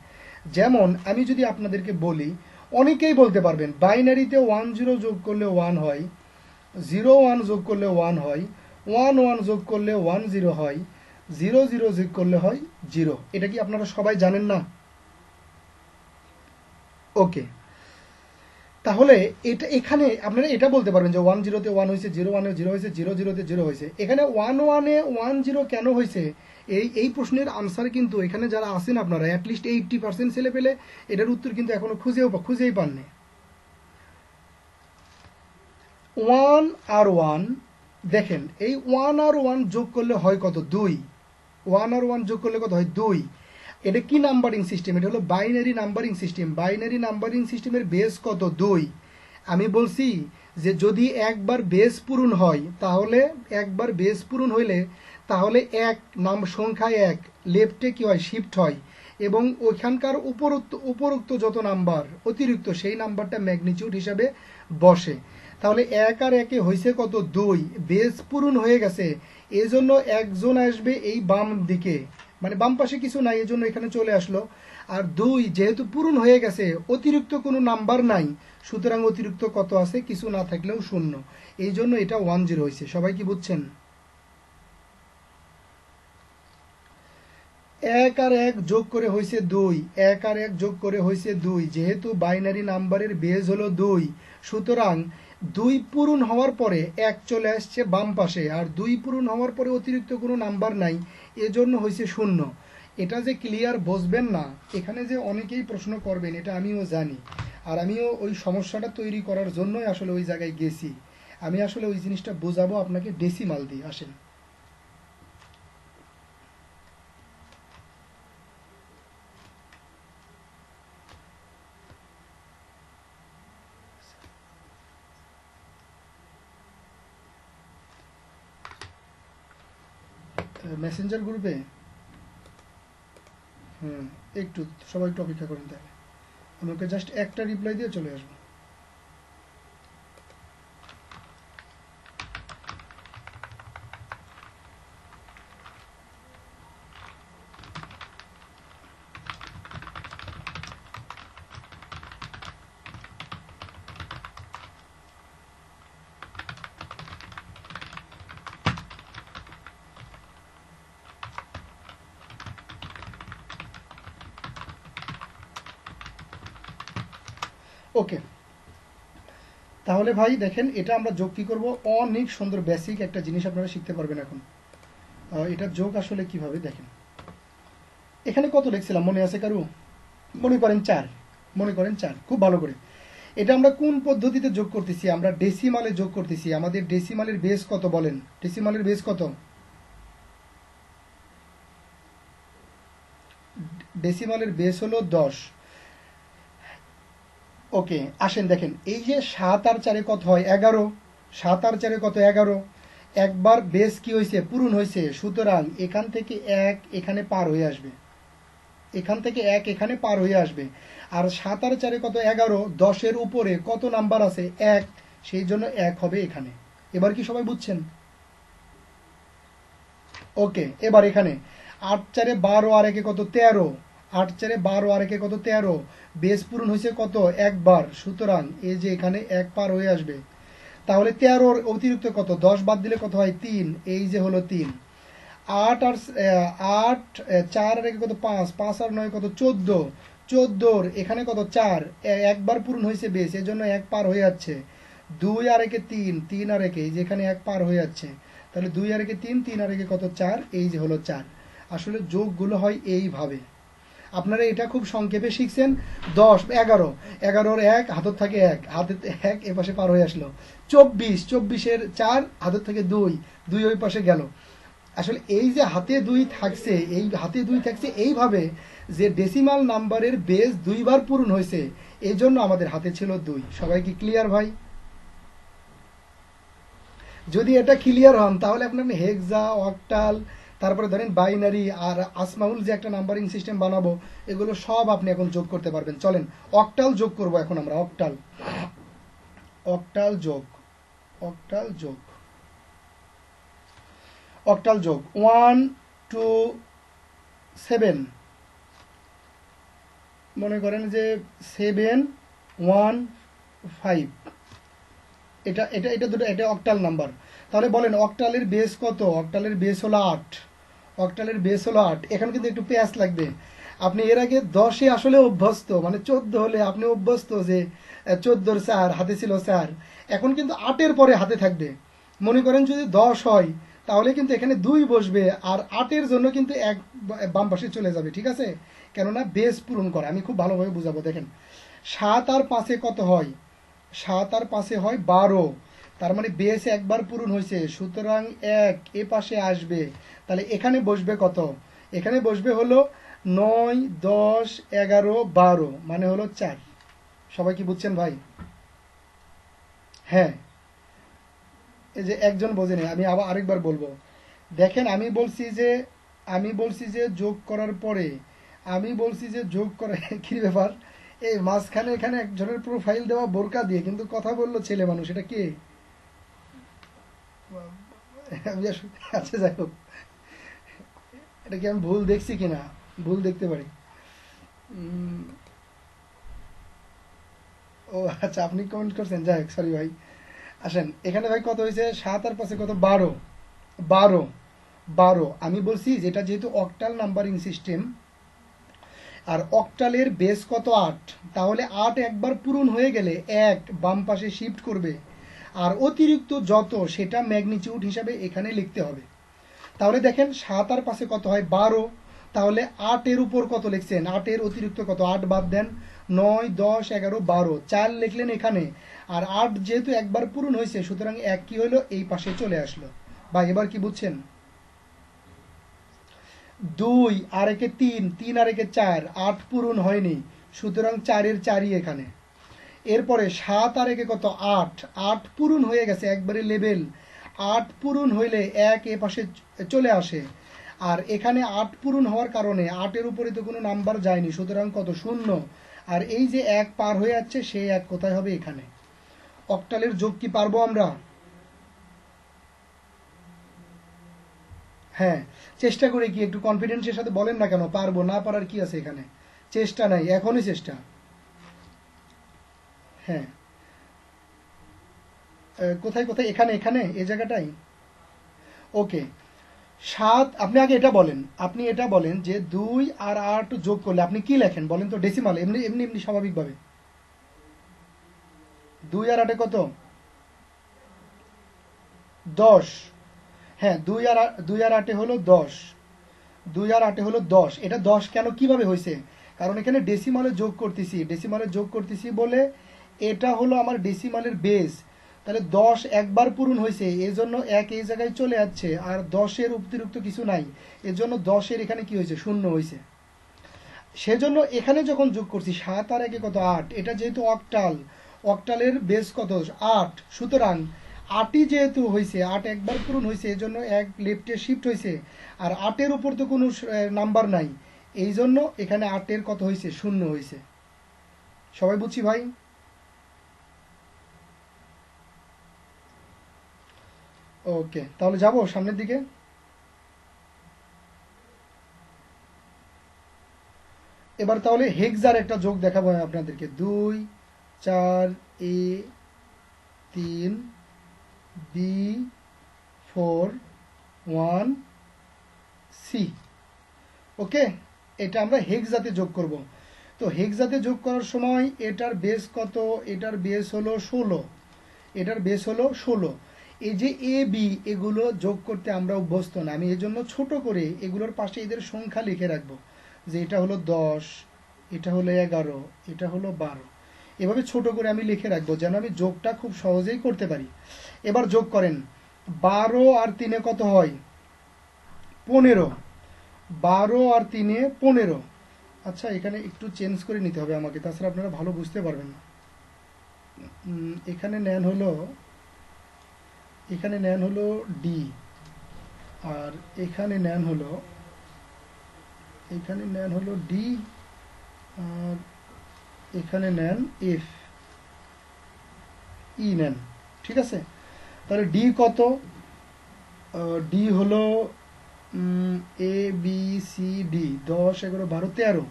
যেমন আমি যদি আপনাদেরকে বলি, অনেকেই বলতে পারবেন বাইনারিতে 10 যোগ করলে 1 হয়, 01 যোগ করলে 1 হয়, 11 যোগ করলে 10 হয়, 00 যোগ করলে হয় 0। এটা কি আপনারা সবাই জানেন না? ওকে, তাহলে এটা এখানে আপনারা এটা বলতে পারবেন যে 10-তে 1 হয়েছে, 01-এ 0 হয়েছে, 00-তে 0 হয়েছে। এখানে 11-এ 10 কেন হয়েছে, এই প্রশ্নের আনসার কিন্তু এখানে যারা আছেন আপনারা অ্যাটলিস্ট 80% ছেলে পেলে এটার উত্তর কিন্তু এখনো খুঁজেই পাননি। 1 আর 1 দেখেন, এই 1 আর 1 যোগ করলে হয় কত? 2। 1 আর 1 যোগ করলে কত হয়? 2। এটা কি নাম্বারিং সিস্টেম? এটা হলো binary numbering system. Binary numbering সিস্টেমের বেস কত? 2। আমি বলছি যে যদি একবার বেস পূরণ হয়, তাহলে একবার বেস পূরণ হইলে তাহলে এক নাম সংখ্যায় এক লেফটে কি হয় শিফট হয় এবং ওইখানকার উপরোক্ত যত নাম্বার অতিরিক্ত সেই নাম্বারটা ম্যাগনিটিউড হিসাবে বসে। তাহলে 1 আর 1-এ হয়েছে কত? 2। বেস পূরণ হয়ে গেছে, এজন্য একজন আসবে এই বাম দিকে, মানে বাম পাশে কিছু নাই, এজন্য এখানে চলে আসলো। আর 2 যেহেতু পূরণ হয়ে গেছে, অতিরিক্ত কোনো নাম্বার নাই, সুতরাং অতিরিক্ত কত আছে? কিছু না থাকলেও 0। এই জন্য এটা 10 হয়েছে। সবাই কি বুঝছেন? 1 আর 1 যোগ করে হয়েছে 2, 1 আর 1 যোগ করে হয়েছে 2। যেহেতু বাইনারি নাম্বারের বেজ হলো 2, সুতরাং 2 পূরণ হওয়ার পরে 1 চলে আসছে বাম পাশে, আর 2 পূরণ হওয়ার পরে অতিরিক্ত কোনো নাম্বার নাই, এজন্য হয়েছে 0। এটা যে ক্লিয়ার বুঝবেন না, এখানে যে অনেকেই প্রশ্ন করবেন এটা আমিও জানি, আর আমিও ওই সমস্যাটা তৈরি করার জন্যই আসলে ওই জায়গায় গেছি। আমি আসলে ওই জিনিসটা বোঝাবো আপনাকে ডেসিমাল দিয়ে। আসেন, মেসেঞ্জার গ্রুপে একটু সবাই একটু অপেক্ষা করেন, তাহলে আমি ওকে জাস্ট একটা রিপ্লাই দিয়ে চলে আসবো। ওকে, তাহলে ভাই দেখেন, এটা আমরা যোগ কি করব? অনেক সুন্দর বেসিক একটা জিনিস আপনারা শিখতে পারবেন এখন। এটা যোগ আসলে কিভাবে দেখেন, এখানে কত লিখছিলাম মনে আছে কারু? মনে করেন 4, মনে করেন 4। খুব ভালো করে, এটা আমরা কোন পদ্ধতিতে যোগ করতেছি? আমরা ডেসিমালে যোগ করতেছি। আমাদের ডেসিমালের বেস কত বলেন? ডেসিমালের বেস কত? ডেসিমালের বেস হলো 10। ওকে, আসেন দেখেন, এই যে 7 আর 4-এ কত হয়? 11। 7 আর 4-এ কত? 11। একবার বেস কি হয়েছে? পূরণ হয়েছে, সুতরাং এখান থেকে 1 এখানে পার হয়ে আসবে, এখান থেকে 1 এখানে পার হয়ে আসবে। আর 7 আর 4-এ কত? 11। 10-এর উপরে কত নাম্বার আছে? 1, সেই জন্য 1 হবে এখানে। এবার কি সবাই বুঝছেন? ওকে, এবার এখানে 8 4-এ 12 আর 1-এ কত? 13। 8 4-এ 12 আর 1-এ কত? 13। বেস পূরণ হয়েছে কত? একবার, সুতরাং এই যে এখানে 1 পার হয়ে আসবে। তাহলে 13-র অতিরিক্ত কত? 10 বাদ দিলে কত হয়? 3। এই যে হলো 3। 8 আর 8 4 আর 1-এ কত? 5। 5 আর 9 কত? 14। 14-র এখানে কত? 4। একবার পূরণ হয়েছে বেস, এই জন্য 1 পার হয়ে যাচ্ছে। 2 আর 1-এ 3, 3 আর 1-এ এই যে এখানে 1 পার হয়ে যাচ্ছে। তাহলে 2 আর 1-এ 3, 3 আর 1-এ কত? 4। এই যে হলো 4। আসলে যোগগুলো হয় এইভাবে। আপনারা এটা খুব সংক্ষেপে শিখছেন। 10 11, 11-র 1 হাতত থাকে 1, হাতের 1 এ পাশে পার হয়ে আসলো। 24, 24-এর 4 হাতত থেকে 2, 2 ওই পাশে গেল। আসলে এই যে হাতে 2 থাকছে, এই হাতে 2 থাকছে এইভাবে যে ডেসিমাল নাম্বারের বেস 2 বার পূরণ হয়েছে, এই জন্য আমাদের হাতে ছিল 2। সবাই কি ক্লিয়ার ভাই? যদি এটা ক্লিয়ার হন তাহলে আপনার হেক্সা, অক্টাল, তারপরে ধরেন বাইনারি আর আসমাউল যে একটা নাম্বারিং সিস্টেম বানাবো, এগুলো সব আপনি এখন যোগ করতে পারবেন। চলেন অক্টাল যোগ করব এখন আমরা। অক্টাল, অক্টাল যোগ, অক্টাল যোগ, অক্টাল যোগ 1 2 7, মনে করেন যে 7 1 5, এটা এটা এটা দুটো, এটা অক্টাল নাম্বার। তাহলে বলেন অক্টালের বেস কত? অক্টালের বেস হলো 8, অক্টালের বেস হলো 8। এখানে কিন্তু একটু পেঁয়াজ লাগবে। আপনি এর আগে 10-এ আসলে অভ্যস্ত, মানে 14 হলে আপনি অভ্যস্ত যে 14-র 4 হাতে ছিল 4, এখন কিন্তু 8-এর পরে হাতে থাকবে। মনে করেন যদি 10 হয় তাহলে কিন্তু এখানে 2 বসবে, আর 8-এর জন্য কিন্তু 1 বাম পাশে চলে যাবে, ঠিক আছে? কেননা বেস পূরণ করে। আমি খুব ভালোভাবে বুঝাবো, দেখেন 7 আর 5-এ কত হয়? 7 আর 5-এ হয় 12, তার মানে বেস একবার পূরণ হয়েছে, সুতরাং 1 এ পাশে আসবে। তাহলে এখানে বসবে কত? এখানে বসবে হলো 9 10 11 12, মানে হলো 4। সবাই কি বুঝছেন ভাই? হ্যাঁ, এই যে একজন বোঝেনি, আমি আবার আরেকবার বলবো। দেখেন আমি বলছি যে যোগ করার পরে, আমি বলছি যে যোগ করা কি ব্যাপার? এই মাঝখানে এখানে একজনের প্রোফাইল দেওয়া বোরকা দিয়ে, কিন্তু কথা বললো ছেলে মানুষ, এটা কে? আচ্ছা যাই হোক, এটা কি আমি ভুল দেখছি কিনা? ভুল দেখতে পারি। উম, ও আচ্ছা, আপনি কমেন্ট করছেন, যাই হোক, সরি ভাই। আসেন এখানে ভাই কত হয়েছে? 7 আর 5-এ কত? 12, 12, 12। আমি বলছি যেটা যেহেতু অক্টাল নাম্বারিং সিস্টেম, আর অক্টালের বেস কত? 8, তাহলে 8 একবার পূরণ হয়ে গেলে 1 বাম পাশে শিফট করবে, আর অতিরিক্ত যত সেটা ম্যাগনিটিউড হিসাবে এখানে লিখতে হবে। তাহলে দেখেন 7 আর 5-এ কত হয়? 12। তাহলে 8-এর উপর কত লিখছেন? 8-এর অতিরিক্ত কত? 8 বাদ দেন, 9 10 11 12, 4 লিখলেন এখানে। আর 8 যেহেতু একবার পূরণ হয়েছে, সুতরাং 1 কি হলো? এই পাশে চলে আসলো। বা এবার কি বুঝছেন? 2 আর 1-এ 3, 3 আর 1-এ 4, 8 পূরণ হয়নি, সুতরাং 4-এর 4ই এখানে। এরপরে 7 আর 1-এ কত? 8, 8 পূরণ হয়ে গেছে একবারে লেভেল। 8 পূরণ হইলে 1 এ পাশে চলে আসে, আর এখানে 8 পূরণ হওয়ার কারণে 8-এর উপরে তো কোনো নাম্বার যায়নি, সুতরাং কত? 0। আর এই যে 1 পার হয়ে যাচ্ছে, সেই 1 কোথায় হবে? এখানে। অক্টালের যোগ কি পারবো আমরা? হ্যাঁ, চেষ্টা করে কি একটু কনফিডেন্সের সাথে বলেন না কেন? পারবো, না পারার কি আছে এখানে? চেষ্টা নাই, এখনই চেষ্টা। হ্যাঁ, কোথায় কোথায়? এখানে, এখানে এই জায়গাটাই। ওকে, 7, আপনি আগে এটা বলেন, আপনি এটা বলেন যে 2 আর 8 যোগ করলে আপনি কি লেখেন বলেন তো? ডেসিমাল, এমনি এমনি এমনি স্বাভাবিকভাবে। 2 আর 8-এ কত? 10। হ্যাঁ, 2 আর 8-এ হলো 10। 2 আর 8-এ হলো 10। এটা 10 কেন, কিভাবে হয়েছে? কারণ এখানে ডেসিমালে যোগ করতেছি, ডেসিমালে যোগ করতেছি বলে এটা হলো আমার ডেসিমালের বেস। তাহলে 10 একবার পূরণ হয়েছে, এই জন্য 1 এই জায়গায় চলে যাচ্ছে, আর 10-এর অতিরিক্ত কিছু নাই, এজন্য 10-এর এখানে কি হয়েছে? 0 হয়েছে। সেজন্য এখানে যখন যোগ করছি 7 আর 1-এ কত? 8। এটা যেহেতু অক্টাল, অক্টালের বেস কত? 8, সুতরাং 8ই যেহেতু হয়েছে, 8 একবার পূরণ হয়েছে, এই জন্য 1 লেফটে শিফট হয়েছে, আর 8-এর উপর তো কোনো নাম্বার নাই, এই জন্য এখানে 8-এর কত হয়েছে? 0 হয়েছে। সবাই বুঝছি ভাই? ওকে, তাহলে যাব সামনের দিকে। এবার তাহলে হেক্সার একটা যোগ দেখাবো আমি আপনাদেরকে। 2 4 এ 3 বি 4 1 সি। ওকে, এটা আমরা হেক্সাতে যোগ করব। তো হেক্সাতে যোগ করার সময় এটার বেস কত? এটার বেস হলো 16, এটার বেস হলো 16। এই যে এ বি, এগুলো যোগ করতে আমরা অভ্যস্ত না, আমি এই জন্য ছোট করে এগুলোর পাশে এদের সংখ্যা লিখে রাখবো। যে এটা হলো 10, এটা হলো 11, এটা হলো 12। এভাবে ছোট করে আমি লিখে রাখবো যেন আমি যোগটা খুব সহজেই করতে পারি। এবার যোগ করেন, 12 আর 3 কত হয়? 15। 12 আর 3 15। আচ্ছা, এখানে একটু চেঞ্জ করে নিতে হবে আমাকে, তাছাড়া আপনারা ভালো বুঝতে পারবেন না। এখানে নেন হলো ডি, আর এখানে নেন হলো ডি, আর এখানে নেন এফ, ই নেন। ঠিক আছে, তাহলে ডি কত? ডি হলো এ বি সি ডি, 10 11 12 13।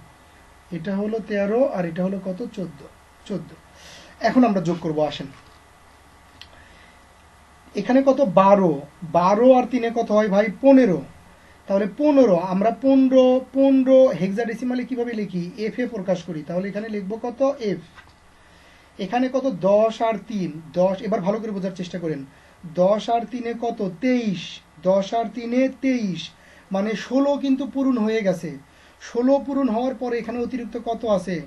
এটা হলো 13, আর এটা হলো কত? 14। এখন আমরা যোগ করব, আসেন। এখানে কত? 12। 12 আর 3 কত হয় ভাই? 15। তাহলে 15, আমরা 15 হেক্সাডেসিমালে কিভাবে লিখি? এফ এ প্রকাশ করি। তাহলে এখানে লিখবো কত? এফ। এখানে কত? 10 আর 3 10। এবার ভালো করে বোঝার চেষ্টা করেন। 10 আর 3 কত? 23। 10 আর 3 23, মানে 16 কিন্তু পূরণ হয়ে গেছে। 16 পূরণ হওয়ার পরে এখানে অতিরিক্ত কত আছে?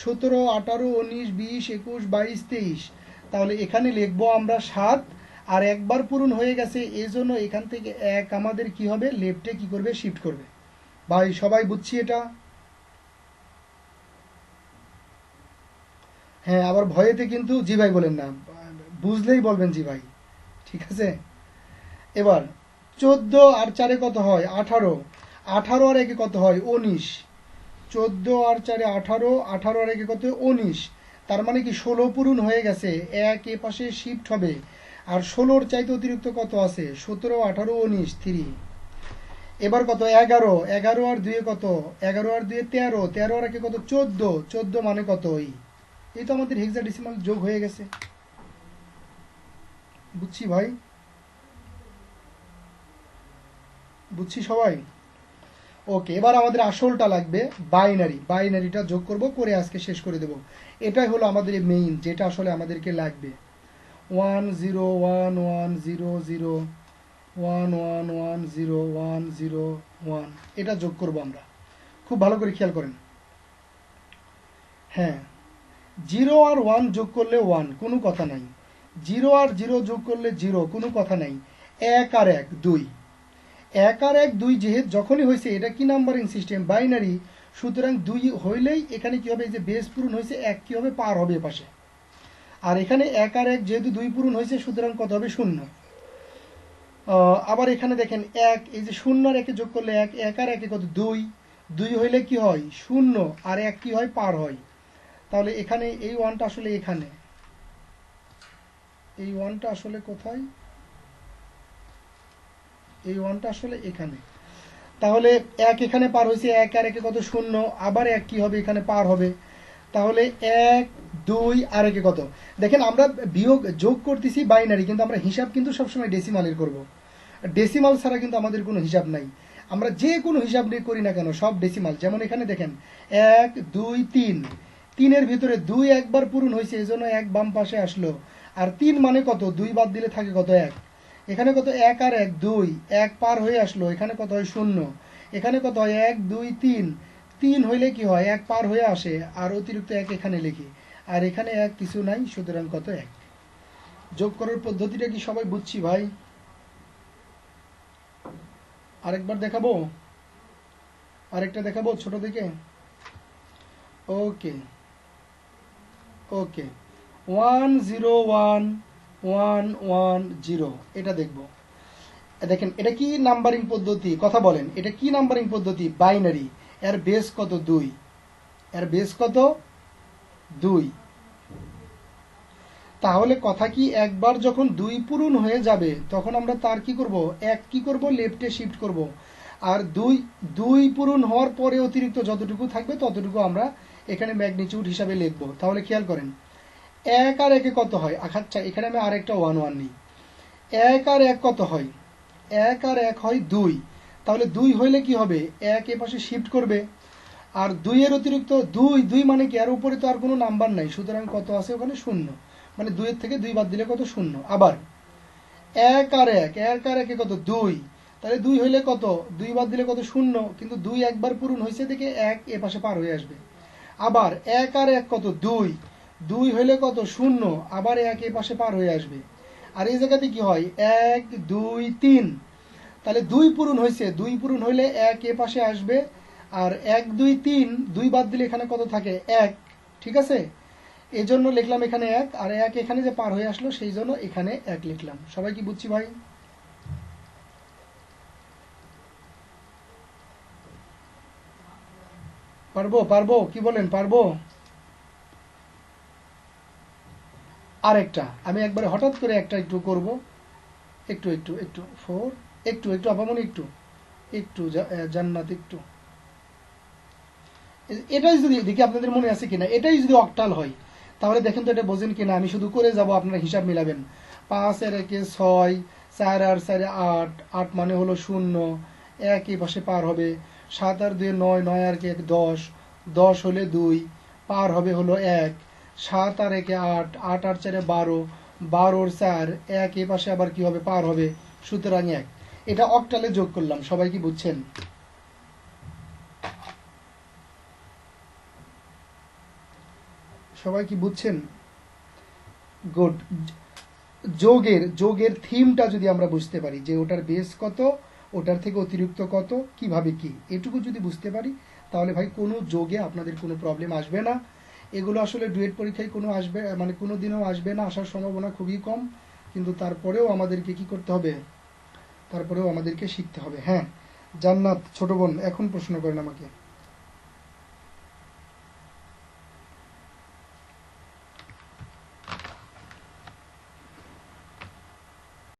17 18 19 20 21 22 23। তাহলে এখানে লিখবো আমরা 7, আর একবার পূরণ হয়ে গেছে, এই জন্য এখান থেকে 1 আমাদের কি হবে? লেফটে কি করবে? শিফট করবে। ভাই সবাই বুঝছি এটা? হ্যাঁ, আবার ভয়েতে কিন্তু জি ভাই বলেন না, বুঝলেই বলবেন জি ভাই। ঠিক আছে, এবার 14 আর 4 কত হয়? 18। 18 আর 1 কত হয়? 19। 14 আর 4 18, 18 আর 1 কত? 19। তার মানে কি 16 পূরণ হয়ে গেছে, 1 এ পাশে শিফট হবে। আর 16-র চাইতে অতিরিক্ত কত আছে? 17 18 19 3। এবার কত? 11। 11 আর 2 কত? 11 আর 2 13। 13 আর 1 কত? 14। 14 মানে কত? এই তো আমাদের হেক্সাডেসিমাল যোগ হয়ে গেছে। বুঝছি ভাই, বুঝছি সবাই? ওকে, এবার আমাদের আসলটা লাগবে বাইনারি। বাইনারিটা যোগ করব, করে আজকে শেষ করে দেব। এটাই হলো আমাদের মেইন, যেটা আসলে আমাদেরকে লাগবে। 1 0 1 1 0 0 1 1 1 0 1 0 1, এটা যোগ করব আমরা। খুব ভালো করে খেয়াল করেন। হ্যাঁ, 0 আর 1 যোগ করলে 1, কোনো কথা নাই। 0 আর 0 যোগ করলে 0, কোনো কথা নাই। 1 আর 1 2। 1 আর 1 2 যেহেতু যখনই হয়েছে, এটা কি নাম্বারিং সিস্টেম? বাইনারি। সুতরাং 2 হইলেই এখানে কি হবে? যে বেস পূরণ হয়েছে, 1 কি হবে? পার হবে এপাশে। আর এখানে 1 আর 1 যেহেতু 2 পূরণ হয়েছে, সুতরাং কত হবে? 0। আবার এখানে দেখেন 1, এই যে 0 আর 1 যোগ করলে 1, 1 আর 1 কত? 2। 2 হইলে কি হয়? 0, আর 1 কি হয়? পার হয়। তাহলে এখানে এই 1টা আসলে এখানে, এই 1টা আসলে কোথায়? এই 1টা আসলে এখানে। তাহলে 1 এখানে পার হয়েছে, 1 আর 1 কত? 0। আবার 1 কি হবে? এখানে পার হবে। তাহলে 1 2 আর 1 কত? দেখেন, আমরা বিয়োগ যোগ করতেছি বাইনারি, কিন্তু আমরা হিসাব কিন্তু সবসময় ডেসিমালের করব। ডেসিমাল ছাড়া কিন্তু আমাদের কোনো হিসাব নাই। আমরা যে কোনো হিসাব নিয়ে করি না কেন, সব ডেসিমাল। যেমন এখানে দেখেন 1 2 3, 3-এর ভিতরে 2 একবার পূরণ হয়েছে, এই জন্য 1 বাম পাশে আসলো। আর 3 মানে কত? 2 বাদ দিলে থাকে কত? 1। এখানে কত? 1 আর 1 2, 1 পার হয়ে আসলো, এখানে কত হয়? 0। এখানে কত হয়? 1 2 3, 3 হইলে কি হয়? 1 পার হয়ে আসে, আর অতিরিক্ত 1 এখানে লিখি। আর এখানে 1 কিছু নাই, সুতরাং কত? 1। যোগ করার পদ্ধতিটা কি সবাই বুঝছি ভাই? আরেকবার দেখাবো, আরেকটা দেখাবো ছোট দিকে। ওকে ওকে, 1 0 1 1 1 0, এটা দেখব। দেখেন, এটা কি নাম্বারিং পদ্ধতি? কথা বলেন, এটা কি নাম্বারিং পদ্ধতি? বাইনারি। এর বেস কত? 2। এর বেস কত? 2। তাহলে কথা কি, একবার যখন 2 পূরণ হয়ে যাবে, তখন আমরা তার কি করব? 1 কি করব? লেফটে শিফট করব। আর 2 পূরণ হওয়ার পরে অতিরিক্ত যতটুকু থাকবে, ততটুকু আমরা এখানে ম্যাগনিটিউড হিসাবে লিখব। তাহলে খেয়াল করেন, 1 আর 1 কত হয়? আচ্ছা, এখানে আমি আরেকটা 1 1 নিই। 1 আর 1 কত হয়? 1 আর 1 হয় 2। তাহলে 2 হইলে কি হবে? 1 এ পাশে শিফট করবে। আর 2 এর অতিরিক্ত 2 2 মানে কি? এর উপরে তো আর কোনো নাম্বার নাই, সুতরাং কত আছে ওখানে? 0। মানে 2 এর থেকে 2 বাদ দিলে কত? 0। আবার 1 আর 1, 1 আর 1 কত? 2। তাহলে 2 হইলে কত, 2 বাদ দিলে কত, 0, কিন্তু 2 একবার পূরণ হয়েছে দেখে 1 এ পাশে পার হয়ে আসবে। আবার 1 আর 1 কত, 2, 2 হইলে কত, 0, আবার 1 এ পাশে পার হয়ে আসবে। আর এই জায়গাতে কি হয়, 1 2 3, তাহলে 2 পূরণ হয়েছে, 2 পূরণ হইলে 1 এ পাশে আসবে। আর 1 2 3, 2 বাদ দিলে এখানে কত থাকে, 1, ঠিক আছে। এই জন্য লিখলাম এখানে 1, আর 1 এখানে যে পার হয়ে আসলো সেই জন্য এখানে 1 লিখলাম। সবাই কি বুঝছি ভাই? পারবো কি বলেন, পারবো? আরেকটা আমি একবারে হঠাৎ করে একটা একটু করব, একটু 4, একটু আপামনি, একটু জান্নাত, একটু এটাই যদি দেখি আপনাদের মনে আছে কিনা, এটাই যদি অক্টাল হয় তাহলে দেখেন তো এটা বোঝেন কিনা। আমি শুধু করে যাব, আপনারা হিসাব মিলাবেন। 5 আর 1 6, 4 আর 4 8, 8 মানে হলো 0, 1 এই পাশে পার হবে। 7 আর 2 9, 9 আর 1 10, 10 হলে 2 পার হবে হলো 1। 7 আর 1 8, 8 আর 4 12, 12 আর 4 1 এই পাশে আবার কি হবে, পার হবে, সুতরাং 1। এটা অক্টালে যোগ করলাম। সবাই কি বুঝছেন? সবাই কি বুঝছেন? গুড। যোগের থিমটা যদি আমরা বুঝতে পারি যে ওটার বেস কত, ওটার থেকে অতিরিক্ত কত, কিভাবে কি, এটুকু যদি বুঝতে পারি তাহলে ভাই কোনো যোগে আপনাদের কোনো প্রবলেম আসবে না। এগুলো আসলে ডুয়েট পরীক্ষায় কোনো আসবে, মানে কোনো দিনও আসবে না, আসার সম্ভাবনা খুবই কম। কিন্তু তারপরেও আমাদেরকে কি করতে হবে, তারপরেও আমাদেরকে শিখতে হবে। হ্যাঁ, জান্নাত ছোট বোন এখন প্রশ্ন করেন আমাকে।